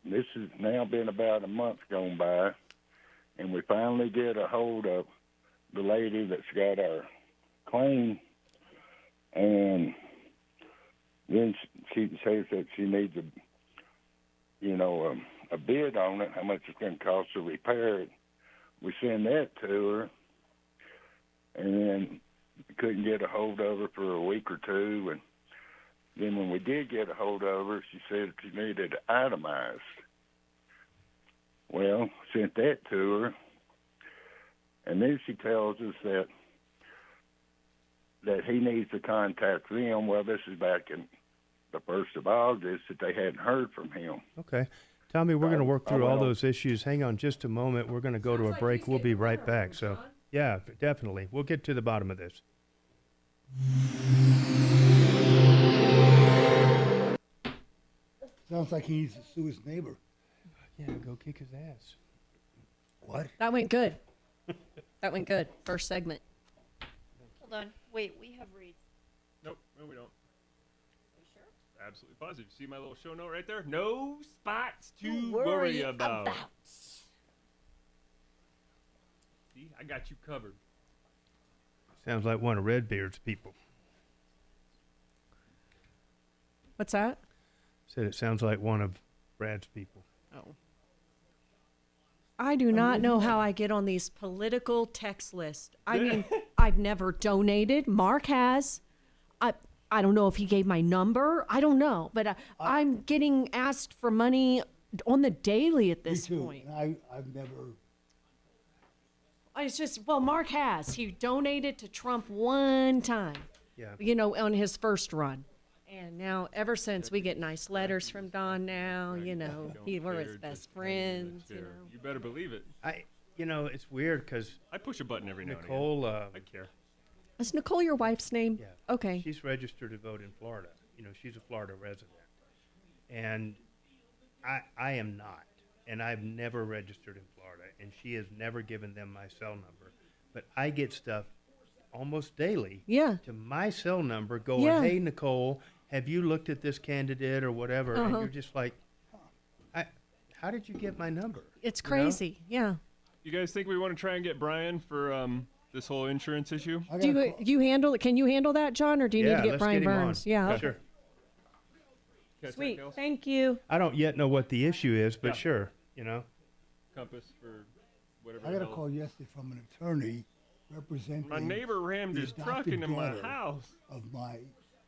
this has now been about a month gone by, and we finally get a hold of the lady that's got our claim, and then she says that she needs a bid on it, how much it's going to cost to repair it. We send that to her, and then couldn't get a hold of her for a week or two, and then when we did get a hold of her, she said she needed it itemized. Well, sent that to her, and then she tells us that he needs to contact them. Well, this is back in the 1st of August that they hadn't heard from him. Okay. Tommy, we're going to work through all those issues. Hang on just a moment. We're going to go to a break. We'll be right back. So, yeah, definitely. We'll get to the bottom of this. Sounds like he needs to sue his neighbor. Yeah, go kick his ass. What? That went good. That went good. First segment. Hold on. Wait, we have reads. Nope, no, we don't. Are you sure? Absolutely positive. See my little show note right there? No spots to Don't worry about. See, I got you covered. Sounds like one of Redbeard's people. What's that? Said it sounds like one of Brad's people. Oh. I do not know how I get on these political text lists. I mean, I've never donated. Mark has. I don't know if he gave my number. I don't know. But I'm getting asked for money on the daily at this Me too. point. And I've never. It's just, well, Mark has. He donated to Trump one time, Yeah. on his first run. And now, ever since, we get nice letters from Don now, we're his best friends, You better believe it. It's weird because I push a button every now and Nicole, again. I care. Is Nicole your wife's name? Yeah. Okay. She's registered to vote in Florida. She's a Florida resident. And I am not. And I've never registered in Florida. And she has never given them my cell number. But I get stuff almost daily to my cell number going, hey, Nicole, have you looked at this candidate or whatever? And you're just like, how did you get my number? It's crazy. Yeah. You guys think we want to try and get Brian for this whole insurance issue? Do you handle it? Can you handle that, John, or do you need to get let's Brian get him on. Burns? Yeah. Yeah, Okay. sure. Sweet. Thank you. I don't yet know what the issue is, but Yeah. sure, Compass for whatever. I got a the hell. call yesterday from an attorney representing. My neighbor rammed the his truck adopted into my daughter house. Of my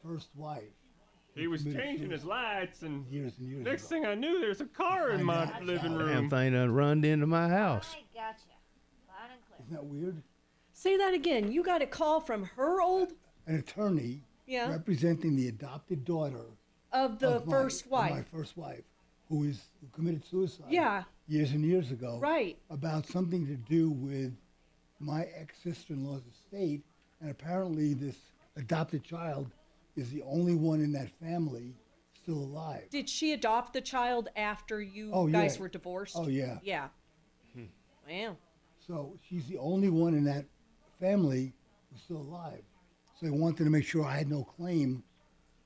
first wife. He was committed changing his suicide lights, and years next ago. thing I knew, there's a car in my living Damn room. thing done run into my house. I gotcha. Loud and clear. Isn't that weird? Say that again. You got a call from her old An attorney Yeah. representing the adopted daughter of the of first my wife. first wife, who committed suicide. Yeah. Years and years ago. Right. About something to do with my ex-sister-in-law's estate, and apparently this adopted child is the only one in that family still alive. Did she adopt the child after you Oh, guys yeah. were divorced? Oh, yeah. Yeah. Wow. So she's the only one in that family who's still alive. So they wanted to make sure I had no claim.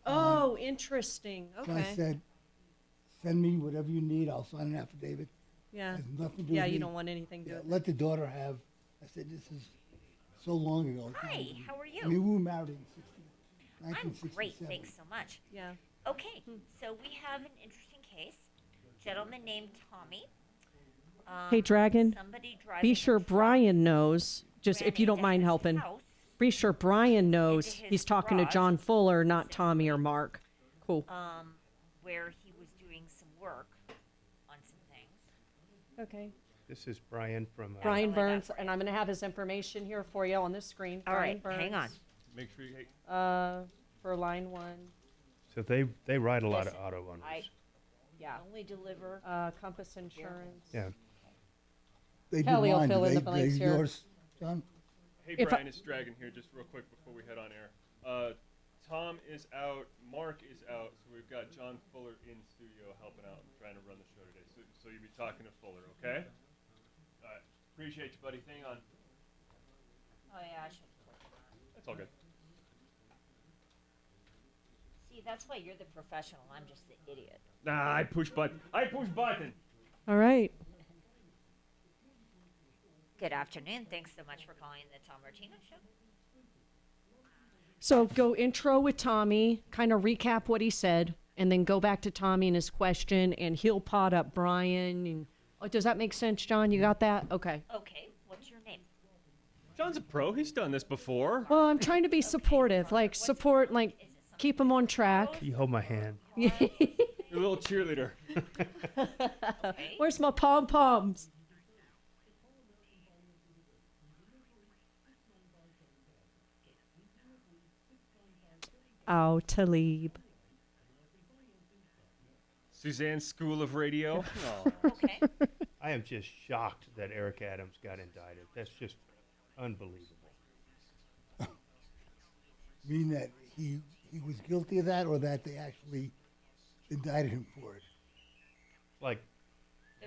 Oh, interesting. So Okay. I said, send me whatever you need. I'll sign an affidavit. Yeah. Has nothing to do Yeah, with you me. don't want anything to do with Let the daughter have. I said, this is so long ago. Hi, how are you? I mean, we were married in I'm 1967. great, thanks so much. Yeah. Okay, so we have an interesting case. Gentleman named Tommy. Hey, Dragon, Somebody driving be a sure truck Brian knows, just if you don't mind helping, house be sure Brian knows into his he's talking to garage. John Fuller, not Tommy or Mark. Cool. where he was doing some work on some things. Okay. This is Brian from. Brian Burns, and I'm going to have his information here for you on the screen. All Brian right, hang Burns. on. Make sure you. For line 1. So they write a lot of Listen, auto owners. Yeah. Only deliver. Compass Insurance. Yeah. They Kelly do will mine. fill in They- the blanks they here. Yours, John? Hey, If Brian, it's Dragon here, just real quick before we head on air. Tom is out, Mark is out, so we've got John Fuller in studio helping out and trying to run the show today. So you'll be talking to Fuller, okay? All right. Appreciate you, buddy. Hang on. Oh yeah, I should click on. That's all good. See, that's why you're the professional. I'm just the idiot. Nah, I push button. All right. Good afternoon. Thanks so much for calling the Tom Martino Show. So go intro with Tommy, kind of recap what he said, and then go back to Tommy and his question, and he'll pot up Brian. And does that make sense, John? You got that? Okay. Okay, what's your name? John's a pro. He's done this before. Well, I'm trying to be supportive, keep him on track. You hold my hand. You're a little cheerleader. Where's my pom-poms? Oh, Talib. Suzanne's School of Radio. Okay. I am just shocked that Eric Adams got indicted. That's just unbelievable. Mean that he was guilty of that, or that they actually indicted him for it? Like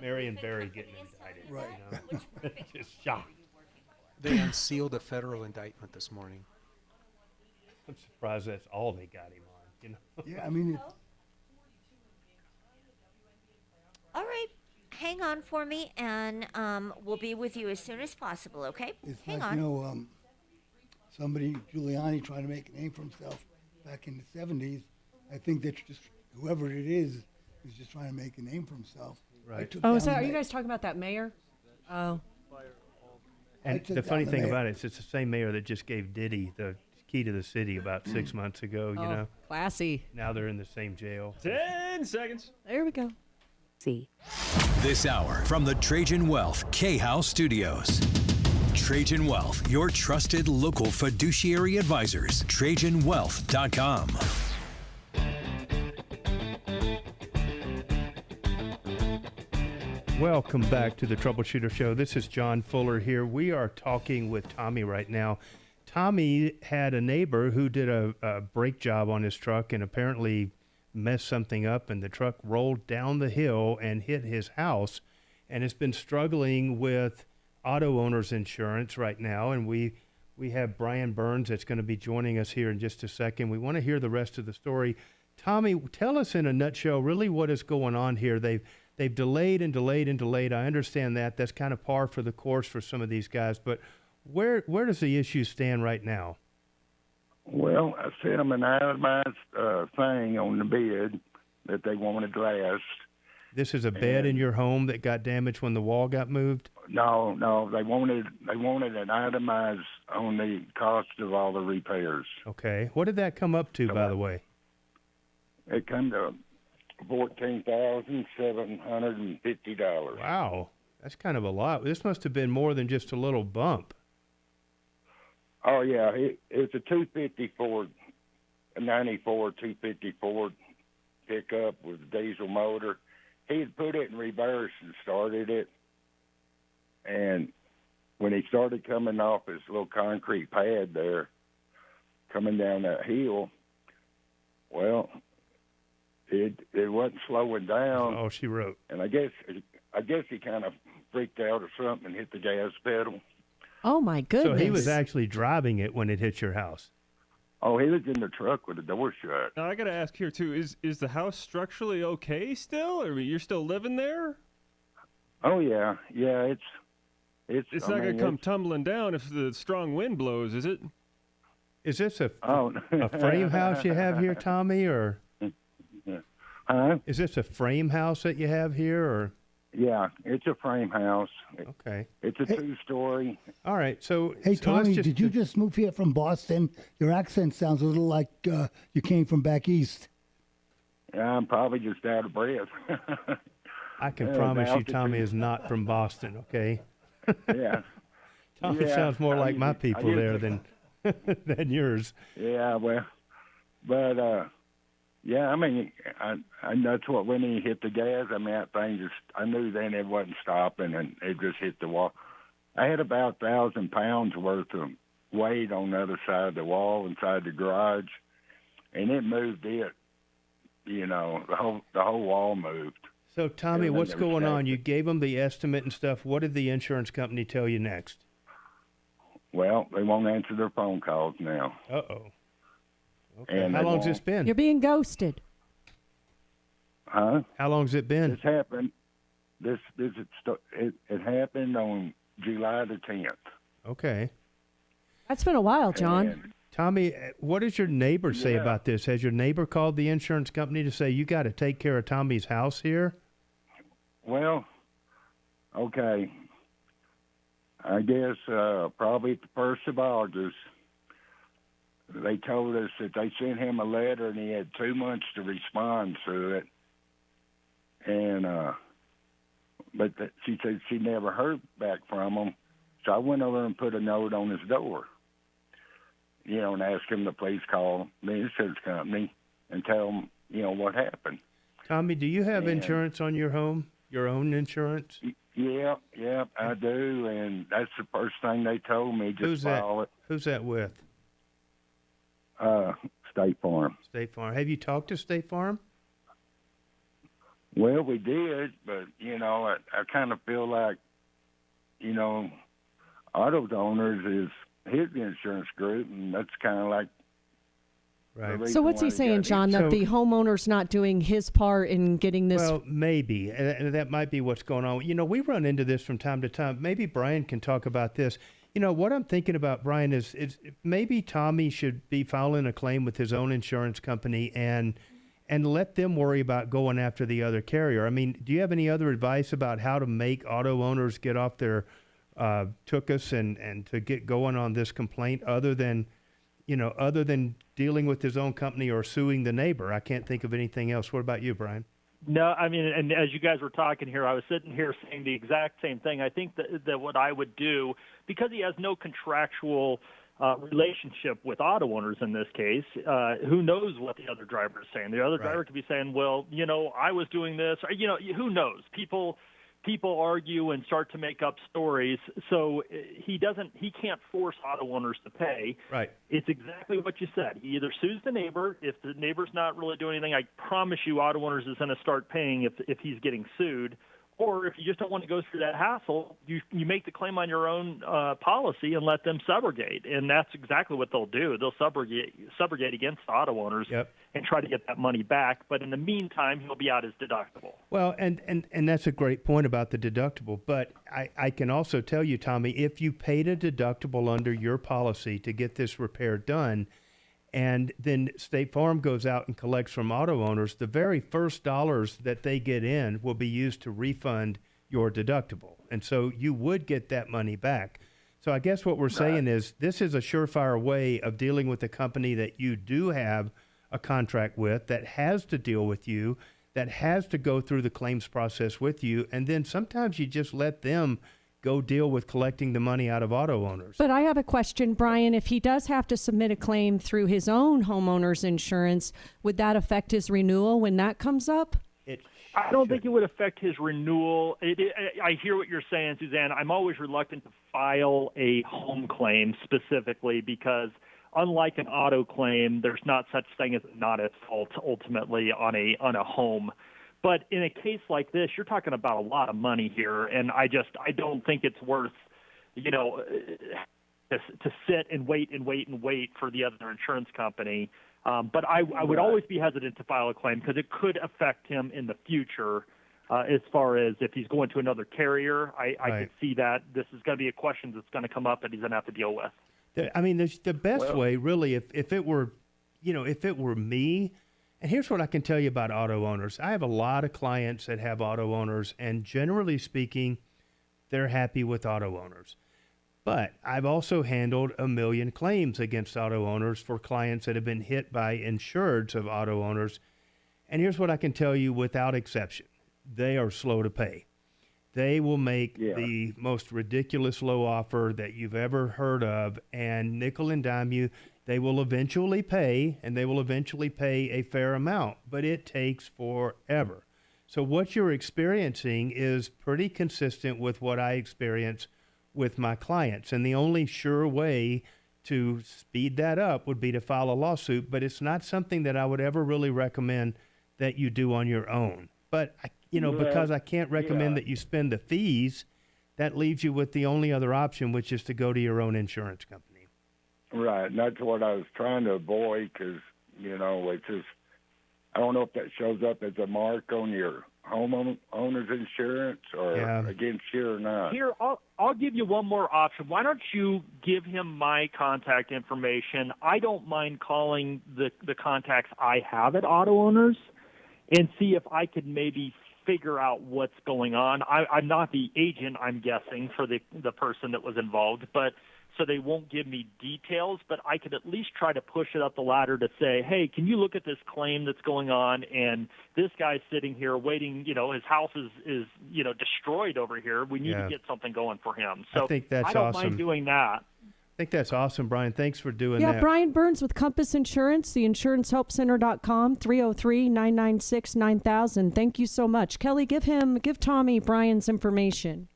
Mary and Barry getting indicted. Right. You know? Just shocked. They unsealed a federal indictment this morning. I'm surprised that's all they got him on. You know. Yeah, I mean, All right, hang on for me, and we'll be with you as soon as possible. Okay? it's Hang like, on. somebody, Giuliani, trying to make a name for himself back in the 70s. I think that just whoever it is just trying to make a name for himself. Right. Oh, is that? Are you guys talking about that mayor? Oh. And the funny thing about it is it's the same mayor that just gave Diddy the key to the city about 6 months ago, you know. Classy. Now they're in the same jail. 10 seconds. There we go. See. This hour from the Trajan Wealth K-House Studios. Trajan Wealth, your trusted local fiduciary advisors. TrajanWealth.com. Welcome back to the Troubleshooter Show. This is John Fuller here. We are talking with Tommy right now. Tommy had a neighbor who did a brake job on his truck and apparently messed something up, and the truck rolled down the hill and hit his house, and has been struggling with auto owners insurance right now. And we have Brian Burns that's going to be joining us here in just a second. We want to hear the rest of the story. Tommy, tell us in a nutshell really what is going on here. They've delayed and delayed and delayed. I understand that. That's kind of par for the course for some of these guys. But where does the issue stand right now? Well, I sent them an itemized thing on the bid that they wanted last. This is a bed in your home that got damaged when the wall got moved? No, they wanted an itemized on the cost of all the repairs. Okay. What did that come up to, by the way? It come to $14,750. Wow, that's kind of a lot. This must have been more than just a little bump. Oh yeah, it's a 250 Ford, a 94 250 Ford pickup with a diesel motor. He had put it in reverse and started it, and when he started coming off his little concrete pad there, coming down that hill, well, it wasn't slowing down. Oh, she wrote. And I guess he kind of freaked out or something and hit the gas pedal. Oh my goodness! So he was actually driving it when it hit your house. Oh, he was in the truck with the door shut. Now I got to ask here too: is the house structurally okay still, or you're still living there? Oh yeah. It's not gonna come tumbling down if the strong wind blows, is it? Is this a frame house you have here, Tommy, or? Huh? Is this a frame house that you have here, or? Yeah, it's a frame house. Okay. It's a 2-story. All right. So, Hey, so let's Tommy, just did you just move here from Boston? Your accent sounds a little like you came from back east. I'm probably just out of breath. I can promise you, Tommy is not from Boston. Okay. Yeah. Tommy sounds more like my people there than yours. Yeah. Well, but yeah. I mean, I that's what when he hit the gas. I mean, that thing just. I knew then it wasn't stopping, and it just hit the wall. I had about 1,000 pounds worth of weight on the other side of the wall inside the garage, and it moved it. You know, the whole wall moved. So, Tommy, what's going on? You gave them the estimate and stuff. What did the insurance company tell you next? Well, they won't answer their phone calls now. Uh-oh. Okay. And how long's this been? You're being ghosted. Huh? How long's it been? This happened. It happened on July the 10th. Okay. That's been a while, John. And Tommy, what does your neighbor say about this? Has your neighbor called the insurance company to say you got to take care of Tommy's house here? Well, okay. I guess probably at the 1st of August, they told us that they sent him a letter and he had 2 months to respond to it. And she said she never heard back from him. So I went over and put a note on his door, you know, and asked him to please call the insurance company and tell them, you know, what happened. Tommy, do you have insurance on your home, your own insurance? Yeah, I do, and that's the first thing they told me. Just file it. Who's that with? State Farm. State Farm. Have you talked to State Farm? Well, we did, but I kind of feel like, Auto Owners is his insurance group, and that's kind of like. Right. So what's he saying, John, that the homeowner's not doing his part in getting this? Well, maybe, and that might be what's going on. We run into this from time to time. Maybe Brian can talk about this. What I'm thinking about, Brian, is maybe Tommy should be filing a claim with his own insurance company and let them worry about going after the other carrier. I mean, do you have any other advice about how to make auto owners get off their tuchus and to get going on this complaint other than dealing with his own company or suing the neighbor? I can't think of anything else. What about you, Brian? No, I mean, and as you guys were talking here, I was sitting here saying the exact same thing. I think that what I would do, because he has no contractual relationship with auto owners in this case, who knows what the other driver is saying? The other driver could be saying, well, I was doing this. Or, who knows? People argue and start to make up stories. So he can't force auto owners to pay. Right. It's exactly what you said. He either sues the neighbor. If the neighbor's not really doing anything, I promise you auto owners is going to start paying if he's getting sued. Or if you just don't want to go through that hassle, you make the claim on your own policy and let them subrogate. And that's exactly what they'll do. They'll subrogate against auto owners and try to get that money back. But in the meantime, he'll be out his deductible. Well, and that's a great point about the deductible. But I can also tell you, Tommy, if you paid a deductible under your policy to get this repair done, and then State Farm goes out and collects from auto owners, the very first dollars that they get in will be used to refund your deductible. And so you would get that money back. So I guess what we're saying is this is a surefire way of dealing with a company that you do have a contract with, that has to deal with you, that has to go through the claims process with you, and then sometimes you just let them go deal with collecting the money out of auto owners. But I have a question, Brian. If he does have to submit a claim through his own homeowner's insurance, would that affect his renewal when that comes up? I don't think it would affect his renewal. I hear what you're saying, Suzanne. I'm always reluctant to file a home claim specifically because unlike an auto claim, there's not such thing as not at fault ultimately on a home. But in a case like this, you're talking about a lot of money here, and I don't think it's worth, to sit and wait for the other insurance company. But I would always be hesitant to file a claim because it could affect him in the future. As far as if he's going to another carrier, I could see that this is going to be a question that's going to come up that he's going to have to deal with. I mean, the best way, really, if it were me. And here's what I can tell you about auto owners. I have a lot of clients that have auto owners, and generally speaking, they're happy with auto owners. But I've also handled 1 million claims against auto owners for clients that have been hit by insureds of auto owners. And here's what I can tell you without exception. They are slow to pay. They will make the most ridiculous low offer that you've ever heard of and nickel and dime you. They will eventually pay, and they will eventually pay a fair amount, but it takes forever. So what you're experiencing is pretty consistent with what I experience with my clients, and the only sure way to speed that up would be to file a lawsuit, but it's not something that I would ever really recommend that you do on your own. But, because I can't recommend that you spend the fees, that leaves you with the only other option, which is to go to your own insurance company. Right, and that's what I was trying to avoid because, it's just, I don't know if that shows up as a mark on your homeowner's insurance or against you or not. Here, I'll give you one more option. Why don't you give him my contact information? I don't mind calling the contacts I have at auto owners and see if I could maybe figure out what's going on. I'm not the agent, I'm guessing, for the person that was involved, but so they won't give me details, but I could at least try to push it up the ladder to say, hey, can you look at this claim that's going on? And this guy's sitting here waiting, his house is destroyed over here. We need to get something going for him. So I think that's I don't awesome. mind doing that. I think that's awesome, Brian. Thanks for doing that. Yeah, Brian Burns with Compass Insurance, theinsurancehelpcenter.com, 303-996-9000. Thank you so much. Kelly, give Tommy Brian's information.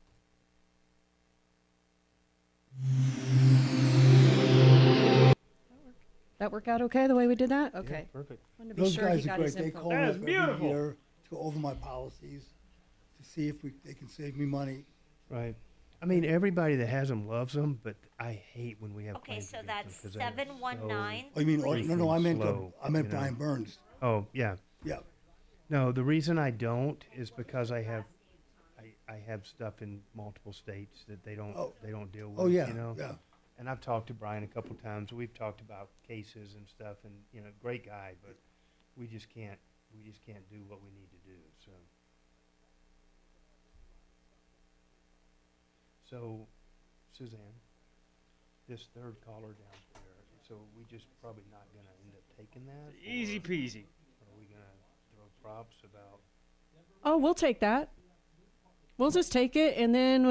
That work out okay the way we did that? Okay. Yeah, perfect. Wanted to be Those sure guys he are got great. his They info. call me up every year go over my policies to see if they can save me money. Right. I mean, everybody that has them loves them, but I hate when we have Okay, claims so against that's them 'cause they are 719. Oh, you mean, no, I meant, slow, I meant you know. Brian Burns. Oh, yeah. Yeah. No, the reason I don't is because I have stuff in multiple states that they don't deal with. Oh, yeah, you know? yeah. And I've talked to Brian a couple times. We've talked about cases and stuff, and great guy, but we just can't do what we need to do. So, Suzanne, this third caller down there. So we just probably not gonna end up taking that. Easy peasy. Are we gonna throw props about? Oh, we'll take that. We'll just take it, and then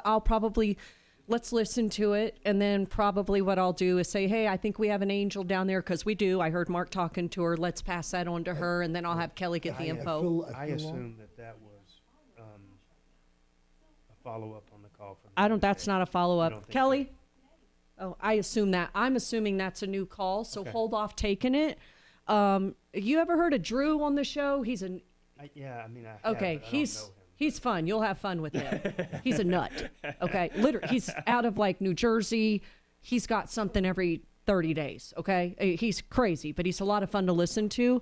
I'll probably let's listen to it, and then probably what I'll do is say, hey, I think we have an angel down there because we do. I heard Mark talking to her. Let's pass that on to her, and then I'll have Kelly get the info. I assume that was a follow up on the call from. I don't. That's not a follow You don't up, think Kelly. Oh, I assume that. I'm assuming that's a new call, so Okay. hold off taking it. You ever heard of Drew on the show? He's an Yeah, I mean, I have, okay. but I don't He's know him. he's fun. You'll have fun with him. He's a nut. Okay, literally, he's out of like New Jersey. He's got something every 30 days. Okay, he's crazy, but he's a lot of fun to listen to.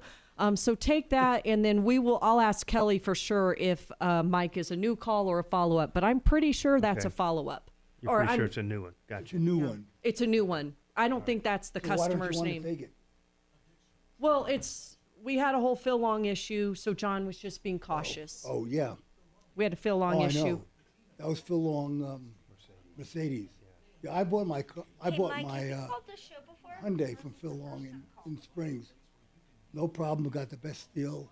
So take that, and then I'll ask Kelly for sure if Mike is a new call or a follow up. But I'm pretty sure that's Okay. a follow up. You're pretty sure it's a new one. Gotcha. It's a new one. It's a new one. I don't think that's the So why don't you customer's wanna name. take it? Well, we had a whole Phil Long issue, so John was just being cautious. Oh, yeah. We had a Phil Long Oh, I issue. know. That was Phil Long, Mercedes. Yeah, I bought my Hyundai from Phil Long in Springs. No problem. Got the best deal.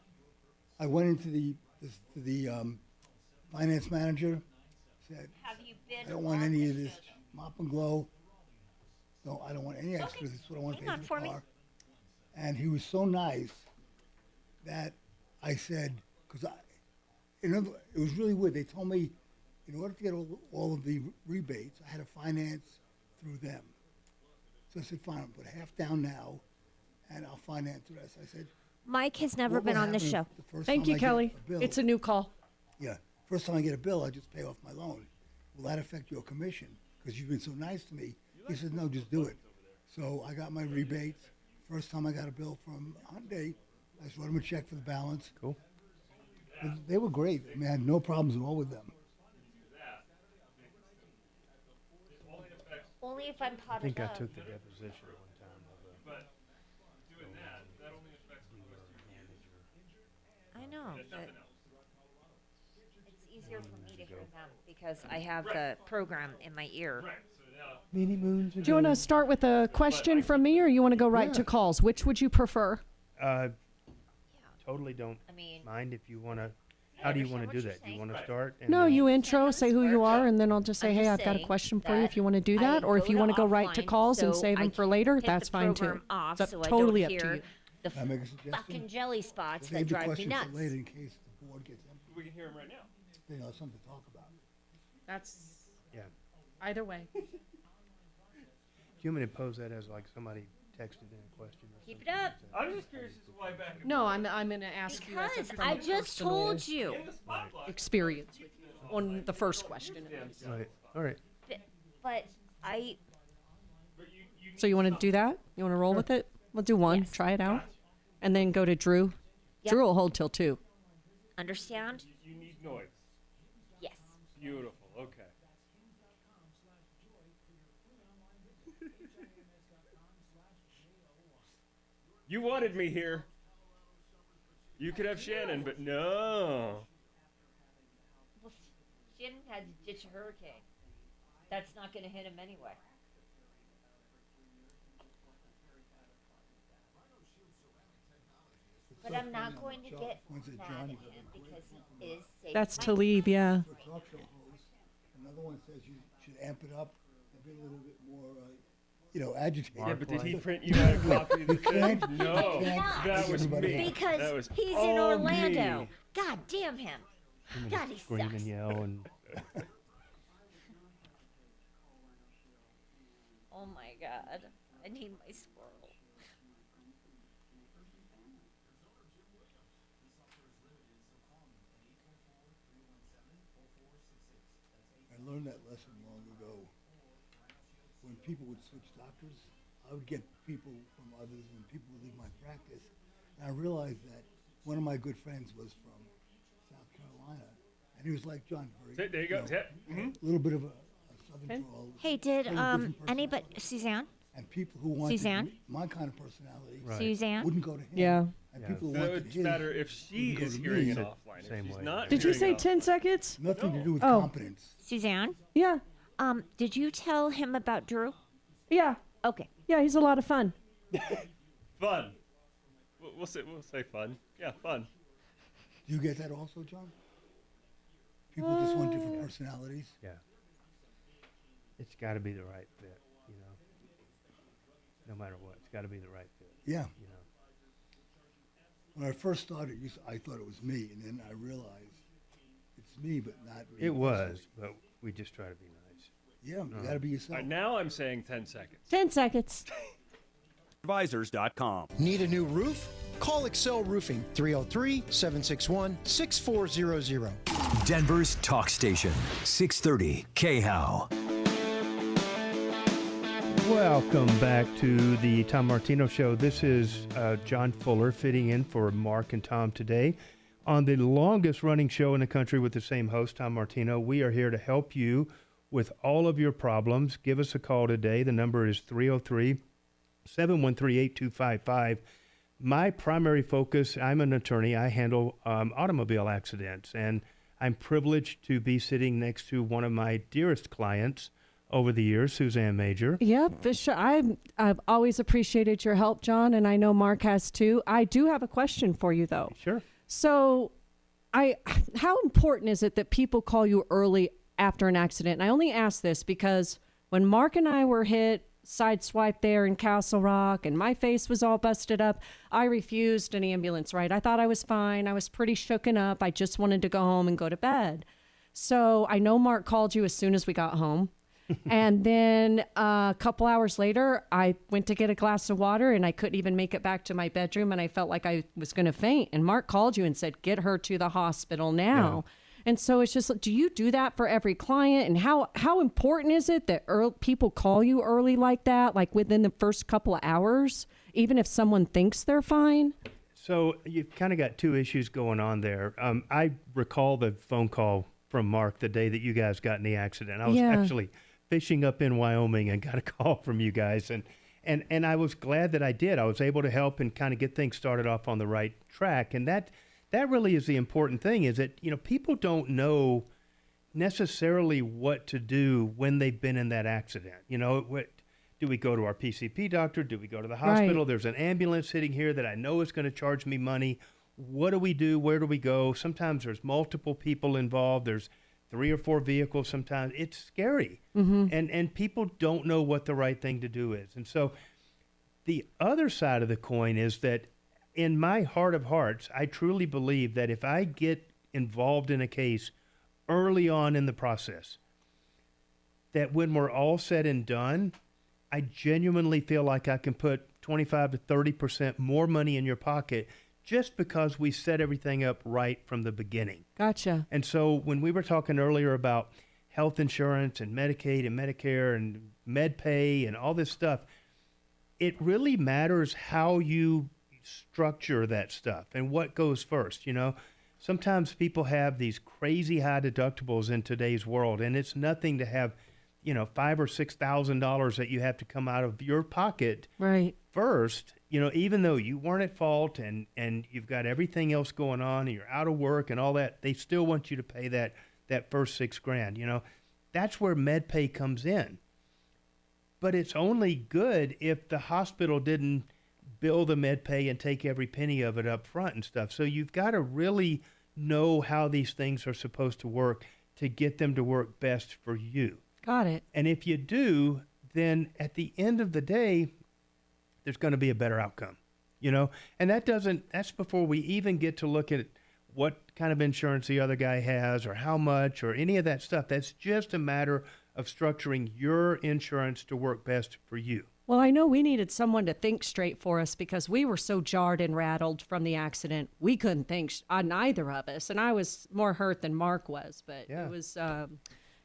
I went into the finance manager. Said, Have you been I don't want on any the of this show? mop and glow. No, I don't want any extras. This is what I want to Hang pay on for for the me. car. And he was so nice that I said, because it was really weird. They told me in order to get all of the rebates, I had to finance through them. So I said, fine, I'll put half down now, and I'll finance the rest. I said, Mike has never what will been on the happen show. if the first Thank time you, I get Kelly. a bill- It's a new call. Yeah, first time I get a bill, I just pay off my loan. Will that affect your commission? Because you've been so nice to me. He said, no, just do it. So I got my rebates. First time I got a bill from Hyundai, I just wrote them a check for the balance. Cool. But they were great. I mean, I had no problems at all with them. Only if I'm I pot think of I love. took the deposition one time of a. I know, but it's easier for me to hear them because I have the program in my ear. Many moons Do you want to start with a question from me, or you want to go right to calls? Which would you prefer? Totally don't mean, mind if you want to. How do you want to do that? Do you want to start? and No, then- you intro, say who you are, and then I'll just say, I'm hey, just I've got a saying question for you if that you want to do I that, or if you want to go right to offline calls and so save I them for can later, hit that's the fine too. program off It's so I totally don't up to hear you. the Can I make a suggestion? fucking jelly spots Save that the drive me question nuts. for later in case the board gets empty. We can hear him right now. They know something to talk about. That's Yeah. either way. Do you want me to pose that as like somebody texted in a question? Or Keep it something? up. I'm just curious as to why back and No, I'm going to ask you as Because a, from I a just personal told you. experience with you on the first question. at least. Right. All right. But I, So you want to do that? You want to roll with it? We'll do one, Yes. try it out, and then go to Drew. Yep. Drew will hold till 2. understand? You need noise. Yes. Beautiful. Okay. You wanted me here. You could have Shannon, but no. Well, Shannon had to ditch a hurricane. That's not going to hit him anyway. But I'm not going to get When's it, mad John? at You him because he is saving That's my Talib, yeah. For a talk show host, another one says you should amp it up and be a little bit more, agitated. Yeah, but did he print you out a copy of the You thing? can't- No, you can't that was everybody me. out. Because That was he's in all Orlando. me. God damn him. I'm God, gonna he scream sucks. and yell and. Oh my god. I need my squirrel. learned that lesson long ago. When people would switch doctors, I would get people from others, and people would leave my practice. And I realized that one of my good friends was from South Carolina, and he was like John. Very, There you go. a little bit of a southern drawl. Hey, did very different anybody, personality. Suzanne? And people who wanted Suzanne? my kind of personality Suzanne? wouldn't go to him. Yeah. And people who So wanted it's his better if she wouldn't go is to hearing me. it offline. If Same she's way. not Did you hearing say it 10 seconds? Nothing to do with Oh. competence. Suzanne? Yeah. Did you tell him about Drew? Yeah. Okay. Yeah, he's a lot of fun. Fun. We'll say fun. Yeah, fun. Do you get that also, John? People just want different personalities. Yeah. It's got to be the right fit, you know. No matter what, it's got to be the right fit. Yeah. You know. When I first started, I thought it was me, and then I realized it's me, but not really. It was, but we just try to be nice. Yeah, you got to be yourself. Now I'm saying 10 seconds. 10 seconds. Advisors.com. Need a new roof? Call Excel Roofing 303-761-6400. Denver's talk station, 630 KHOW. Welcome back to the Tom Martino Show. This is John Fuller fitting in for Mark and Tom today on the longest running show in the country with the same host, Tom Martino. We are here to help you with all of your problems. Give us a call today. The number is 303-713-8255. My primary focus, I'm an attorney. I handle automobile accidents, and I'm privileged to be sitting next to one of my dearest clients over the years, Suzanne Major. Yep, for sure. I've always appreciated your help, John, and I know Mark has too. I do have a question for you, though. Sure. So, how important is it that people call you early after an accident? And I only ask this because when Mark and I were hit, sideswiped there in Castle Rock, and my face was all busted up, I refused an ambulance ride. I thought I was fine. I was pretty shooken up. I just wanted to go home and go to bed. So I know Mark called you as soon as we got home. And then a couple hours later, I went to get a glass of water, and I couldn't even make it back to my bedroom, and I felt like I was going to faint. And Mark called you and said, get her to the hospital now. Yeah. And so it's just, do you do that for every client? And how important is it that people call you early like that, like within the first couple of hours, even if someone thinks they're fine? So you've kind of got two issues going on there. I recall the phone call from Mark the day that you guys got in the accident. I was actually fishing up in Wyoming and got a call from you guys. And I was glad that I did. I was able to help and kind of get things started off on the right track. And that really is the important thing, is that, you know, people don't know necessarily what to do when they've been in that accident. You know, do we go to our PCP doctor? Do we go to the hospital? Right. There's an ambulance sitting here that I know is going to charge me money. What do we do? Where do we go? Sometimes there's multiple people involved. There's 3 or 4 vehicles sometimes. It's scary. Mm-hmm. And people don't know what the right thing to do is. And so the other side of the coin is that in my heart of hearts, I truly believe that if I get involved in a case early on in the process, that when we're all said and done, I genuinely feel like I can put 25 to 30% more money in your pocket just because we set everything up right from the beginning. Gotcha. And so when we were talking earlier about health insurance and Medicaid and Medicare and MedPay and all this stuff, it really matters how you structure that stuff and what goes first. You know, sometimes people have these crazy high deductibles in today's world, and it's nothing to have, you know, $5,000 or $6,000 that you have to come out of your pocket first. You know, even though you weren't at fault and you've got everything else going on and you're out of work and all that, they still want you to pay that first $6,000. You know, that's where MedPay comes in. But it's only good if the hospital didn't bill the MedPay and take every penny of it up front and stuff. So you've got to really know how these things are supposed to work to get them to work best for you. Got it. And if you do, then at the end of the day, there's going to be a better outcome, you know? And that's before we even get to look at what kind of insurance the other guy has or how much or any of that stuff. That's just a matter of structuring your insurance to work best for you. Well, I know we needed someone to think straight for us because we were so jarred and rattled from the accident. We couldn't think, neither of us. And I was more hurt than Mark was, but it was,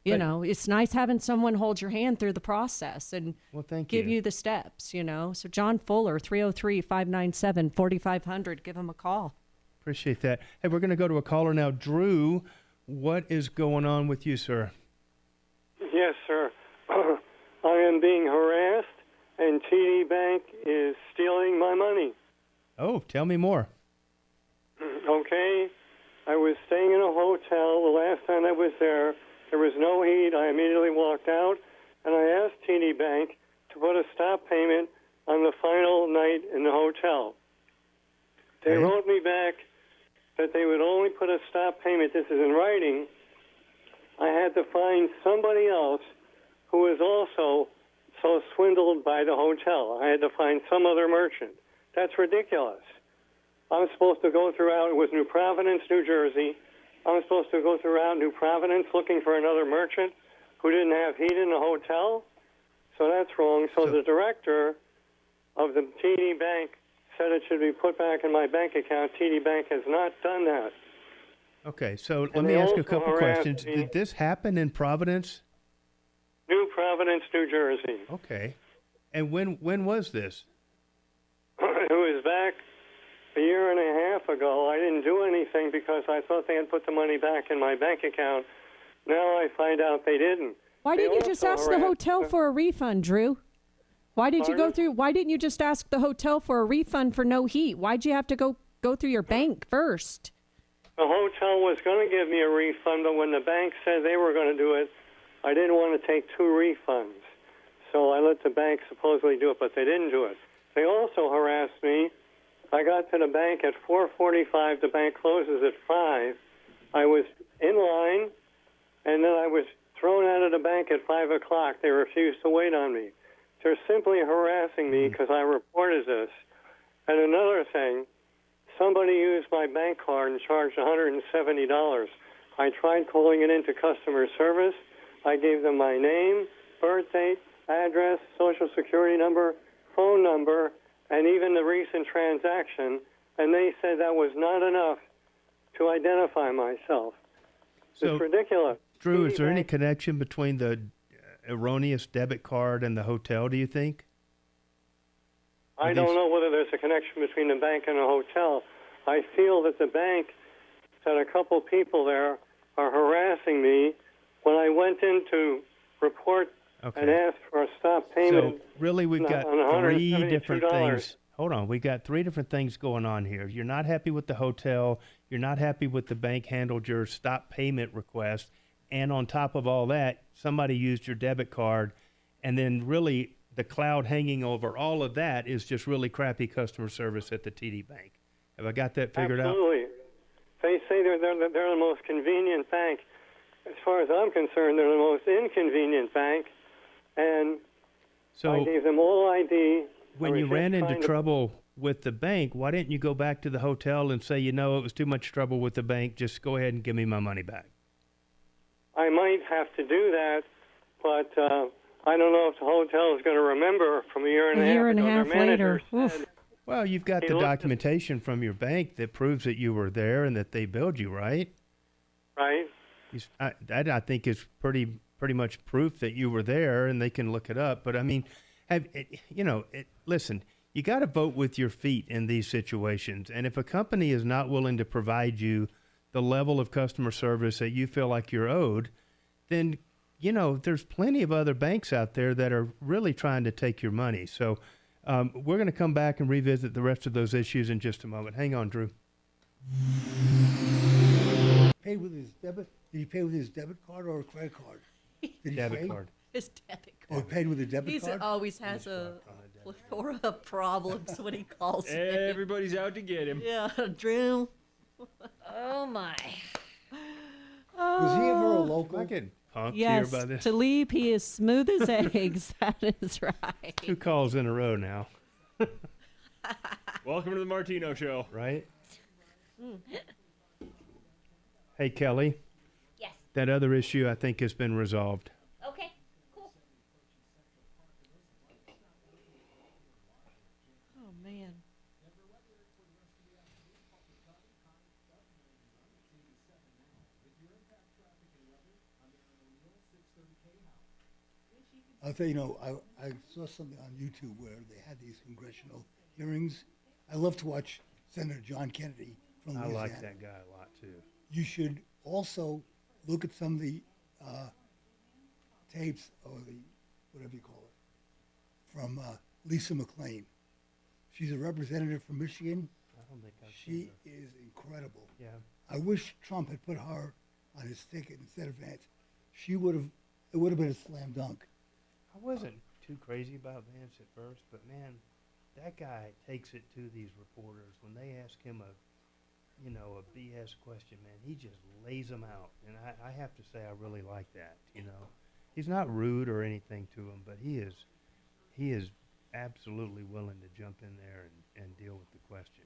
You But- know, it's nice having someone hold your hand through the process and Well, thank give you. you the steps, you know. So John Fuller, 303-597-4500, give him a call. Appreciate that. Hey, we're going to go to a caller now. Drew, what is going on with you, sir? Yes, sir. I am being harassed, and TD Bank is stealing my money. Oh, tell me more. Okay? I was staying in a hotel the last time I was there. There was no heat. I immediately walked out, and I asked TD Bank to put a stop payment on the final night in the hotel. They wrote me back that they would only put a stop payment. This is in writing. I had to find somebody else who was also so swindled by the hotel. I had to find some other merchant. That's ridiculous. I'm supposed to go throughout, it was New Providence, New Jersey. I'm supposed to go throughout New Providence looking for another merchant who didn't have heat in the hotel? So that's wrong. So the director of the TD Bank said it should be put back in my bank account. TD Bank has not done that. Okay, so let And me they ask you a also couple harassed questions. me. Did this happen in Providence? New Providence, New Jersey. Okay. And when was this? It was back a year and a half ago. I didn't do anything because I thought they had put the money back in my bank account. Now I find out they didn't. Why They didn't you just also ask the harassed- hotel for a refund, Drew? Why did you go Pardon? through? Why didn't you just ask the hotel for a refund for no heat? Why'd you have to go through your bank first? The hotel was going to give me a refund, but when the bank said they were going to do it, I didn't want to take two refunds. So I let the bank supposedly do it, but they didn't do it. They also harassed me. I got to the bank at 4:45. The bank closes at 5. I was in line, and then I was thrown out of the bank at 5 o'clock. They refused to wait on me. They're simply harassing me because I reported this. And another thing, somebody used my bank card and charged $170. I tried calling it into customer service. I gave them my name, birth date, address, social security number, phone number, and even the recent transaction, and they said that was not enough to identify myself. So, It's ridiculous. Drew, is there any connection between the erroneous debit card and the hotel, do you think? I don't know whether there's a connection between the bank and the hotel. I feel that the bank, that a couple people there are harassing me. When I went in to report and ask for a stop payment, So really, we've got on three different $172. things. Hold on, we've got three different things going on here. You're not happy with the hotel. You're not happy with the bank handled your stop payment request, and on top of all that, somebody used your debit card, and then really the cloud hanging over all of that is just really crappy customer service at the TD Bank. Have I got that figured out? Absolutely. They say they're the most convenient bank. As far as I'm concerned, they're the most inconvenient bank. And So I gave them all ID. when I you was ran just into trying to- trouble with the bank, why didn't you go back to the hotel and say, you know, it was too much trouble with the bank, just go ahead and give me my money back? I might have to do that, but I don't know if the hotel is going to remember from a year and a half ago. Their manager said, Well, you've got He the looked at- documentation from your bank that proves that you were there and that they billed you, right? right? That I think is pretty much proof that you were there, and they can look it up. But I mean, listen, you got to vote with your feet in these situations. And if a company is not willing to provide you the level of customer service that you feel like you're owed, then there's plenty of other banks out there that are really trying to take your money. So we're going to come back and revisit the rest of those issues in just a moment. Hang on, Drew. Paid with his debit? Did he pay with his debit card or a credit card? Did he Debit pay? card. His debit Oh, card. he paid with a debit He card? always has a plethora of problems when he calls in. Everybody's out to get him. Yeah, Drew. Oh my. Was he ever a local? Am I getting punked Yes, here by this? Talib, he is smooth as eggs. That is right. 2 calls in a row now. Welcome to the Martino Show. Right? Hey, Kelly. Yes. That other issue, I think, has been resolved. Okay. Cool. Oh, man. I'll tell you, I saw something on YouTube where they had these congressional hearings. I love to watch Senator John Kennedy from I Louisiana. like that guy a lot too. You should also look at some of the tapes, or the, whatever you call it, from Lisa McClain. She's a representative from Michigan. I don't think I've seen She is incredible. Yeah. I wish Trump had put her on his ticket instead of Vance. It would have been a slam dunk. I wasn't too crazy about Vance at first, but man, that guy takes it to these reporters when they ask him a BS question. Man, he just lays them out, and I have to say I really like that. He's not rude or anything to him, but he is absolutely willing to jump in there and deal with the question.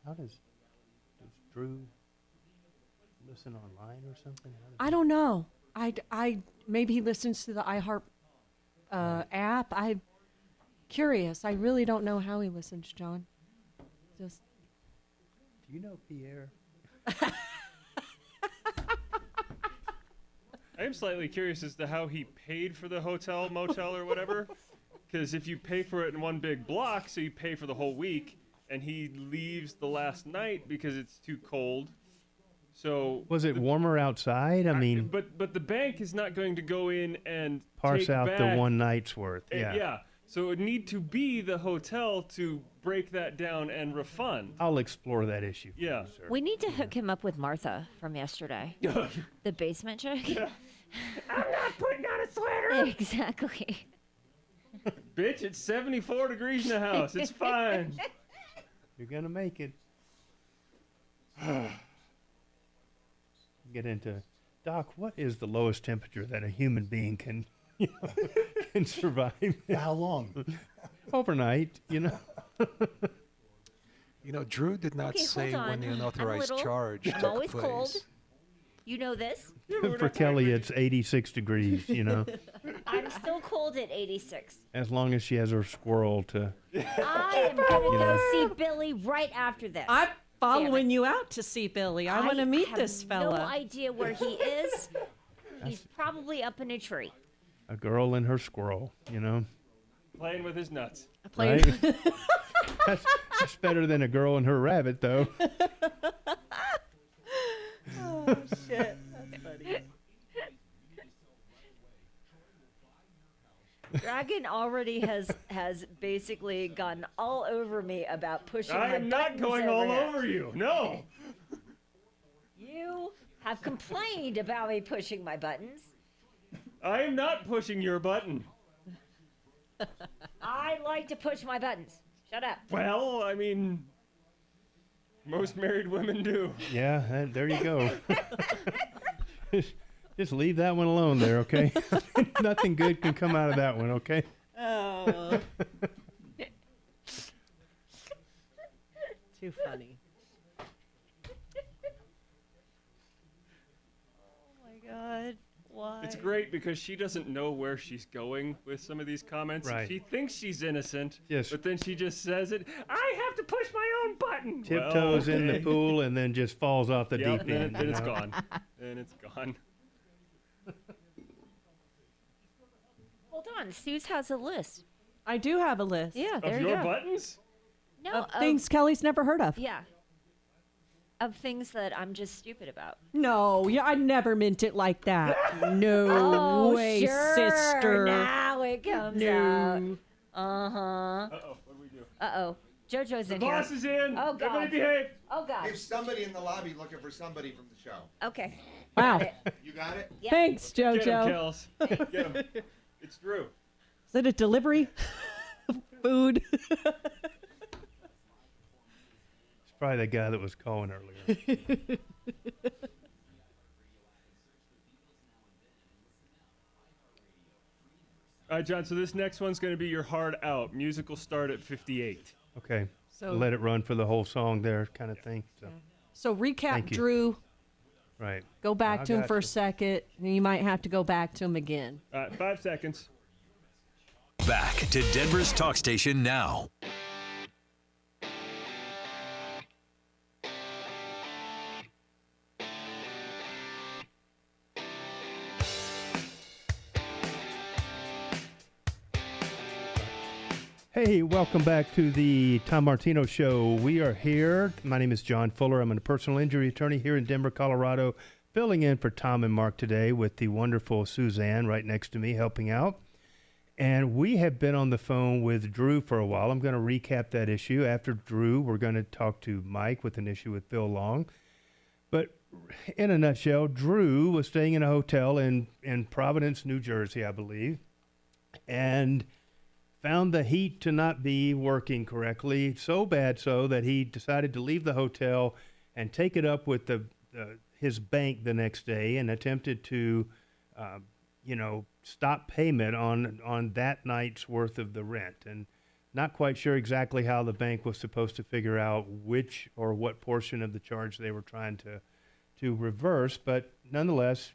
How does Drew listen online or something? I don't know. I maybe he listens to the iHeart app. I'm curious. I really don't know how he listens, John. Just. Do you know Pierre? I am slightly curious as to how he paid for the hotel, motel, or whatever. Because if you pay for it in one big block, so you pay for the whole week, and he leaves the last night because it's too cold. So was it warmer outside? I mean, but the bank is not going to go in and parse take out back, the one night's worth. Yeah. Yeah. So it would need to be the hotel to break that down and refund. I'll explore that issue. Yeah. Sir. We need to hook him up with Martha from yesterday. The basement chick. Yeah. I'm not putting on a sweater. Exactly. Bitch, it's 74 degrees in the house. It's fine. You're going to make it. Get into, Doc, what is the lowest temperature that a human being can survive? How long? Overnight, Drew did not say when the unauthorized charge I'm took always place. cold. You know this? For Kelly, it's 86 degrees, I'm still cold at 86. As long as she has her squirrel to... I am going to go see Billy right after this. I'm following you out to see Billy. I want to meet this fella. I have no idea where he is. He's probably up in a tree. A girl and her squirrel, Playing with his nuts. Right? That's better than a girl and her rabbit, though. Oh, shit. That's funny. Dragon already has basically gone all over me about pushing I my am not buttons going all here. over you. No. You have complained about me pushing my buttons. I am not pushing your button. I like to push my buttons. Shut up. Well, I mean, most married women do. Yeah, there you go. Just leave that one alone there, okay? Nothing good can come out of that one, okay? Oh. Too funny. Oh my God. Why? It's great because she doesn't know where she's going with some of these comments. Right. She thinks she's innocent, Yes. but then she just says it. I have to push my own button. Tiptoes Well, in the okay. pool and then just falls off the Yep, deep then, end. then you it's know? gone. Then it's gone. Hold on. Suze has a list. I do have a list. Yeah, Of there you your go. buttons? No, Of things Kelly's never heard of. Yeah. Of things that I'm just stupid about. No, yeah, I never meant it like that. No Oh, way, sure. sister. Now it comes No. out. Uh-huh. Uh-oh, what do we do? Uh-oh. JoJo's The in boss here. is in. Oh, God. Everybody behave. Oh, God. There's somebody in the lobby looking for somebody from the show. Okay. Wow. You got it? Yep. Thanks, Get him, JoJo. Kels. Get him. It's Drew. Is it a delivery? Food? probably the guy that was calling earlier. All right, John, so this next one's going to be your hard out. Music will start at 58. Okay. So- let it run for the whole song there kind of thing. So recap, Thank you. Drew. Right. Go back I to him got for you. a second, and you might have to go back to him again. 5 seconds. Back to Denver's talk station now. Hey, welcome back to the Tom Martino Show. We are here. My name is John Fuller. I'm a personal injury attorney here in Denver, Colorado, filling in for Tom and Mark today with the wonderful Suzanne right next to me helping out. And we have been on the phone with Drew for a while. I'm going to recap that issue. After Drew, we're going to talk to Mike with an issue with Bill Long. But in a nutshell, Drew was staying in a hotel in Providence, New Jersey, I believe, and found the heat to not be working correctly, so bad so that he decided to leave the hotel and take it up with his bank the next day and attempted to, stop payment on that night's worth of the rent. And not quite sure exactly how the bank was supposed to figure out which or what portion of the charge they were trying to reverse, but nonetheless,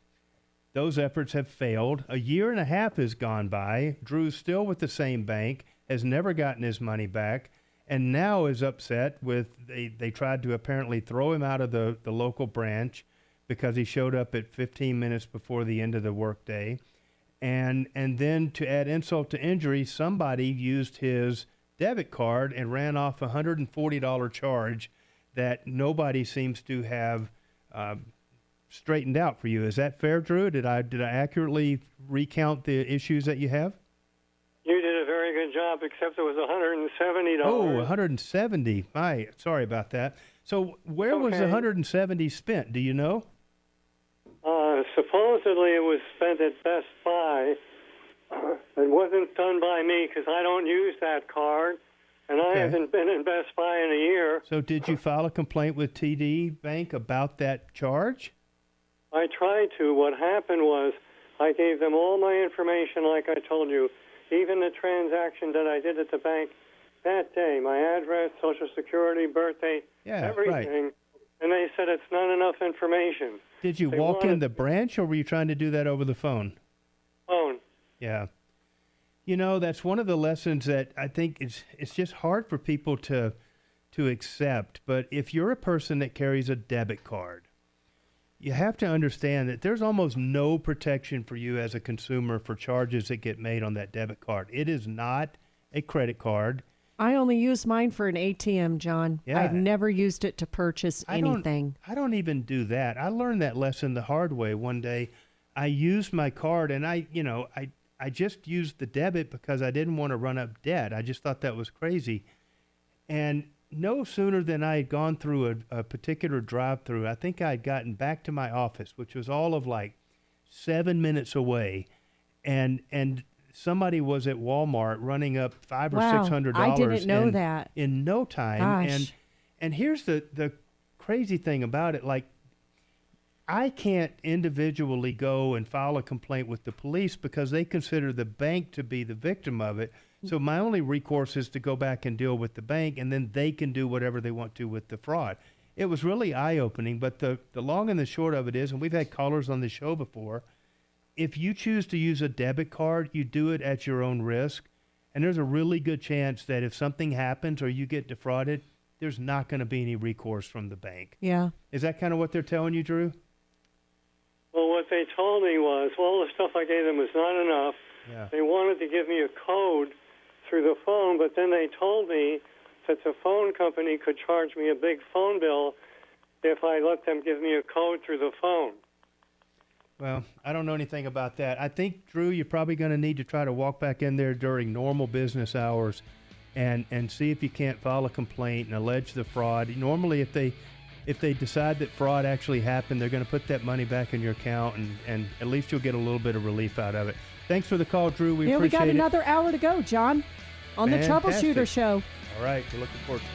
those efforts have failed. A year and a half has gone by. Drew's still with the same bank, has never gotten his money back, and now is upset with they tried to apparently throw him out of the local branch because he showed up at 15 minutes before the end of the workday. And then to add insult to injury, somebody used his debit card and ran off a $140 charge that nobody seems to have straightened out for you. Is that fair, Drew? Did I accurately recount the issues that you have? You did a very good job, except it was $170. Oh, 170. Sorry about that. So where was the 170 spent? Do you know? Supposedly it was spent at Best Buy. It wasn't done by me because I don't use that card, and I haven't been in Best Buy in a year. So did you file a complaint with TD Bank about that charge? I tried to. What happened was I gave them all my information like I told you, even the transaction that I did at the bank that day, my address, Social Security, birthday, everything. Right. And they said it's not enough information. Did you walk in the branch, or were you trying to do that over the phone? Phone. Yeah. You know, that's one of the lessons that I think it's just hard for people to accept. But if you're a person that carries a debit card, you have to understand that there's almost no protection for you as a consumer for charges that get made on that debit card. It is not a credit card. I only use mine for an ATM, John. Yeah. I've never used it to purchase anything. I don't even do that. I learned that lesson the hard way one day. I used my card, and I just used the debit because I didn't want to run up debt. I just thought that was crazy. And no sooner than I had gone through a particular drive-through, I think I had gotten back to my office, which was all of like 7 minutes away, and somebody was at Walmart running up $500 or $600. I didn't know that. In no time. Gosh. And here's the crazy thing about it. Like, I can't individually go and file a complaint with the police because they consider the bank to be the victim of it. So my only recourse is to go back and deal with the bank, and then they can do whatever they want to with the fraud. It was really eye-opening, but the long and the short of it is, and we've had callers on the show before, if you choose to use a debit card, you do it at your own risk, and there's a really good chance that if something happens or you get defrauded, there's not going to be any recourse from the bank. Yeah. Is that kind of what they're telling you, Drew? Well, what they told me was, all the stuff I gave them was not enough. Yeah. They wanted to give me a code through the phone, but then they told me that the phone company could charge me a big phone bill if I let them give me a code through the phone. Well, I don't know anything about that. I think, Drew, you're probably going to need to try to walk back in there during normal business hours and see if you can't file a complaint and allege the fraud. Normally, if they decide that fraud actually happened, they're going to put that money back in your account, and at least you'll get a little bit of relief out of it. Thanks for the call, Drew. We appreciate it. We got another hour to go, John, on the Fantastic. Troubleshooter Show. All right, we're looking forward to it.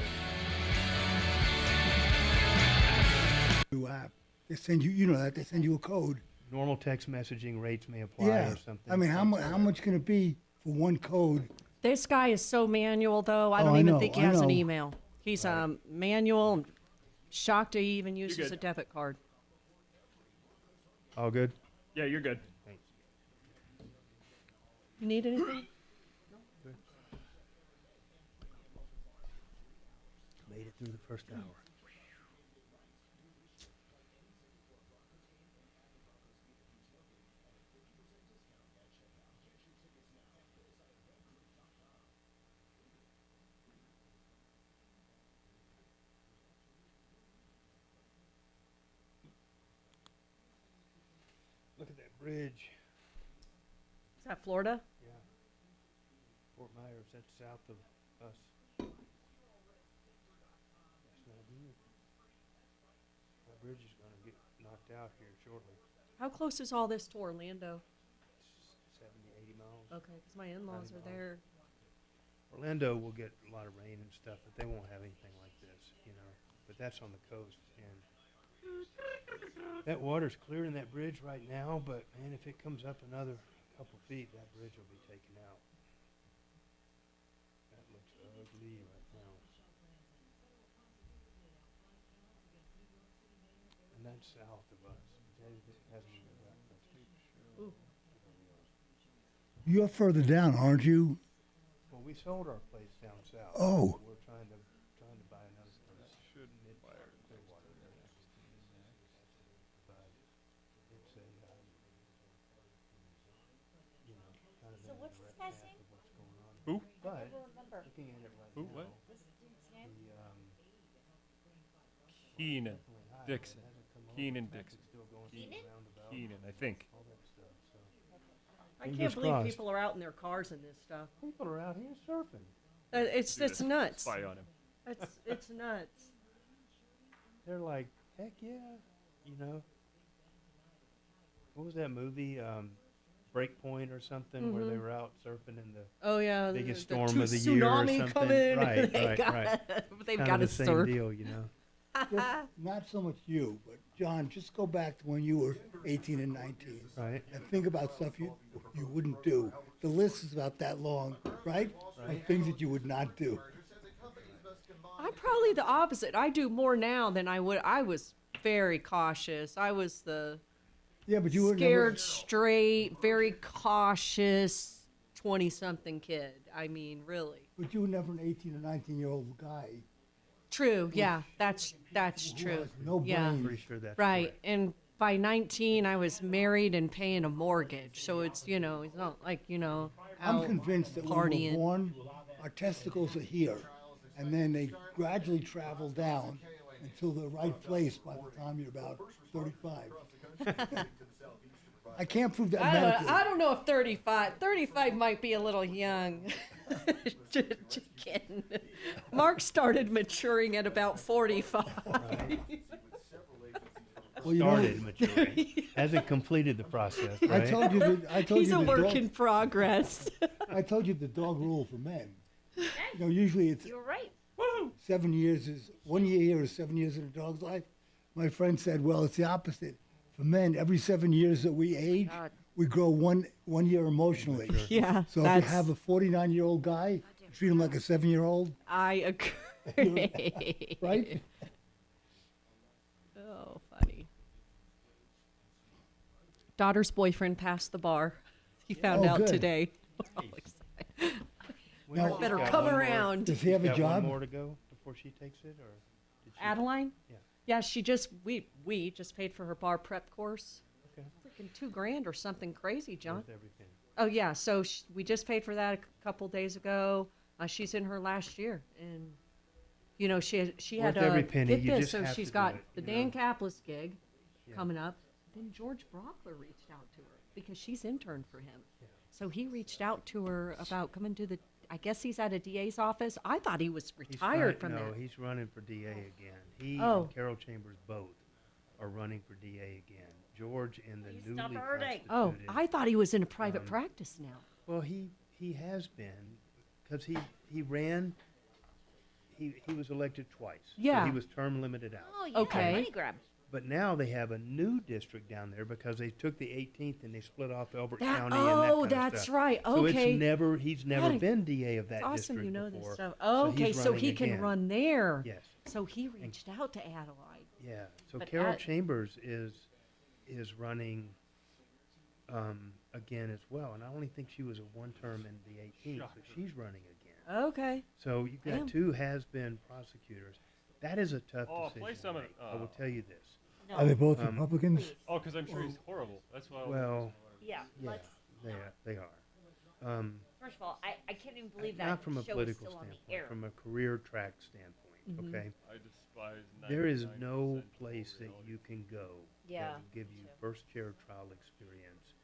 They send you, you know that, they send you a code. Normal text messaging rates may apply Yeah. or something. I mean, how much can it be for one code? This guy is so manual, though. I Oh, don't I even know, think he I has an know. email. He's manual. I'm shocked he even uses good. a debit card. All good? Yeah, you're good. Thanks. You need anything? Made it through the first hour. Look at that bridge. Is that Florida? Yeah. Fort Myers, that's south of us. That's not good. That bridge is going to get knocked out here shortly. How close is all this to Orlando? 70, 80 miles. Okay, because my in-laws 90 are there. Orlando will get a lot of rain and stuff, but they won't have anything like this, you know. But that's on the coast, and that water's clear in that bridge right now. But man, if it comes up another couple feet, that bridge will be taken out. That looks ugly right now. And that's south of us. It hasn't even got Ooh. You're further down, aren't you? Well, we sold our place down south. Oh. We're trying to buy another place. Should Clearwater next. But it's a you know, kind of So in what's the this direct guy's path name? of what's going on. Who? But I don't remember. looking at it right Who? now, What? What's the dude's name? Keenan definitely high, Dixon. but it hasn't come over. Keenan Traffic's Dixon. still going through the Keenan? roundabout, Keenan, I think. all that stuff. So I Fingers can't believe crossed. people are out in their cars in this stuff. people are out here surfing. It's Dude, nuts. Spy on him. It's nuts. They're like, heck yeah, you know. What was that movie, Breakpoint or something, where they were out surfing in the Oh yeah, biggest the storm two of the year or tsunami something? coming. Right, they right, got, right. They've Kind got of to the same surf. deal, you know. Not so much you, but John, just go back to when you were 18 and 19. Right. And think about stuff you wouldn't do. The list is about that long, right? Of things that you would not do. I'm probably the opposite. I do more now than I would. I was very cautious. I was the Yeah, but you were scared straight, very cautious 20-something kid. I mean, really. But you were never an 18 or 19-year-old guy. True. Yeah, that's true. No Yeah. brain. Pretty sure that's Right. correct. And by 19, I was married and paying a mortgage. So it's, you know, it's not like, you know, I'm out convinced that when partying. we're born, our testicles are here, and then they gradually travel down until the right place by the time you're about 35. I can't prove that medically. I don't know if 35. 35 might be a little young. Just kidding. Mark started maturing at about 45. Well, you Started know, maturing. Hasn't completed the process, right? I told you that. I told He's you a the work dog, in progress. I told you the dog rule for men. You know, usually it's You're right. 7 years is 1 year here is 7 years in a dog's life. My friend said, well, it's the opposite. For men, every 7 years that we age, God. we grow one year emotionally. Yeah, So if you have a 49-year-old guy, treat him like a 7-year-old, I agree. right? Oh, funny. Daughter's boyfriend passed the bar. He found Oh, out good. today. We're all excited. We Now- just Better got come one more- around. Does he have a got job? One more to go before she takes it, or did she? Adeline? Yeah. Yeah, she just we just paid for her bar prep course. Okay. Freaking $2,000 or something crazy, John. Worth everything. Oh yeah, so we just paid for that a couple days ago. She's in her last year, and you know she had Worth every penny. get You this. just So have she's to do got it, the you Dan know? Kaplis gig Yeah. coming up. Then George Brockler reached out to her because she's interned for him. Yeah. So he reached out to her about coming to the. I guess he's at a DA's office. I thought he was He's retired from no, that. he's running for DA again. He Oh. and Carol Chambers both are running for DA again. George in the Please newly stop hurting. Oh, constituted. I thought he was in a private practice now. Well, he has been, because he ran. He was elected twice. So Yeah. he was term limited out. Oh, yeah. Okay. Money grab. But now they have a new district down there because they took the 18th and they split off Elbert That- County and that kind oh, of that's stuff. right. So Okay. he's never God, been DA of that It's awesome district you know before. this stuff. So Okay, he's so running he can again. run there. Yes. So he reached out to Adelaide. Yeah. So But Carol Ad- Chambers is running again as well, and I only think she was a one-term in the 18th, but she's running again. Okay. So you've got Damn. two has-been prosecutors. That is a tough Play decision. some of to make. it. I will tell you this. Are they both Republicans? Oh, because I'm sure he's horrible. That's why. Well, Yeah. yeah, they are. First of all, I can't even believe that Not from a show is political still on the standpoint, air. from a career track standpoint. Mhm. Okay. I despise. There is 99% no place that you can go Yeah, that will give you first chair trial experience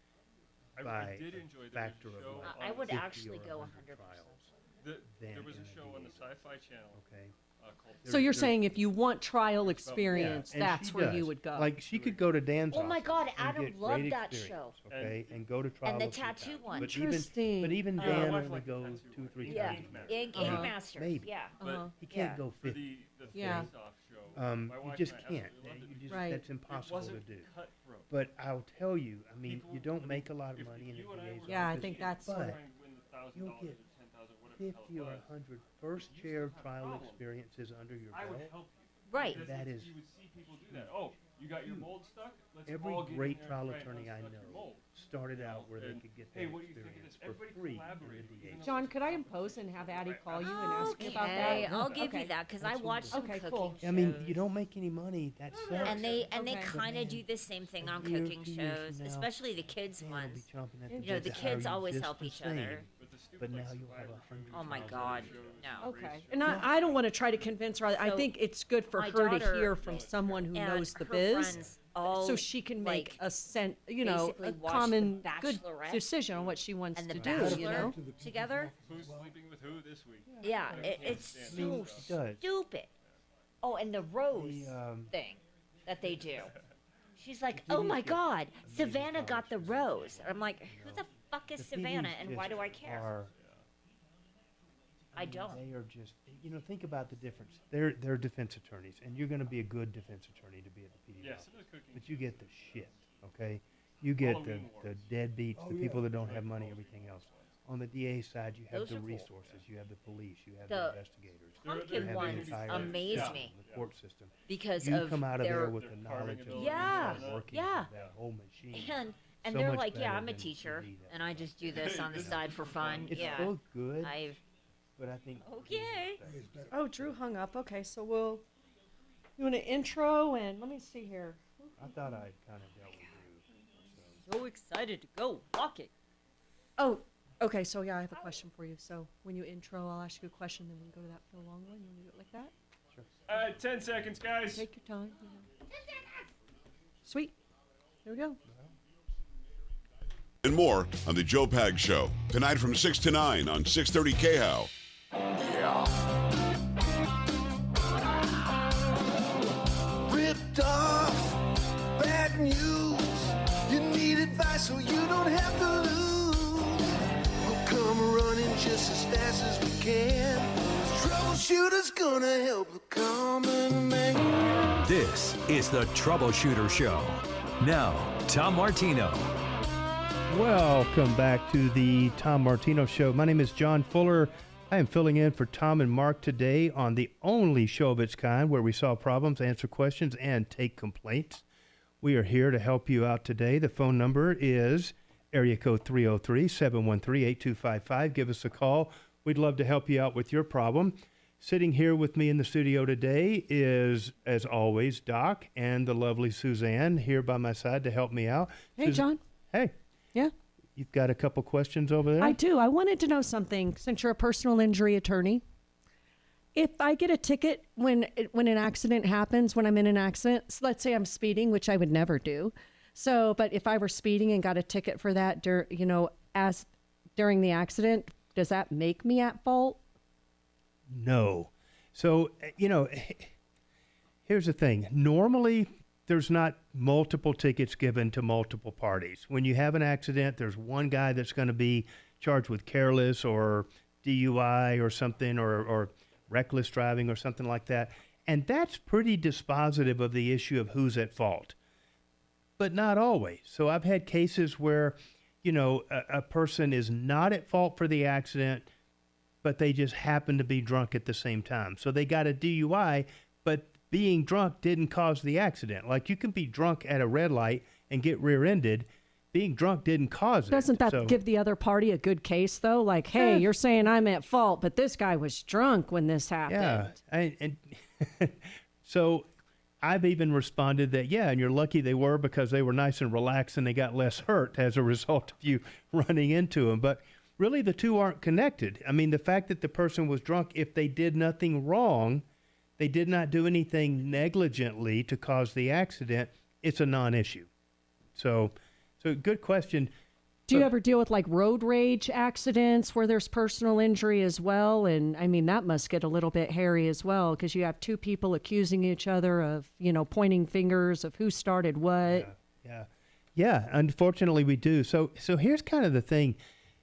I by did enjoy a there was a factor of show like I would 50 actually or go 100 100%. trials. There than was a in show on the DA. Sci-Fi Channel. Okay. Called So you're saying if you want trial Yeah, experience, and that's she where you does. would go. Like she could go to Dan's Oh my office God, and Adam get loved great that experience, show. Okay, and go to trial. And the a few tattoo times. one. But Interesting. even my Dan wife only liked goes tattoo 2-3 one. Yeah, times. Ink Uh-huh. Master. Maybe. Yeah. But He can't Yeah. go for 50. the Yeah. face-off show, my You wife just and I can't. absolutely loved it You because just, Right. That's it impossible to wasn't do. cutthroat. But I'll tell you, I mean, People- you don't make a lot of if money in the you and I DA's were Yeah, I office, think that's- but trying to win the $1,000 you'll or get 10,000, whatever the hell 50 it or was. 100 first used to chair have trial problems. experiences under your I would belt. help you. Right. Because That if is you would see people do that. Oh, you got your mold stuck? Let's Every all get in great there and trial try and attorney I unstuck your know mold. started out where they And, could get hey, that what do you think of experience this? for Everybody free in collaborated, the even DA's though- John, could I impose and have Addie call you and ask you about Okay, that? I'll give Okay. you that because I watch some Okay, cooking cool. shows. I mean, you don't make any money. That sucks. And they Okay. kind of do the same thing on a year, cooking 2 years shows, from now, especially the kids Dan will be ones. chomping at You know, bit the to hire kids you always just help the each same. other. But now you'll have 100. Oh my God, no. Okay. And I don't want to try to convince her. I So, think it's good for my her to daughter hear from someone who and knows the her biz, friends all, so she can make like, basically a watch The common good Bachelorette decision on what she wants and The to Bachelor do. You know. together. Who's sleeping with who this week? Yeah, I it, can't it's stand so that stuff. It does. stupid. Oh, and the rose thing that they do. She's like, oh my God, Savannah got the rose. I'm like, who the fuck is The Savannah PDs and why just do I care? are- I don't. They are just, think about the difference. They're defense attorneys, and you're going to be a good defense attorney to be at the PD. Yeah, office. some of the cooking. But you get the shit, okay? You get Halloween the wars. deadbeats, the people that don't have money, everything else. On the DA side, you have Those the are cool. resources, you have the police, you have The the investigators. you pumpkin have the ones entire amaze system, me The court system. because You of come out of their there with the carving knowledge of ability. the Yeah, internal workings yeah. of that whole machine. and So they're much like, yeah, better I'm a than teacher me that and I just do this on the side for fun. It's yeah. both good, I've but I think okay. Oh, Drew hung up. Okay, so you want an intro and let me see here. I thought I kind of dealt with you. So excited to go walking. Oh, okay. So yeah, I have a question for you. So when you intro, I'll ask you a question, then we go to that Phil Long one. You want to do it like that? All right, 10 seconds, guys. Take your time. You know. Sweet. Here we go. And more on the Joe Pag Show tonight from 6 to 9 on 630 KHOW. Ripped off, bad news. You need advice so you don't have to lose. We'll come running just as fast as we can. Troubleshooter's gonna help the common man. This is the Troubleshooter Show. Now, Tom Martino. Welcome back to the Tom Martino Show. My name is John Fuller. I am filling in for Tom and Mark today on the only show of its kind where we solve problems, answer questions, and take complaints. We are here to help you out today. The phone number is area code 303-713-8255. Give us a call. We'd love to help you out with your problem. Sitting here with me in the studio today is, as always, Doc and the lovely Suzanne here by my side to help me out. Hey, John. Hey. Yeah. You've got a couple questions over there? I do. I wanted to know something since you're a personal injury attorney. If I get a ticket when an accident happens, when I'm in an accident, so let's say I'm speeding, which I would never do. So, but if I were speeding and got a ticket for that, during the accident, does that make me at fault? No. So, here's the thing. Normally, there's not multiple tickets given to multiple parties. When you have an accident, there's one guy that's going to be charged with careless or DUI or something or reckless driving or something like that. And that's pretty dispositive of the issue of who's at fault, but not always. So I've had cases where, a person is not at fault for the accident, but they just happen to be drunk at the same time. So they got a DUI, but being drunk didn't cause the accident. Like, you can be drunk at a red light and get rear-ended. Being drunk didn't cause it. Doesn't that give the other party a good case, though? Like, hey, you're saying I'm at fault, but this guy was drunk when this happened. Yeah. And so I've even responded that, and you're lucky they were, because they were nice and relaxed and they got less hurt as a result of you running into them. But really, the two aren't connected. I mean, the fact that the person was drunk, if they did nothing wrong, they did not do anything negligently to cause the accident, it's a non-issue. So good question. Do you ever deal with like road rage accidents where there's personal injury as well? And I mean, that must get a little bit hairy as well, because you have two people accusing each other of, pointing fingers of who started what. Yeah. Unfortunately, we do. So here's kind of the thing.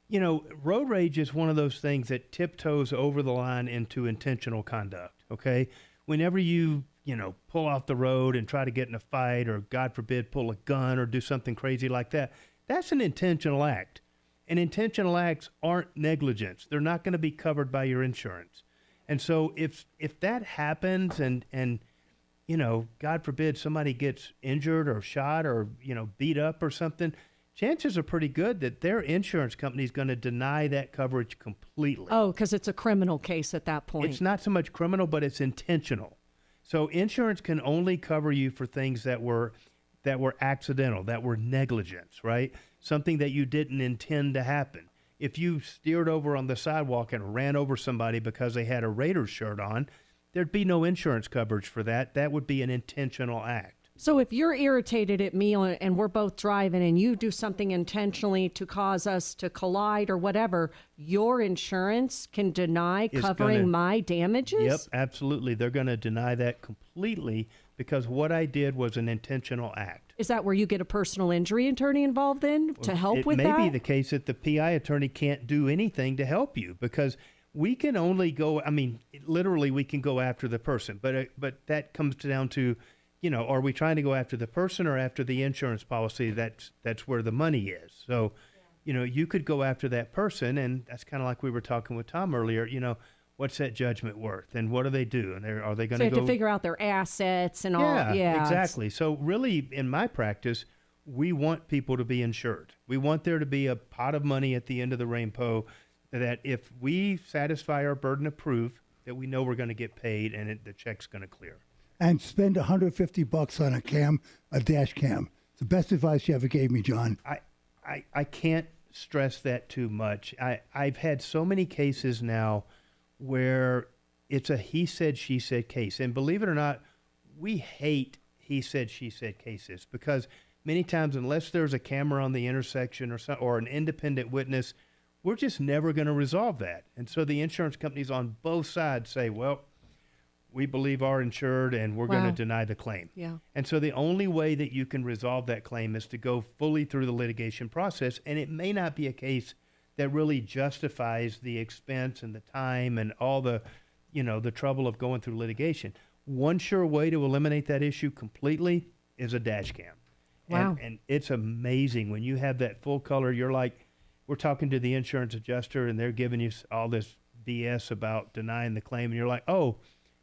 Road rage is one of those things that tiptoes over the line into intentional conduct, okay? Whenever you pull off the road and try to get in a fight, or God forbid, pull a gun or do something crazy like that, that's an intentional act. And intentional acts aren't negligence. They're not going to be covered by your insurance. And so if that happens and God forbid, somebody gets injured or shot or, beat up or something, chances are pretty good that their insurance company is going to deny that coverage completely. Oh, because it's a criminal case at that point. It's not so much criminal, but it's intentional. So insurance can only cover you for things that were accidental, that were negligence, right? Something that you didn't intend to happen. If you steered over on the sidewalk and ran over somebody because they had a Raiders shirt on, there'd be no insurance coverage for that. That would be an intentional act. So if you're irritated at me and we're both driving and you do something intentionally to cause us to collide or whatever, your insurance can deny covering my damages? Yep, absolutely. They're going to deny that completely because what I did was an intentional act. Is that where you get a personal injury attorney involved then to help with that? It may be the case that the PI attorney can't do anything to help you because we can only go, literally we can go after the person, but that comes down to, are we trying to go after the person or after the insurance policy? That's where the money is. So, you could go after that person, and that's kind of like we were talking with Tom earlier, what's that judgment worth and what do they do? And are they going to go? So you have to figure out their assets and all. Yeah, exactly. So really, in my practice, we want people to be insured. We want there to be a pot of money at the end of the rainbow that if we satisfy our burden of proof, that we know we're going to get paid and the check's going to clear. And spend $150 on a dash cam. It's the best advice you ever gave me, John. I can't stress that too much. I've had so many cases now where it's a he said, she said case. And believe it or not, we hate he said, she said cases because many times, unless there's a camera on the intersection or an independent witness, we're just never going to resolve that. And so the insurance companies on both sides say, well, we believe are insured and we're going to deny the claim. Yeah. And so the only way that you can resolve that claim is to go fully through the litigation process. And it may not be a case that really justifies the expense and the time and all the, the trouble of going through litigation. One sure way to eliminate that issue completely is a dash cam. Wow. And it's amazing when you have that full color, you're like, we're talking to the insurance adjuster and they're giving you all this BS about denying the claim. And you're like, oh,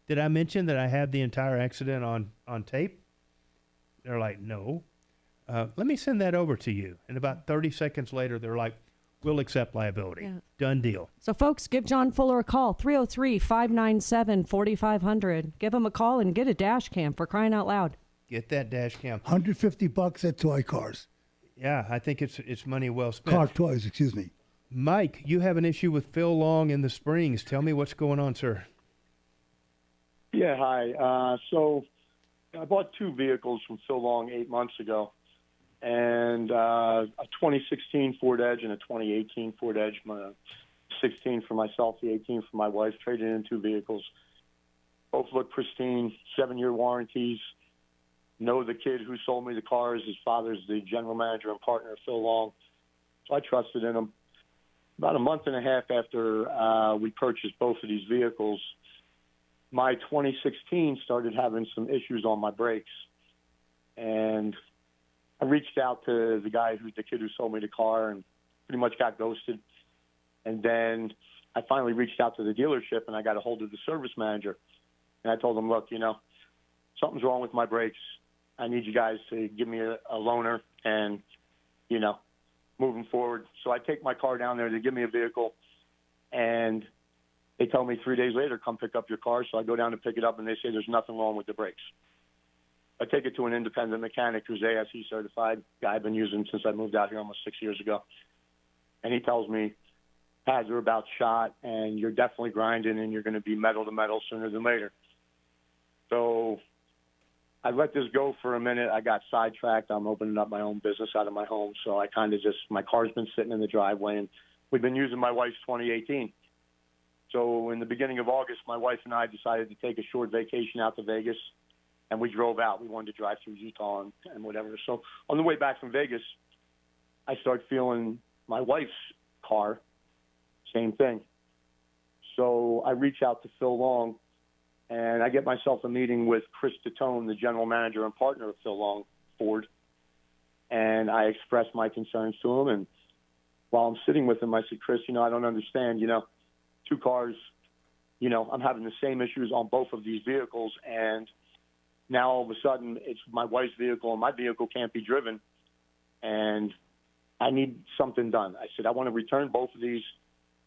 did I mention that I had the entire accident on tape? They're like, no. Let me send that over to you. And about 30 seconds later, they're like, we'll accept liability. Yeah. Done deal. So, folks, give John Fuller a call, 303-597-4500. Give him a call and get a dash cam for crying out loud. Get that dash cam. $150 at toy cars. Yeah, I think it's money well spent. Car toys, excuse me. Mike, you have an issue with Phil Long in the Springs. Tell me what's going on, sir. Yeah, hi. So I bought two vehicles from Phil Long 8 months ago, and a 2016 Ford Edge and a 2018 Ford Edge, 16 for myself, the 18 for my wife, traded in two vehicles. Both look pristine, 7-year warranties. Know the kid who sold me the cars. His father's the general manager and partner of Phil Long, so I trusted in him. About a month and a half after we purchased both of these vehicles, my 2016 started having some issues on my brakes. And I reached out to the kid who sold me the car, and pretty much got ghosted. And then I finally reached out to the dealership, and I got a hold of the service manager. And I told him, look, something's wrong with my brakes. I need you guys to give me a loaner and, moving forward. So I take my car down there. They give me a vehicle, and they tell me 3 days later, come pick up your car. So I go down to pick it up, and they say there's nothing wrong with the brakes. I take it to an independent mechanic who's ASE certified, guy I've been using since I moved out here almost 6 years ago. And he tells me, pads are about shot, and you're definitely grinding, and you're going to be metal to metal sooner than later. So I let this go for a minute. I got sidetracked. I'm opening up my own business out of my home. So I kind of my car's been sitting in the driveway, and we've been using my wife's 2018. So in the beginning of August, my wife and I decided to take a short vacation out to Vegas, and we drove out. We wanted to drive through Utah and whatever. So on the way back from Vegas, I start feeling my wife's car, same thing. So I reach out to Phil Long, and I get myself a meeting with Chris Tatone, the general manager and partner of Phil Long Ford. And I express my concerns to him. And while I'm sitting with him, I said, Chris, I don't understand, two cars, I'm having the same issues on both of these vehicles. And now all of a sudden it's my wife's vehicle, and my vehicle can't be driven. And I need something done. I said, I want to return both of these,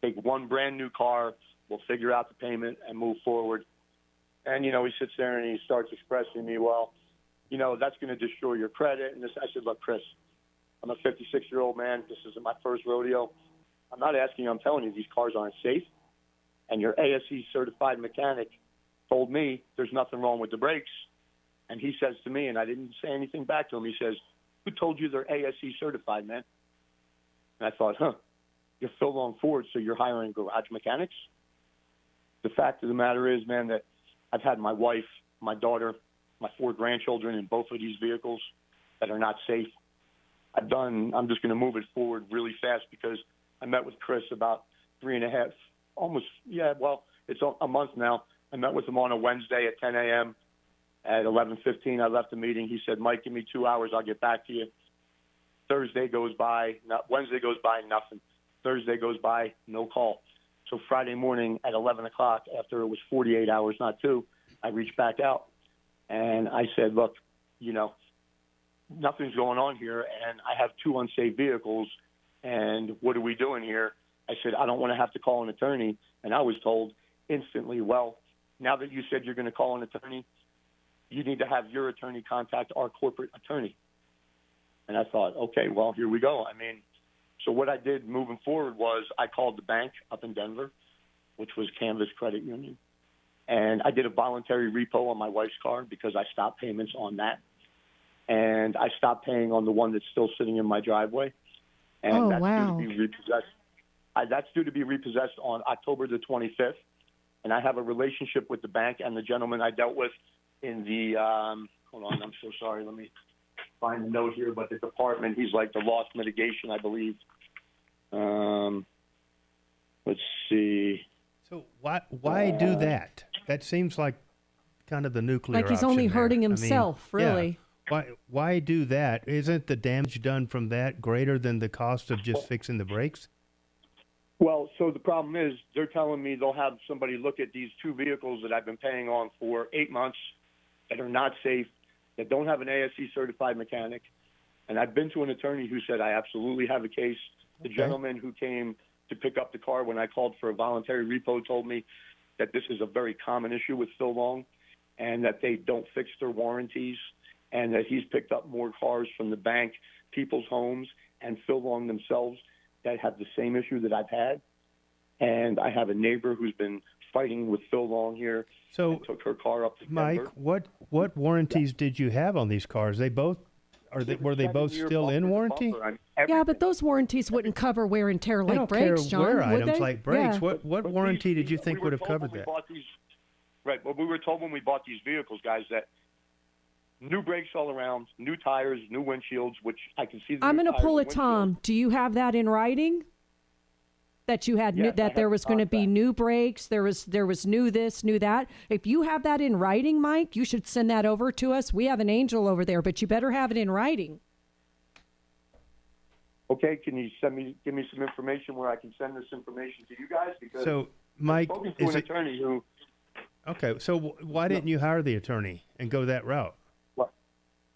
take one brand new car, we'll figure out the payment and move forward. And, he sits there and he starts expressing to me, well, that's going to destroy your credit. And I said, look, Chris, I'm a 56-year-old man. This isn't my first rodeo. I'm not asking you. I'm telling you these cars aren't safe. And your ASE certified mechanic told me there's nothing wrong with the brakes. And he says to me, and I didn't say anything back to him, he says, who told you they're ASE certified, man? And I thought, you're Phil Long Ford, so you're hiring garage mechanics? The fact of the matter is, man, that I've had my wife, my daughter, my 4 grandchildren in both of these vehicles that are not safe. I'm just going to move it forward really fast because I met with Chris about 3.5, it's a month now. I met with him on a Wednesday at 10 a.m. At 11:15, I left the meeting. He said, Mike, give me 2 hours. I'll get back to you. Wednesday goes by, nothing. Thursday goes by, no call. So Friday morning at 11 o'clock, after it was 48 hours, not 2, I reached back out. And I said, look, nothing's going on here, and I have 2 unsafe vehicles, and what are we doing here? I said, I don't want to have to call an attorney. And I was told instantly, well, now that you said you're going to call an attorney, you need to have your attorney contact our corporate attorney. And I thought, okay, well, here we go. So what I did moving forward was I called the bank up in Denver, which was Canvas Credit Union. And I did a voluntary repo on my wife's car because I stopped payments on that. And I stopped paying on the one that's still sitting in my driveway. And that's due to be repossessed. That's due to be repossessed on October the 25th. And I have a relationship with the bank and the gentleman I dealt with in the, hold on, I'm so sorry. Let me find a note here. But the department, he's like the loss mitigation, I believe. Let's see. So why do that? That seems like kind of the nuclear Like he's option only there. hurting himself, really. Yeah. Why do that? Isn't the damage done from that greater than the cost of just fixing the brakes? Well, so the problem is they're telling me they'll have somebody look at these 2 vehicles that I've been paying on for 8 months that are not safe, that don't have an ASE certified mechanic. And I've been to an attorney who said I absolutely have a case. The gentleman who came to pick up the car when I called for a voluntary repo told me that this is a very common issue with Phil Long and that they don't fix their warranties and that he's picked up more cars from the bank, people's homes, and Phil Long themselves that have the same issue that I've had. And I have a neighbor who's been fighting with Phil Long here. So, and took her car up to Mike, Denver. what warranties did you have on these cars? Were they both still in warranty? Yeah, but those warranties wouldn't cover wear and tear They like don't brakes, care John, wear would items they? like brakes. Yeah. What warranty did you think would have covered that? Right, but we were told when we bought these vehicles, guys, that new brakes all around, new tires, new windshields, which I can see. I'm going to pull a Tom. Do you have that in writing? that you had Yes, I that have there the was going to be contract. new brakes, there was new this, new that. If you have that in writing, Mike, you should send that over to us. We have an angel over there, but you better have it in writing. Okay, can you give me some information where I can send this information to you guys? Because So, Mike, I've spoken to is an it attorney who. okay? So why didn't you hire the attorney and go that route? Well,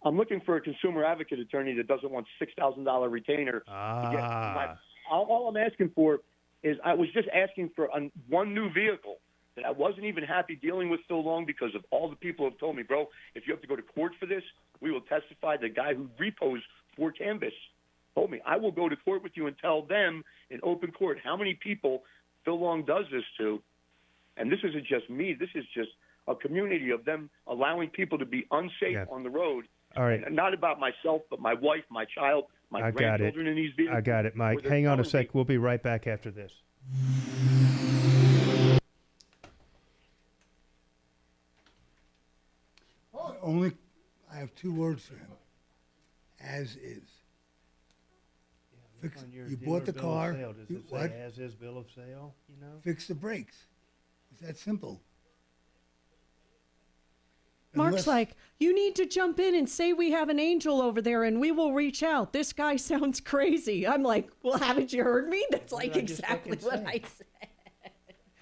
I'm looking for a consumer advocate attorney that doesn't want $6,000 retainer. All I'm asking for is I was just asking for one new vehicle that I wasn't even happy dealing with so long because of all the people who have told me, bro, if you have to go to court for this, we will testify. The guy who repos for Canvas told me, I will go to court with you and tell them in open court how many people Phil Long does this to. And this isn't just me. This is just a community of them allowing people to be unsafe on the road. All right. And not about myself, but my wife, my child, my I got it. grandchildren in these vehicles. I got it, Mike. where they're Hang on a telling me- sec. We'll be right back after this. Only, I have 2 words for him. As is. Fix, On your you dealer bought the bill of car. sale, does You, it say what? as is bill of sale? You know. Fix the brakes. It's that simple. Mark's Unless- like, you need to jump in and say we have an angel over there and we will reach out. This guy sounds crazy. I'm like, well, haven't you heard me? That's like did I just exactly fucking what say? I said.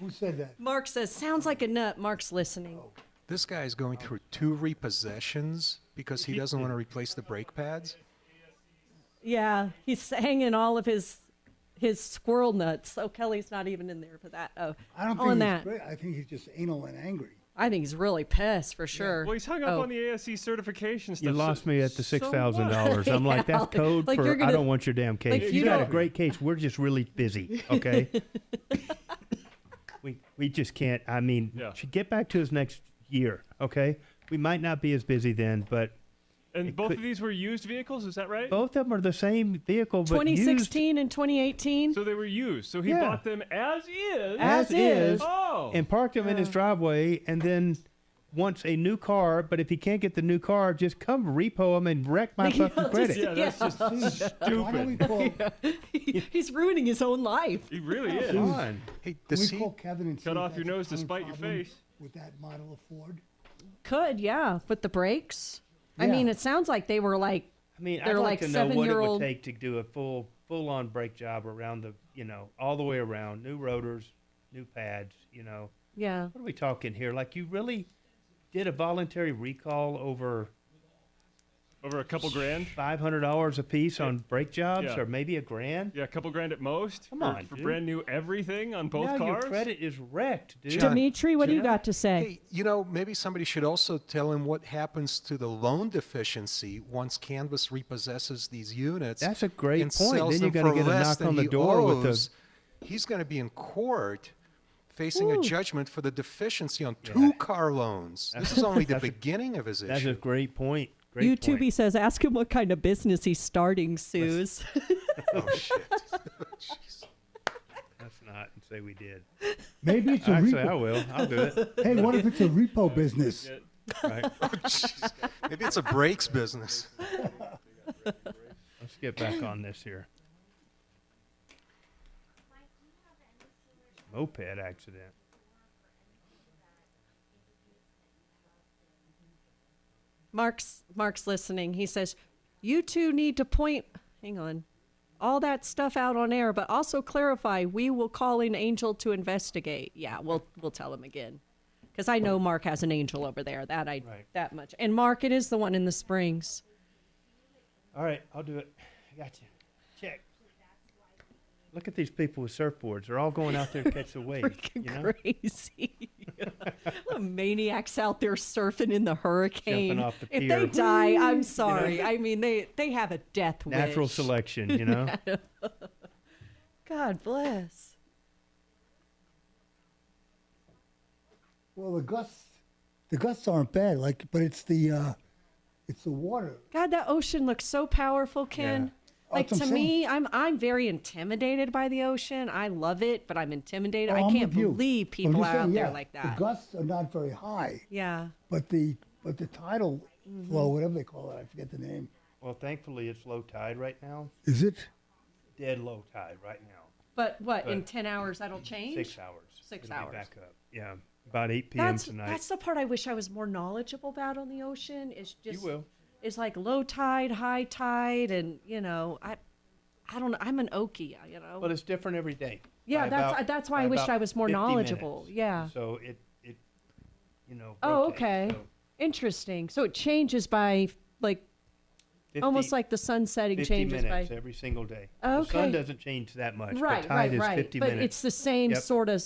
Who said that? Mark says, sounds like a nut. Mark's listening. This guy is going through 2 repossessions because he doesn't want to replace the brake pads. Yeah, he's hanging all of his squirrel nuts. Oh, Kelly's not even in there for that. Oh, I don't on think that. he's great. I think he's just anal and angry. I think he's really pissed for sure. Well, he's hung up Oh. on the ASE certification stuff. You lost me at the so $6,000. I'm like, that's code Like for you're I gonna- don't want your damn case. like you you got a don't- great case. We're just really busy. Okay. we just can't. I mean, Yeah. should get back to us next year. Okay. We might not be as busy then, but And both of these were used vehicles, is that right? both of them are the same vehicle, but used 2016 and 2018. So they were used. So he Yeah. bought them as is. as is, Oh. and parked them in his driveway, and then wants a new car. But if he can't get the new car, just come repo them and wreck my fucking credit. Yeah, that's just Why don't we stupid. call, He's ruining his own life. He really is. Come on. Hey, can does we he? call Kevin and see Cut if off your that's a nose to common spite your problem face. with that model of Ford? Could, yeah, with the brakes. I Yeah. mean, it sounds like they were like, I mean, they're I'd like like to know what it would 7-year-old. take to do a full-on brake job around the, all the way around, new rotors, new pads, Yeah. What are we talking here? Like, you really did a voluntary recall over Over a couple grand? $500 a piece on brake jobs, Yeah. or maybe $1,000? Yeah, a couple grand at most. Come for- on, for dude. brand new everything on both now cars. your credit is wrecked, dude. John, Dimitri, what do you got to say? Hey, maybe somebody should also tell him what happens to the loan deficiency once Canvas repossesses these units. That's a great and point. sells Then you're them gonna for get a less knock than on the he door with the- owes. He's going to be in court facing a Ooh. judgment for the deficiency on 2 car loans. This is only the That's a- beginning of his That's issue. a great point. Great YouTubey point. says, ask him what kind of business he's starting, Suze. Oh, shit. Let's not say we did. Maybe it's a Actually, I repo. will. I'll do it. Hey, what if it's a repo business? Right. Oh, jeez. Maybe it's a brakes business. Let's get back on this here. Moped accident. Mark's listening. He says, you two need to point, hang on, all that stuff out on air, but also clarify, we will call in Angel to investigate. Yeah, we'll tell him again. Because I know Mark has an angel over there, that much. And Mark, it is the one in the Springs. All right, I'll do it. I got you. Check. Look at these people with surfboards. They're all going out there to catch the waves. Freaking crazy. Little maniacs out there surfing in the hurricane. Jumping off the If pier. they die, I'm sorry. I mean, they have a death wish. Natural selection, God bless. Well, the gusts aren't bad. But it's the water. God, that ocean looks so powerful, Ken. Like, That's to what I'm me, I'm very intimidated by the ocean. I love it, but I'm intimidated. Oh, I I'm can't with you. believe I'm people just are out saying, there yeah, like that. The gusts are not very high, Yeah. but the tidal Mm-hmm. flow, whatever they call it, I forget the name. Well, thankfully, it's low tide right now. Is it? Dead low tide right now. But what, in But 10 hours that'll change? 6 hours. 6 It'll be hours. back up. Yeah, about 8 p.m. tonight. That's the part I wish I was more knowledgeable about on the ocean. Is just You will. It's like low tide, high tide, and I don't know. I'm an Okie, But it's different every day. Yeah, by that's why by I wish about I was more 50 knowledgeable. minutes. Yeah. So it Oh, rotates. okay. So Interesting. So it changes by like 50 almost like the sun setting 50 changes minutes by. every single day. Okay. The sun doesn't change that much. Right, but tide right. is 50 But minutes. it's the same Yep. sort of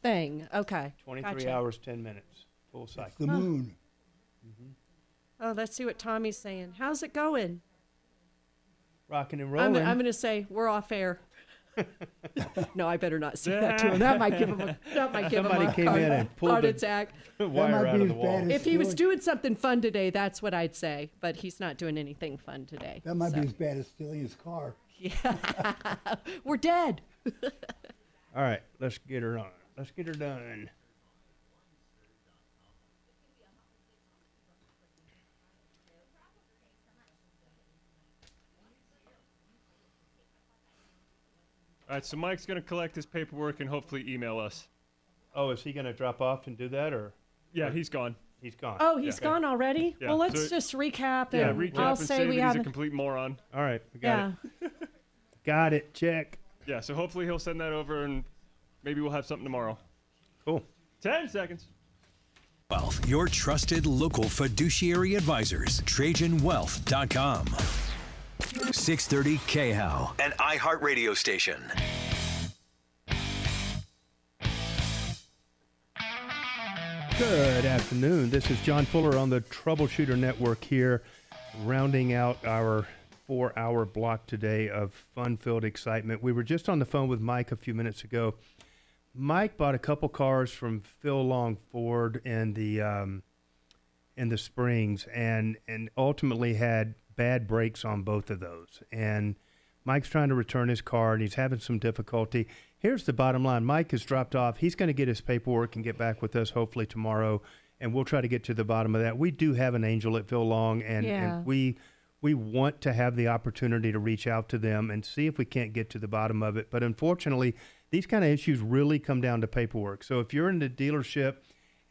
thing. Okay. 23 gotcha. hours, 10 minutes. Full cycle. The moon. Oh, let's see what Tommy's saying. How's it going? Rocking and I'm rolling. going to say we're off air. No, I better not say that to him. That might give him a Somebody came in and pulled heart the attack. wire out of the wall. If he was doing something fun today, that's what I'd say. But he's not doing anything fun today. That might so. be as bad as stealing his car. Yeah, we're dead. All right, let's get her on. Let's get her done. All right, so Mike's going to collect his paperwork and hopefully email us. Oh, is he going to drop off and do that, or? Yeah, he's gone. He's gone. Oh, he's gone already? Yeah, Well, let's so- just recap. Yeah, And recap I'll and say say we that he's a haven't. complete moron. All right, we got Yeah. it. Got it. Check. Yeah, so hopefully he'll send that over and maybe we'll have something tomorrow. Cool. 10 seconds. Wealth, your trusted local fiduciary advisors. TrajanWealth.com. 630 KHOW, an iHeartRadio station. Good afternoon. This is John Fuller on the Troubleshooter Network here, rounding out our 4-hour block today of fun-filled excitement. We were just on the phone with Mike a few minutes ago. Mike bought a couple cars from Phil Long Ford in the Springs, and ultimately had bad brakes on both of those. And Mike's trying to return his car, and he's having some difficulty. Here's the bottom line. Mike has dropped off. He's going to get his paperwork and get back with us hopefully tomorrow, and we'll try to get to the bottom of that. We do have an angel at Phil Long, and we want to have the opportunity to reach out to them and see if we can't get to the bottom of it. But unfortunately, these kind of issues really come down to paperwork. So if you're in the dealership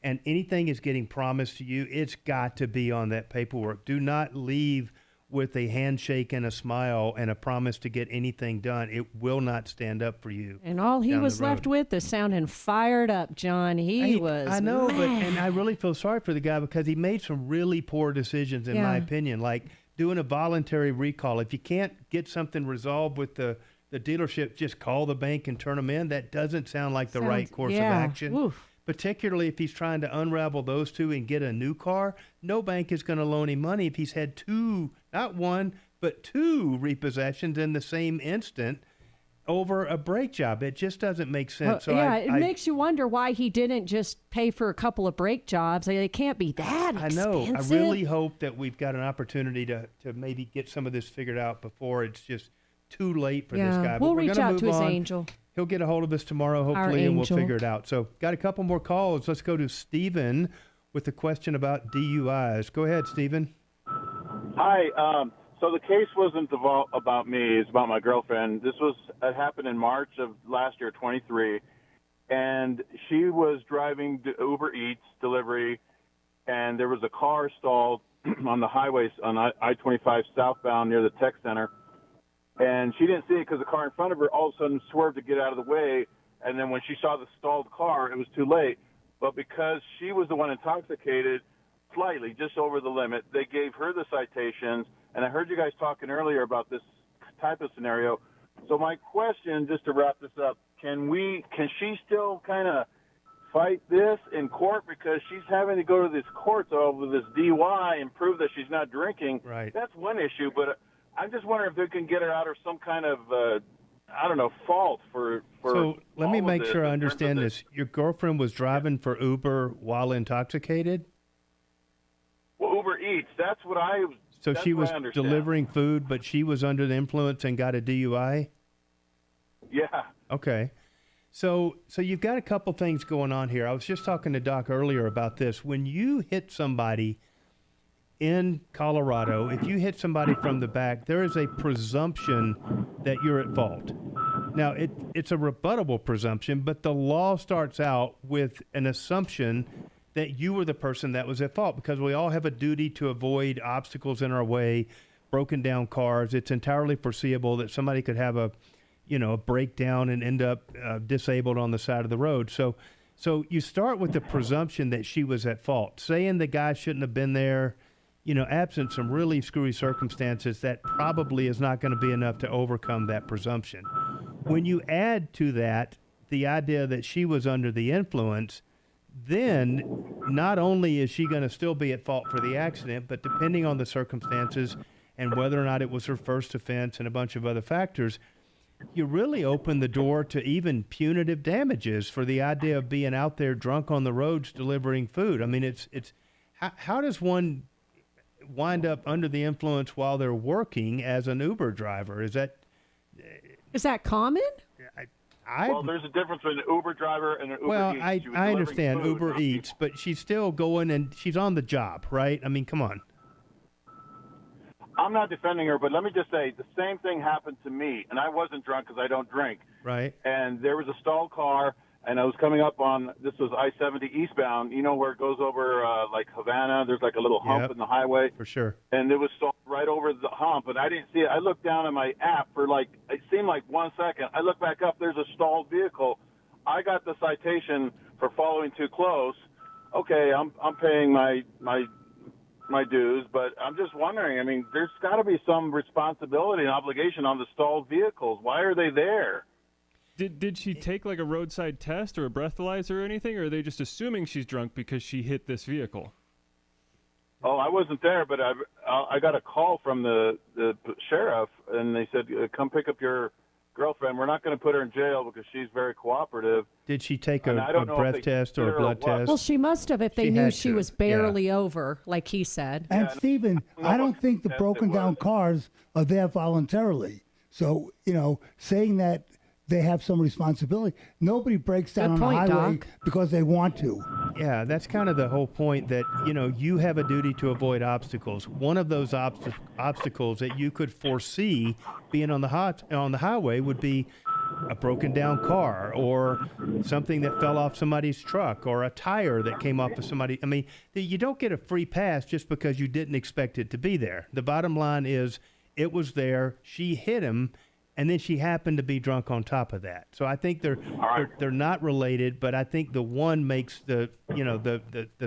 and anything is getting promised to you, it's got to be on that paperwork. Do not leave with a handshake and a smile and a promise to get anything done. It will not stand up for you. And all he down the was left road. with is sounding fired up, John. He was. I know, mad. and I really feel sorry for the guy because he made some really poor decisions, in my Yeah. opinion, like doing a voluntary recall. If you can't get something resolved with the dealership, just call the bank and turn them in. That doesn't sound like the right course of action. Oof. Particularly if he's trying to unravel those two and get a new car. No bank is going to loan him money if he's had two, not one, but two repossessions in the same instant over a brake job. It just doesn't make sense. Well, it makes you wonder why he didn't just pay for a couple of brake jobs. They can't be that I expensive. know. I really hope that we've got an opportunity to maybe get some of this figured out before it's just too late for this guy. But We'll we're reach gonna out move to his on. angel. He'll get a hold of us tomorrow, hopefully, and we'll angel. figure it out. So, got a couple more calls. Let's go to Stephen with a question about DUIs. Go ahead, Stephen. Hi. So the case wasn't about me. It's about my girlfriend. It happened in March of last year, 23, and she was driving Uber Eats delivery, and there was a car stalled on the highway on I-25 southbound near the tech center, and she didn't see it because the car in front of her all of a sudden swerved to get out of the way, and then when she saw the stalled car, it was too late. But because she was the one intoxicated, slightly, just over the limit, they gave her the citations. And I heard you guys talking earlier about this type of scenario. So my question, just to wrap this up, can she still kind of fight this in court because she's having to go to this court over this DUI and prove that she's not drinking? Right. That's one issue, but I'm just wondering if they can get her out of some kind of fault for. So let me all of make this sure I in terms of understand this. Your girlfriend was driving for Uber while intoxicated? Well, Uber Eats. That's what I. So that's she what was I understand. delivering food, but she was under the influence and got a DUI? Yeah. Okay. So you've got a couple things going on here. I was just talking to Doc earlier about this. When you hit somebody in Colorado, if you hit somebody from the back, there is a presumption that you're at fault. Now, it's a rebuttable presumption, but the law starts out with an assumption that you were the person that was at fault, because we all have a duty to avoid obstacles in our way, broken down cars. It's entirely foreseeable that somebody could have a breakdown and end up disabled on the side of the road. So you start with the presumption that she was at fault. Saying the guy shouldn't have been there, absent some really screwy circumstances, that probably is not going to be enough to overcome that presumption. When you add to that the idea that she was under the influence, then not only is she going to still be at fault for the accident, but depending on the circumstances and whether or not it was her first offense and a bunch of other factors, you really open the door to even punitive damages for the idea of being out there drunk on the roads delivering food. I mean, it's how does one wind up under the influence while they're working as an Uber driver? Is that common? Well, there's a difference between an Uber driver and an Uber Eats. I She was delivering understand food, Uber not Eats, but she's still going and she's on the job, right? I mean, come on. I'm not defending her, but let me just say the same thing happened to me, and I wasn't drunk because I don't drink. Right. And there was a stalled car, and I was coming up on, this was I-70 eastbound, where it goes over like Havana. There's like a little hump in the highway. For sure. And it was stalled right over the hump, and I didn't see it. I looked down at my app for it seemed like 1 second. I look back up, there's a stalled vehicle. I got the citation for following too close. Okay, I'm paying my dues, but I'm just wondering, I mean, there's got to be some responsibility and obligation on the stalled vehicles. Why are they there? Did she take like a roadside test or a breathalyzer or anything, or are they just assuming she's drunk because she hit this vehicle? Oh, I wasn't there, but I got a call from the sheriff, and they said, come pick up your girlfriend. We're not going to put her in jail because she's very cooperative. Did she take And I a don't know if breath they test or a consider blood her what. test? Well, she must have if they She knew had she to, was barely over, like he said. And Stephen, I don't think the broken down cars are there voluntarily. So, saying that they have some responsibility, nobody breaks down on point, the highway Doc. because they want to. Yeah, that's kind of the whole point, that, you have a duty to avoid obstacles. One of those obstacles that you could foresee being on the highway would be a broken down car, or something that fell off somebody's truck, or a tire that came off of somebody. I mean, you don't get a free pass just because you didn't expect it to be there. The bottom line is it was there, she hit him, and then she happened to be drunk on top of that. So I think they're not related, but I think the one makes the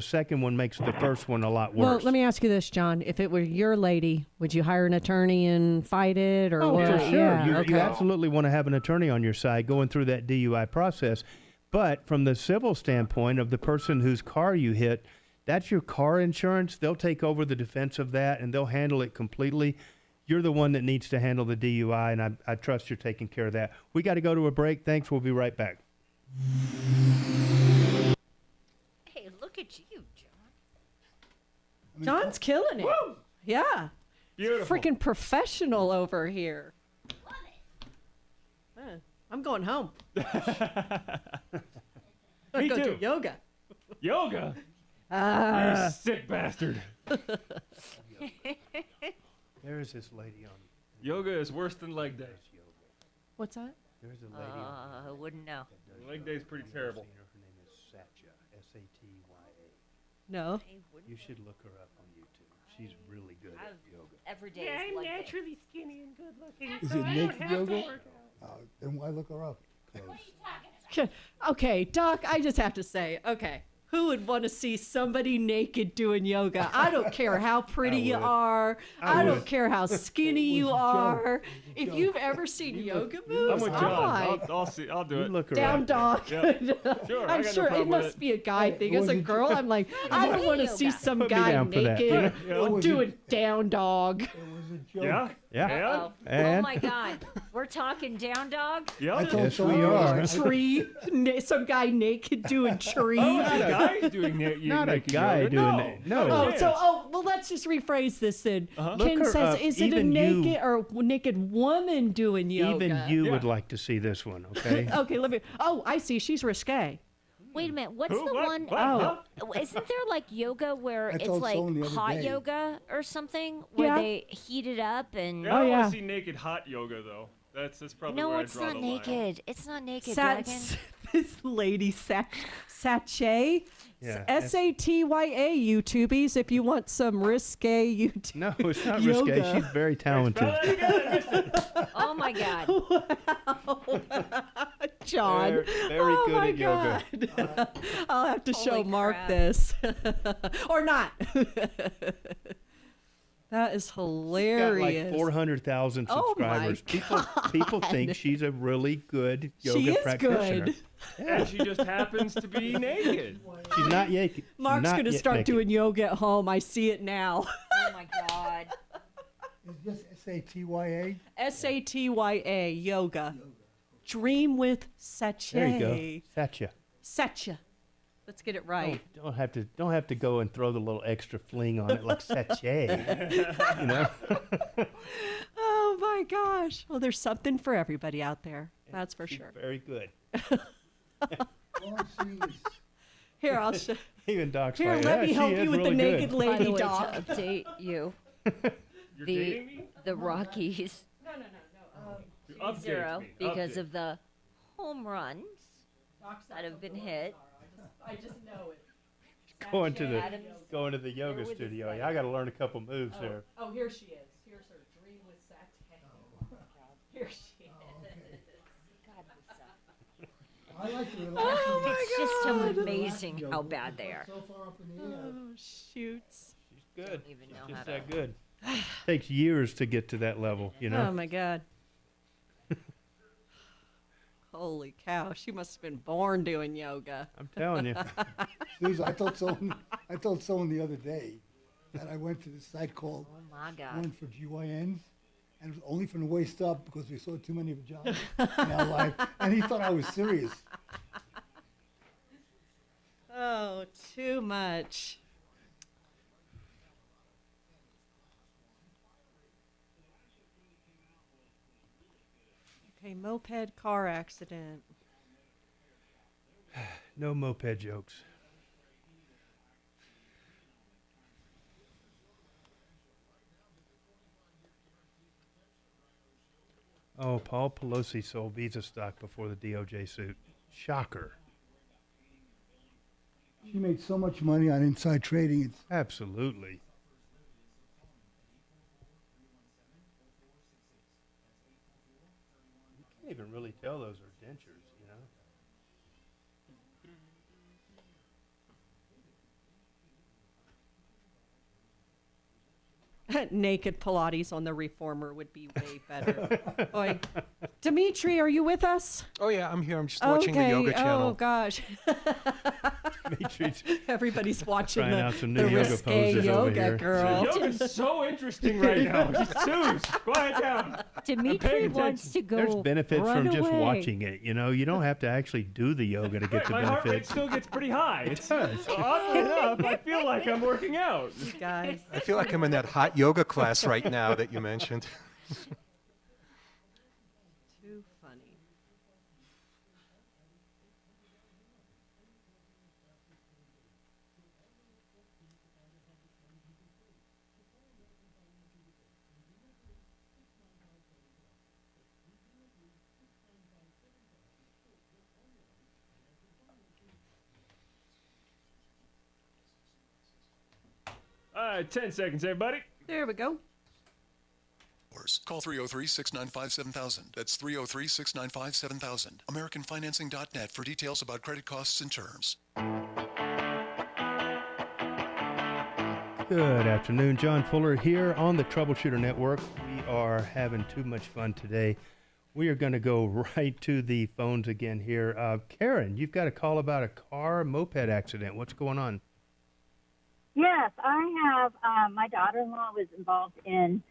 second one makes the first one a lot worse. Well, let me ask you this, John. If it were your lady, would you hire an attorney and fight it? Or what? For sure. Yeah, You absolutely want to have an attorney on your side going through that DUI process. But from the civil standpoint of the person whose car you hit, that's your car insurance. They'll take over the defense of that, and they'll handle it completely. You're the one that needs to handle the DUI, and I trust you're taking care of that. We got to go to a break. Thanks. We'll be right back. Hey, look at you, John. John's killing it. Woo! Yeah. Beautiful. Freaking professional over here. Love it. I'm going home. Me Go too. do yoga. Yoga? You sick bastard. There is this lady on. Yoga is worse than leg day. What's that? There's a lady on. I wouldn't know. Leg day is pretty terrible. Her name is Satya, S-A-T-Y-A. No. You should look her up on YouTube. She's really good at yoga. Every day Yeah, is I'm like that. naturally skinny and good looking. Is so it I naked don't have to yoga? work out. Then why look her up? Okay, Doc, I just have to say, okay, who would want to see somebody naked doing yoga? I don't care how pretty you are. I don't care how skinny you are. If you've ever seen yoga moves, I'm with John. I'll see. I'll do it. Look her down up. dog. Yep. Sure, I I'm got no sure it problem with must be a guy thing. As a girl, I'm like, I don't want to see some Put me guy down for that. naked Yeah. doing down dog. Yeah? Yeah. Oh And my God. We're talking down dog? Yeah. yes, we are. Tree, some guy naked doing tree. Not a guy doing that. Not a guy doing that. No. Well, let's just rephrase this then. Look Ken her says, up. is it a Even you- naked or naked woman doing yoga? Even you Yeah. would like to see this one, okay? Okay, let me. Oh, I see. She's risque. Wait a minute. What's Who? the What? one? What? Oh. Huh? Isn't there like yoga where I it's told like someone the other hot day. yoga or something where Yeah. they heat it up and Yeah, I don't yeah. want to see naked hot yoga though. That's probably No, where it's I draw not the line. naked. It's not naked, Sat- Dragon. this lady, Satche. Yeah. Satya, YouTubies, if you want some risque YouTube. No, it's not yoga. risque. She's very talented. Oh my God. John. Very oh good my at yoga. God. I'll have to show Holy Mark crap. this. Or not. That is Got hilarious. like 400,000 Oh my subscribers. People think she's a really good yoga She is practitioner. good. And she just happens to be naked. She's not naked. Mark's not going to yet start naked. doing yoga at home. I see it now. Oh my God. Is this SATYA? Satya, yoga. Dream with Satya. There you go. Satya. Satya. Let's get it right. Don't have to go and throw the little extra fling on it like Satya. You know. Oh my gosh. Well, there's something for everybody out there. That's for She's sure. very good. Here, I'll show. Even Doc's Here, like, let yeah, me she help is you with the really naked good. By lady the way, Doc. to update you, You're dating me? the Rockies You update 0 me. because Update. of the home runs that have been hit. I just know it. Going to the Adams. yoga studio. Yeah, I got to learn a couple moves there. Oh, here she is. Here's her dream with Satya. Here she is. I like the Oh my It's just God. amazing how bad they are. So far up in the air. Oh, shoots. She's good. Don't even know She's how just to. that good. Takes years to get to that level, you know. Oh my God. Holy cow. She must have been born doing yoga. I'm telling you. Susan, I told someone the other day that I went to this site called Oh my God. One for GYNs, and it was only from the waist up because we saw too many vaginas in our life, and he thought I was serious. Oh, too much. Okay, moped car accident. No moped jokes. Oh, Paul Pelosi sold Visa stock before the DOJ suit. Shocker. She made so much money on inside trading. It's Absolutely. You can't even really tell those are dentures, you know? Naked Pilates on the reformer would be way better. Boy. Dimitri, are you with us? Oh yeah, I'm here. I'm just watching the yoga Oh channel. gosh. Dimitri's Everybody's watching trying out some new the yoga risque poses over yoga here. girl. Yoga's so interesting right now. Zeus, quiet down. Dimitri paying wants to go. There's benefits run from just away. watching it, you know? You don't have to actually do the yoga to get the My heart rate benefits. still gets pretty high. It's does. oddly enough, I feel like I'm working out. You guys. I feel like I'm in that hot yoga class right now that you mentioned. Too funny. All right, 10 seconds, everybody. There we go. Call 303-695-7000. That's 303-695-7000. AmericanFinancing.net for details about credit costs and terms. Good afternoon. John Fuller here on the Troubleshooter Network. We are having too much fun today. We are going to go right to the phones again here. Karen, you've got a call about a car moped accident. What's going on? Yes, I have. My daughter-in-law was involved in,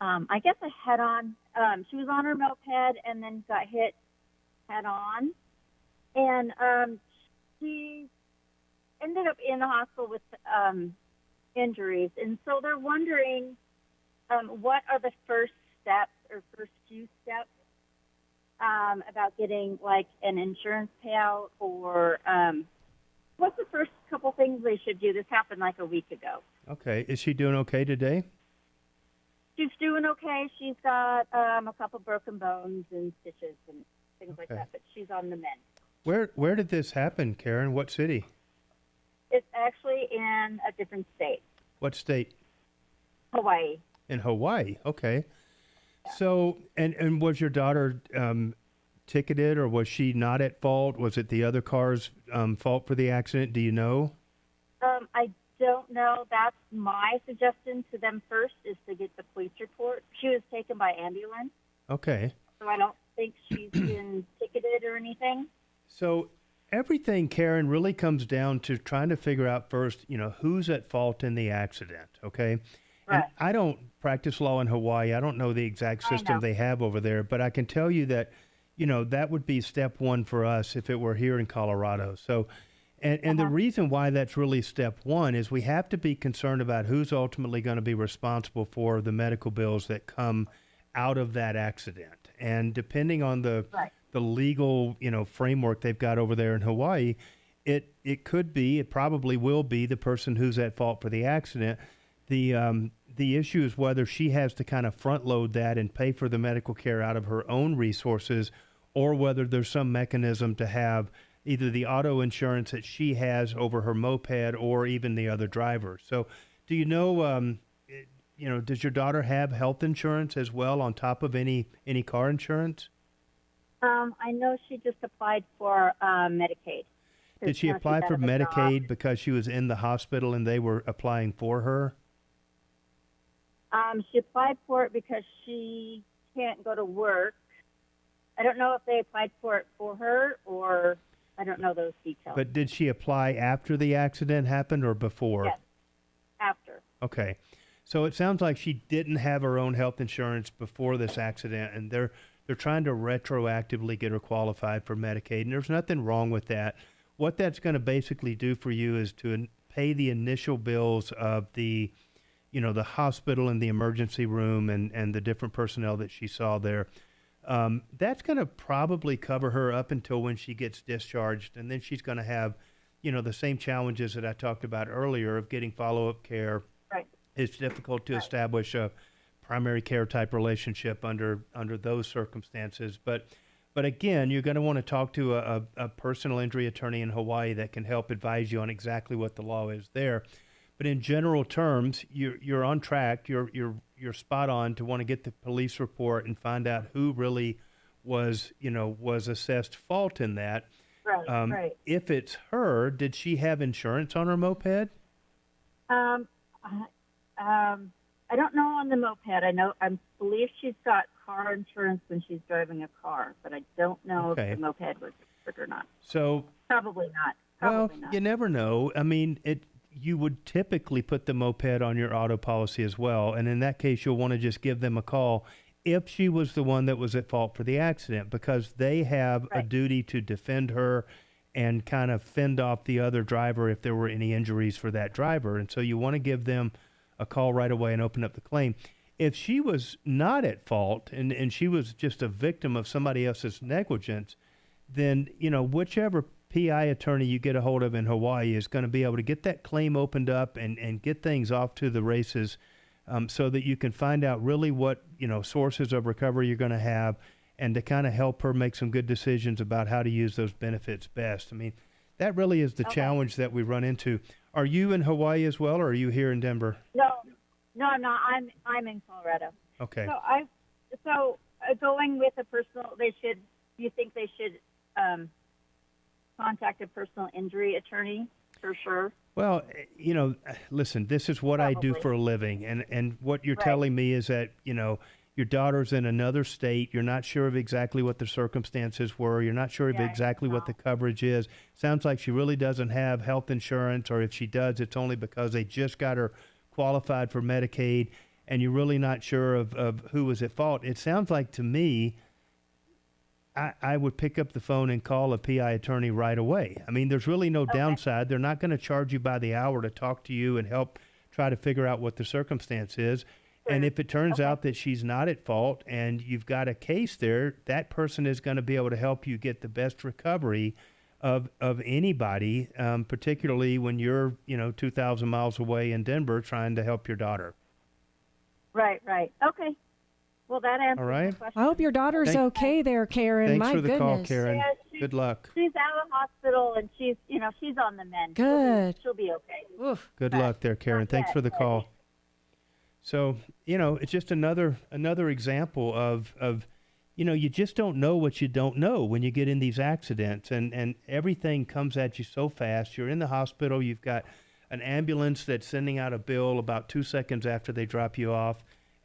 I guess, a head-on. She was on her moped and then got hit head-on. And she ended up in the hospital with injuries. And so they're wondering what are the first steps or first few steps about getting, like, an insurance payout or what's the first couple things they should do? This happened like a week ago. Okay. Is she doing okay today? She's doing okay. She's got a couple broken bones and stitches and things like Okay. that, but she's on the mend. Where did this happen, Karen? What city? It's actually in a different state, What state? Hawaii. In Hawaii. Okay. So, and was your daughter ticketed, or was she not at fault? Was it the other car's fault for the accident? Do you know? I don't know. That's my suggestion to them first, is to get the police report. She was taken by ambulance, Okay. so I don't think she's been ticketed or anything. So everything, Karen, really comes down to trying to figure out first, who's at fault in the accident, okay? And I don't practice law in Hawaii. I don't know the exact system they have over there, but I can tell you that, that would be step one for us if it were here in Colorado. So, and the reason why that's really step one is we have to be concerned about who's ultimately going to be responsible for the medical bills that come out of that accident. And depending on the legal, framework they've got over there in Hawaii, it could be, it probably will be the person who's at fault for the accident. The issue is whether she has to kind of front load that and pay for the medical care out of her own resources, or whether there's some mechanism to have either the auto insurance that she has over her moped or even the other driver. So do you know, does your daughter have health insurance as well on top of any car insurance? I know she just applied for Medicaid. Did she apply for Medicaid because she was in the hospital and they were applying for her? She applied for it because she can't go to work. I don't know if they applied for it for her, or I don't know those details. But did she apply after the accident happened or before? Yes, after. Okay. So it sounds like she didn't have her own health insurance before this accident, and they're trying to retroactively get her qualified for Medicaid, and there's nothing wrong with that. What that's going to basically do for you is to pay the initial bills of the hospital and the emergency room and the different personnel that she saw there. That's going to probably cover her up until when she gets discharged, and then she's going to have, the same challenges that I talked about earlier of getting follow-up care. Right. It's difficult to establish a primary care type relationship under those circumstances. But again, you're going to want to talk to a personal injury attorney in Hawaii that can help advise you on exactly what the law is there. But in general terms, you're on track. You're spot on to want to get the police report and find out who really was assessed fault in that. Right, right. If it's her, did she have insurance on her moped? I don't know on the moped. I believe she's got car insurance when she's driving a car, but I don't know if the moped was covered or not. So probably not. Not. You never know. I mean, you would typically put the moped on your auto policy as well, and in that case, you'll want to just give them a call if she was the one that was at fault for the accident, because they have a duty to defend her and kind of fend off the other driver if there were any injuries for that driver. And so you want to give them a call right away and open up the claim. If she was not at fault and she was just a victim of somebody else's negligence, then, whichever PI attorney you get a hold of in Hawaii is going to be able to get that claim opened up and get things off to the races, so that you can find out really what, sources of recovery you're going to have, and to kind of help her make some good decisions about how to use those benefits best. I mean, that really is the challenge that we run into. Are you in Hawaii as well, or are you here in Denver? No, I'm not. I'm in Colorado. Okay. So going with a personal, you think they should contact a personal injury attorney for sure? Well, listen, this is what I do for a living. And what you're telling me is that, your daughter's in another state. You're not sure of exactly what the circumstances were. You're not sure of exactly what the coverage is. Sounds like she really doesn't have health insurance, or if she does, it's only because they just got her qualified for Medicaid, and you're really not sure of who was at fault. It sounds like to me, I would pick up the phone and call a PI attorney right away. I mean, there's really no downside. They're not going to charge you by the hour to talk to you and help try to figure out what the circumstance is. And if it turns out that she's not at fault and you've got a case there, that person is going to be able to help you get the best recovery of anybody, particularly when you're, 2,000 miles away in Denver trying to help your daughter. Right. Okay. Well, that answers All right. the question. I hope your daughter's okay there, Karen. Thanks My for the goodness. call, Karen. Yeah, Good luck. She's out of hospital, and she's on the mend. Good. She'll be okay. Oof. Good luck there, Karen. Thanks for the call. So, it's just another example of you just don't know what you don't know when you get in these accidents, and everything comes at you so fast. You're in the hospital. You've got an ambulance that's sending out a bill about 2 seconds after they drop you off,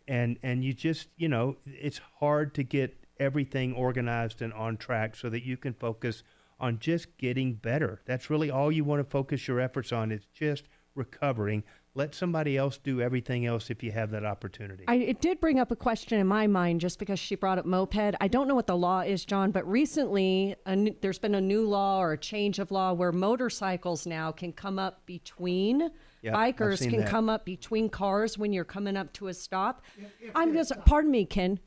and you just, it's hard to get everything organized and on track so that you can focus on just getting better. That's really all you want to focus your efforts on, is just recovering. Let somebody else do everything else if you have that opportunity. It did bring up a question in my mind just because she brought up moped. I don't know what the law is, John, but recently there's been a new law or a change of law where motorcycles now can come up between bikers, can come up between cars when you're coming up to a stop. Pardon me, Ken,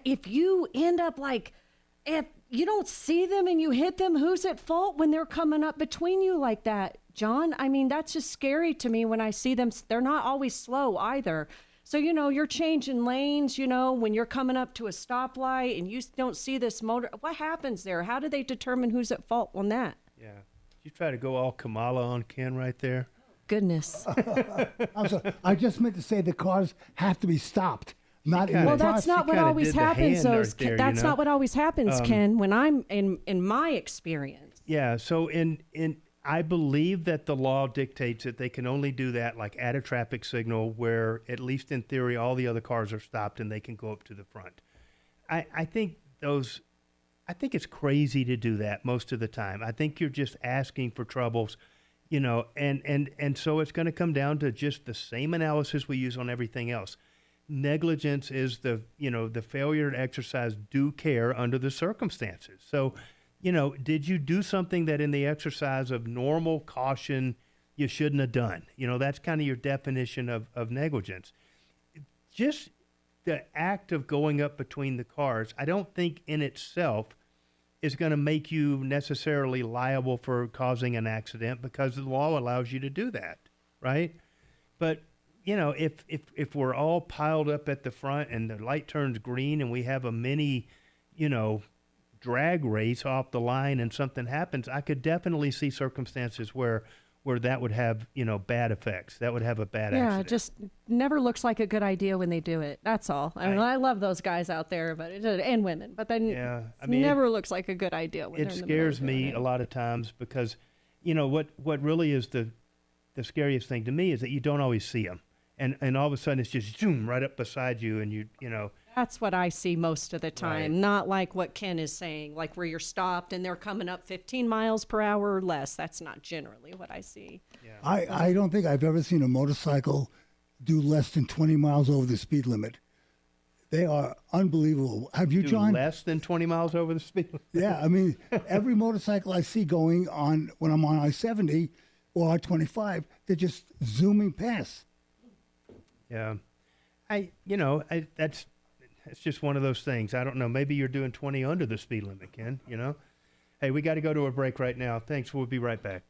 if you end up if you don't see them and you hit them, who's at fault when they're coming up between you like that, John? I mean, that's just scary to me when I see them. They're not always slow either. So, you're changing lanes, when you're coming up to a stoplight and you don't see this motor. What happens there? How do they determine who's at fault on that? Yeah. You try to go all Kamala on Ken right there. Goodness. I'm sorry. I just meant to say the cars have to be stopped. Well, that's not what always happens. That's not what always happens, Ken. When I'm in my experience. Yeah. So I believe that the law dictates that they can only do that at a traffic signal where, at least in theory, all the other cars are stopped and they can go up to the front. I think it's crazy to do that most of the time. I think you're just asking for troubles, and so it's going to come down to just the same analysis we use on everything else. Negligence is the failure to exercise due care under the circumstances. So, did you do something that in the exercise of normal caution you shouldn't have done? That's kind of your definition of negligence. Just the act of going up between the cars, I don't think in itself is going to make you necessarily liable for causing an accident, because the law allows you to do that, right? But if we're all piled up at the front and the light turns green and we have a mini, drag race off the line and something happens, I could definitely see circumstances where that would have, bad effects. That would have a bad accident. Yeah, it just never looks like a good idea when they do it. That's all. I mean, I love those guys out there, and women, but then it never looks like a good idea when they're in the middle scares me a lot of times because, what really is the scariest thing to me is that you don't always see them. And all of a sudden it's just zoom right up beside you, and you know. That's what I see most of the time. Right. Not like what Ken is saying, like where you're stopped and they're coming up 15 miles per hour or less. That's not generally what I see. Yeah. I don't think I've ever seen a motorcycle do less than 20 miles over the speed limit. They are unbelievable. Have you, Do John? less than 20 miles over the speed limit? Yeah, I mean, every motorcycle I see going on when I'm on I-70 or I-25, they're just zooming past. Yeah. That's just one of those things. I don't know. Maybe you're doing 20 under the speed limit, Ken, Hey, we got to go to a break right now. Thanks. We'll be right back.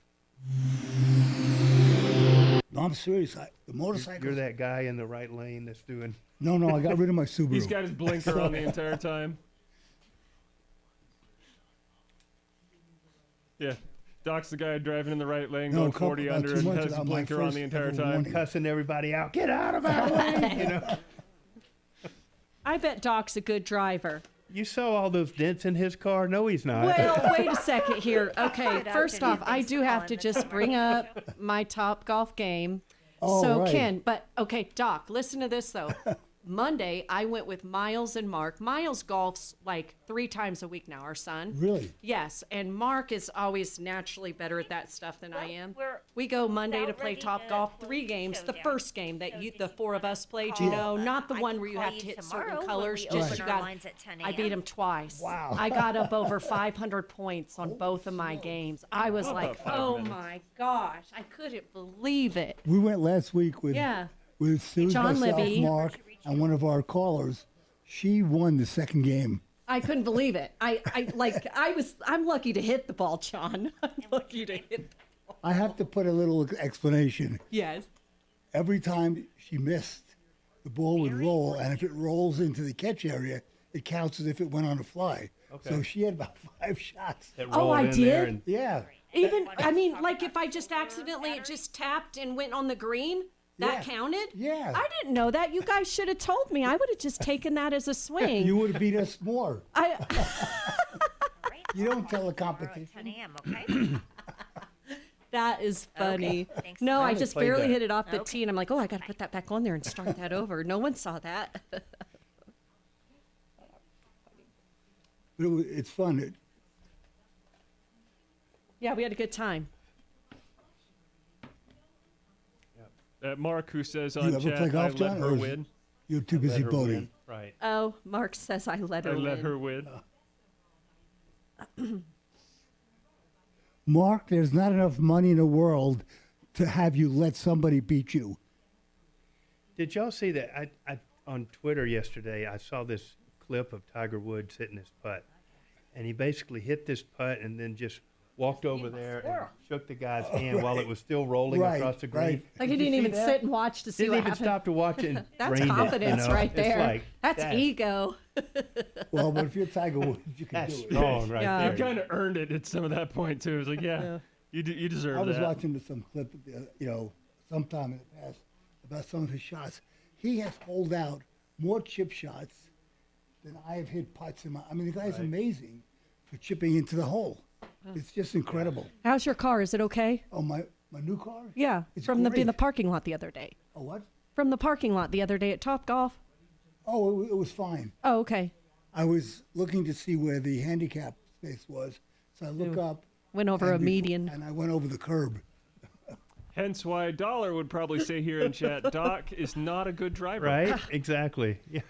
No, I'm serious. The motorcycle. You're that guy in the right lane that's doing. No, I got rid of my Subaru. He's got his blinker on the entire time. Yeah. Doc's the guy driving in the right lane, going 40 under, and has his blinker on the entire time. Cussing everybody out. Get out of our way, I bet Doc's a good driver. You saw all those dents in his car? No, he's not. Well, wait a second here. Okay, first off, I do have to just bring up my Top Golf game. Oh, so, right. Ken, okay, Doc, listen to this, though. Monday, I went with Miles and Mark. Miles golfs like 3 times a week now, our son. Really? Yes, and Mark is always naturally better at that stuff than I am. We go Monday to play Top Golf, 3 games. The first game that the 4 of us played, not the one where you have to hit certain colors. Just I beat him twice. Wow. I got up over 500 points on both of my games. I was like, oh my gosh, I couldn't believe it. We went last week with Sue, John myself, Libby. Mark, and one of our callers. She won the second game. I couldn't believe it. I'm lucky to hit the ball, John. I'm lucky to hit the ball. I have to put a little explanation. Yes. Every time she missed, the ball would roll, and if it rolls into the catch area, it counts as if it went on a fly. Okay. So she had about 5 shots. That Oh, rolled I in there did? and- Yeah. Even, I mean, like if I just accidentally, it just tapped and went on the green, that counted? Yeah. I didn't know that. You guys should have told me. I would have just taken that as a swing. You would have beat us more. I, You don't tell the competition. 10 a.m., okay? that is funny. Okay, thanks. No, I I haven't just played barely that. hit it off the tee, and I'm like, oh, I got to put that back on there and start that over. No one saw that. But it's fun. Yeah, we had a good time. Mark, who says You on ever chat, play I golf, let John? her or is win. You're too busy Let her boating. win. Right. Oh, Mark says I let her I win. let her win. Mark, there's not enough money in the world to have you let somebody beat you. Did y'all see that? I on Twitter yesterday, I saw this clip of Tiger Woods hitting his putt. And he basically hit this putt and then just walked over there and shook the guy's hand while it was still rolling Right, across the green. right. Like he Did you didn't see even that? sit and watch to see Didn't what even happened. stop to watch it and That's drained confidence it, you know? right It's there. like, that's ego. Well, but if you're Tiger Woods, you can That's do it. strong right Yeah. there. You kind of earned it at some of that point too. It was like, yeah. You deserve I was that. watching some clip, sometime in the past about some of his shots. He has holed out more chip shots than I have hit putts in my. I mean, the guy's amazing for chipping into the hole. It's just incredible. How's your car? Is it okay? Oh, my new car? Yeah, It's from in the great. parking lot the other day. Oh, what? From the parking lot the other day at Top Golf. Oh, it was fine. Oh, okay. I was looking to see where the handicap space was, so I look up. Went over a and median. And I went over the curb. Hence why Dollar would probably say here in chat, Doc is not a good driver. Right? Exactly. Yeah.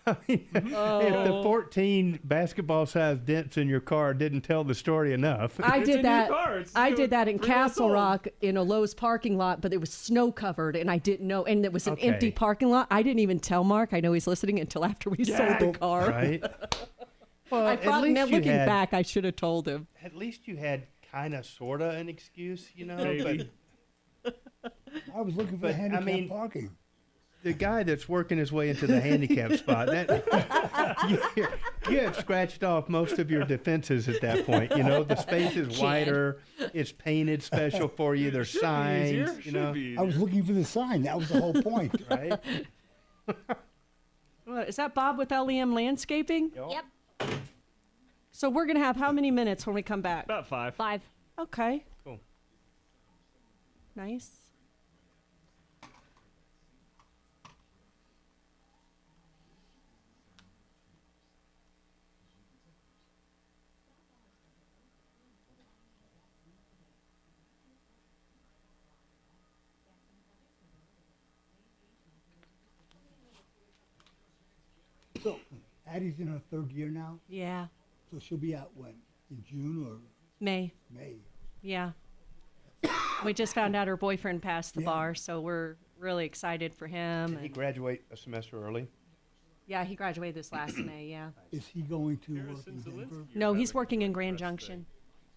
I mean, if the Oh. 14 basketball-sized dents in your car didn't tell the story enough. I It's a did new that. car. It's, I you know, did that in 3 months Castle old. Rock in a Lowe's parking lot, but it was snow covered, and I didn't know. And it was an Okay. empty parking lot. I didn't even tell Mark. I know he's listening until after we sold the car. Right? Well, I at thought, least now you looking had, back, I should have told him. At least you had kind of, sort of an excuse, you know? Maybe. I was looking for But, I handicap mean- parking. The guy that's working his way into the handicap spot, you have scratched off most of your defenses at that point. You know, the space is wider, it's painted special for you. There's Should be easier. signs, you Should know, be I was easier. looking for the sign. That was the whole point. right? What, is that Bob with LEM Landscaping? Yep. So we're gonna have how many minutes when we come back? About 5. 5. Okay. Cool. Nice. So, Addie's in her 3rd year now, Yeah. so she'll be out when? In June or May. May? Yeah. We just found out her boyfriend passed the Yeah. bar, so we're really excited for him. Did he and- graduate a semester early? yeah, he graduated this last May, yeah. Is he going to work Harrison in Denver? Zelinsky. No, he's working in Grand Junction.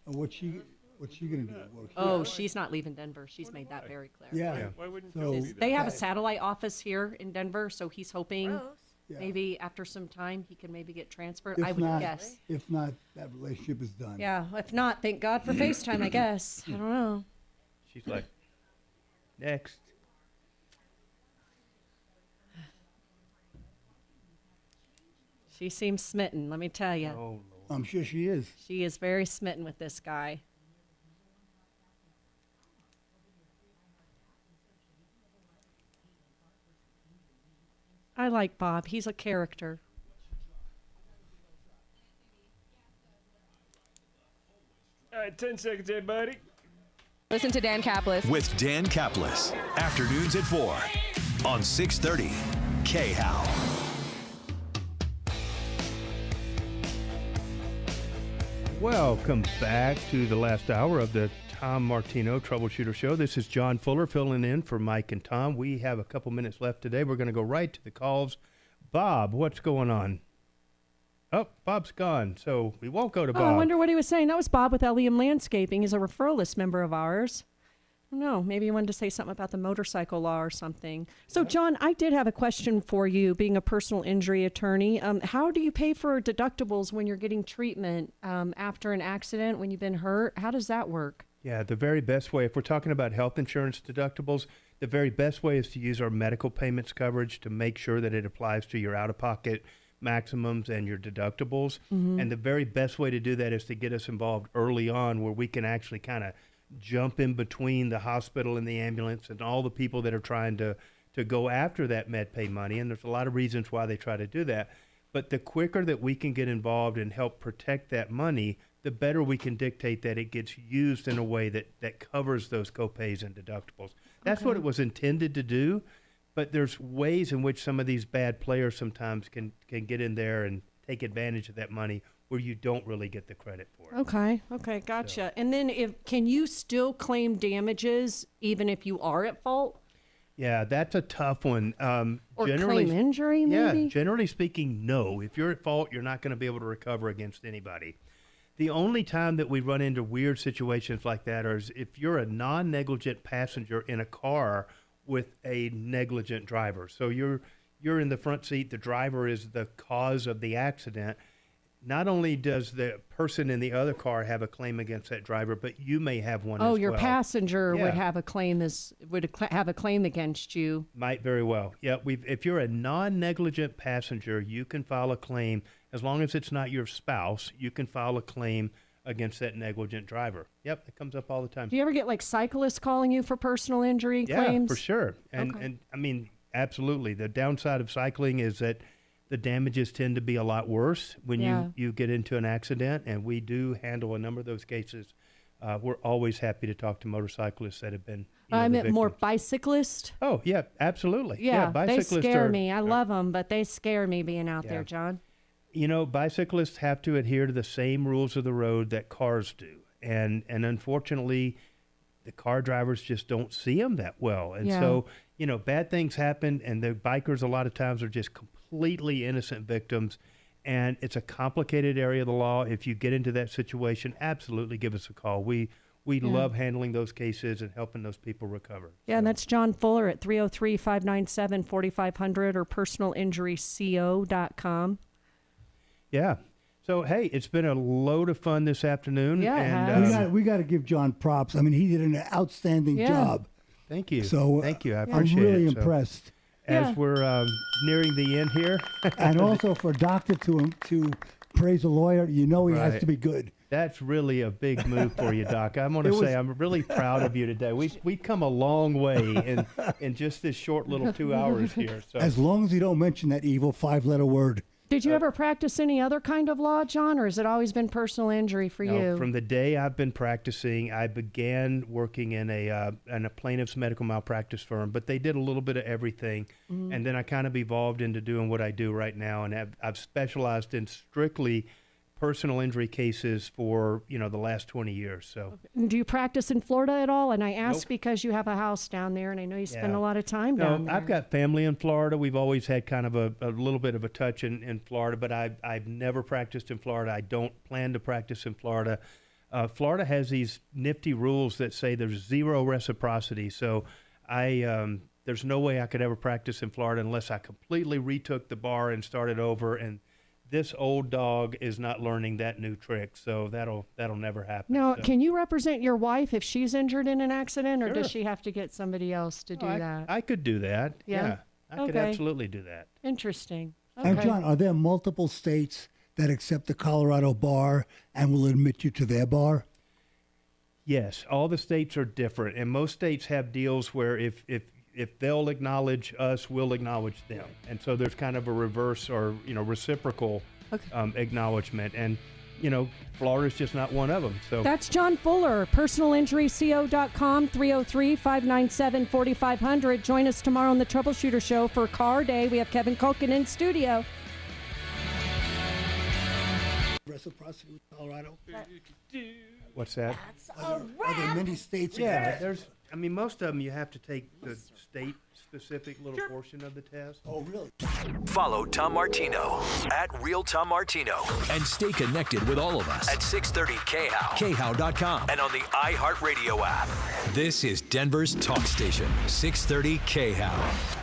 Or what's she gonna do? Work here? Oh, she's not leaving Denver. She's made that very clear. Yeah. Yeah. Why wouldn't So- Joe be They there? have a satellite office here in Denver, so he's hoping Gross. Yeah. maybe after some time he can maybe get transferred. If I would not, guess. If not, that relationship is done. Yeah, if not, thank God for FaceTime, I guess. I don't know. She's like, next. She seems smitten, let me tell you. Oh, Lord. I'm sure she is. She is very smitten with this guy. I like Bob. He's a character. All right, 10 seconds, everybody. Listen to Dan Caplis. With Dan Caplis. Afternoons at 4 on 630 KHOW. Welcome back to the last hour of the Tom Martino Troubleshooter Show. This is John Fuller filling in for Mike and Tom. We have a couple minutes left today. We're going to go right to the calls. Bob, what's going on? Oh, Bob's gone, so we won't go to Bob. Oh, I wonder what he was saying. That was Bob with LEM Landscaping. He's a referral list member of ours. No, maybe you wanted to say something about the motorcycle law or something. So, John, I did have a question for you, being a personal injury attorney. How do you pay for deductibles when you're getting treatment after an accident, when you've been hurt? How does that work? Yeah, the very best way, if we're talking about health insurance deductibles, the very best way is to use our medical payments coverage to make sure that it applies to your out-of-pocket maximums and your deductibles. Mm-hmm. And the very best way to do that is to get us involved early on, where we can actually kind of jump in between the hospital and the ambulance and all the people that are trying to go after that med pay money. And there's a lot of reasons why they try to do that. But the quicker that we can get involved and help protect that money, the better we can dictate that it gets used in a way that covers those copays and deductibles. That's what it was intended to do. But there's ways in which some of these bad players sometimes can get in there and take advantage of that money where you don't really get the credit for it. Okay, gotcha. And then can you still claim damages even if you are at fault? Yeah, that's a tough one. Or claim injury, maybe? Yeah, generally speaking, no. If you're at fault, you're not going to be able to recover against anybody. The only time that we run into weird situations like that is if you're a non-negligent passenger in a car with a negligent driver. So you're in the front seat, the driver is the cause of the accident. Not only does the person in the other car have a claim against that driver, but you may have one as well. Oh, your passenger Yeah. would have a claim against you. Might very well. Yeah, if you're a non-negligent passenger, you can file a claim. As long as it's not your spouse, you can file a claim against that negligent driver. Yep, it comes up all the time. Do you ever get like cyclists calling you for personal injury claims? Yeah, for sure. And I mean, absolutely. The downside of cycling is that the damages tend to be a lot worse when you get into an accident, and we do handle a number of those cases. We're always happy to talk to motorcyclists that have been I meant more bicyclists. Oh, yeah, absolutely. Yeah, bicyclists they scare me. I love them, but they scare me being out there, John. You know, bicyclists have to adhere to the same rules of the road that cars do. And unfortunately, the car drivers just don't see them that well. And so, bad things happen, and the bikers a lot of times are just completely innocent victims. And it's a complicated area of the law. If you get into that situation, absolutely give us a call. We love handling those cases and helping those people recover. Yeah, and that's John Fuller at 303-597-4500 or personalinjuryco.com. Yeah. So, hey, it's been a load of fun this afternoon. Yeah, and we got to give John props. I mean, he did an outstanding job. Thank you. So thank you. I appreciate it. I'm really impressed. As we're nearing the end here. And also for a doctor to praise a lawyer, he has to be good. That's really a big move for you, Doc. I'm going to say I'm really proud of you today. We've come a long way in just this short little 2 hours here. So as long as you don't mention that evil 5-letter word. Did you ever practice any other kind of law, John, or has it always been personal injury for you? From the day I've been practicing, I began working in a plaintiff's medical malpractice firm, but they did a little bit of everything, and then I kind of evolved into doing what I do right now, and I've specialized in strictly personal injury cases for the last 20 years. So, do you practice in Florida at all? And I ask because you have a house down there, and I know you spend a lot of time down there. I've got family in Florida. We've always had kind of a little bit of a touch in Florida, but I've never practiced in Florida. I don't plan to practice in Florida. Florida has these nifty rules that say there's zero reciprocity. So there's no way I could ever practice in Florida unless I completely retook the bar and started over, and this old dog is not learning that new trick, so that'll never happen. Now, can you represent your wife if she's injured in an accident, or does she have to get somebody else to do that? I could do that. Yeah. I could absolutely do that. Interesting. Okay. And John, are there multiple states that accept the Colorado bar and will admit you to their bar? Yes, all the states are different, and most states have deals where if they'll acknowledge us, we'll acknowledge them. And so there's kind of a reverse or, reciprocal acknowledgement. And, Florida's just not one of them. So that's John Fuller, personalinjuryco.com, 303-597-4500. Join us tomorrow on the Troubleshooter Show for Car Day. We have Kevin Culkin in studio. Reciprocity with Colorado? What's that? Are there many states? Yeah, there's I mean, most of them you have to take the state-specific little portion of the test. Oh, really? Follow Tom Martino at Real Tom Martino and stay connected with all of us at 630 KHOW, KHOW.com, and on the iHeartRadio app. This is Denver's talk station, 630 KHOW.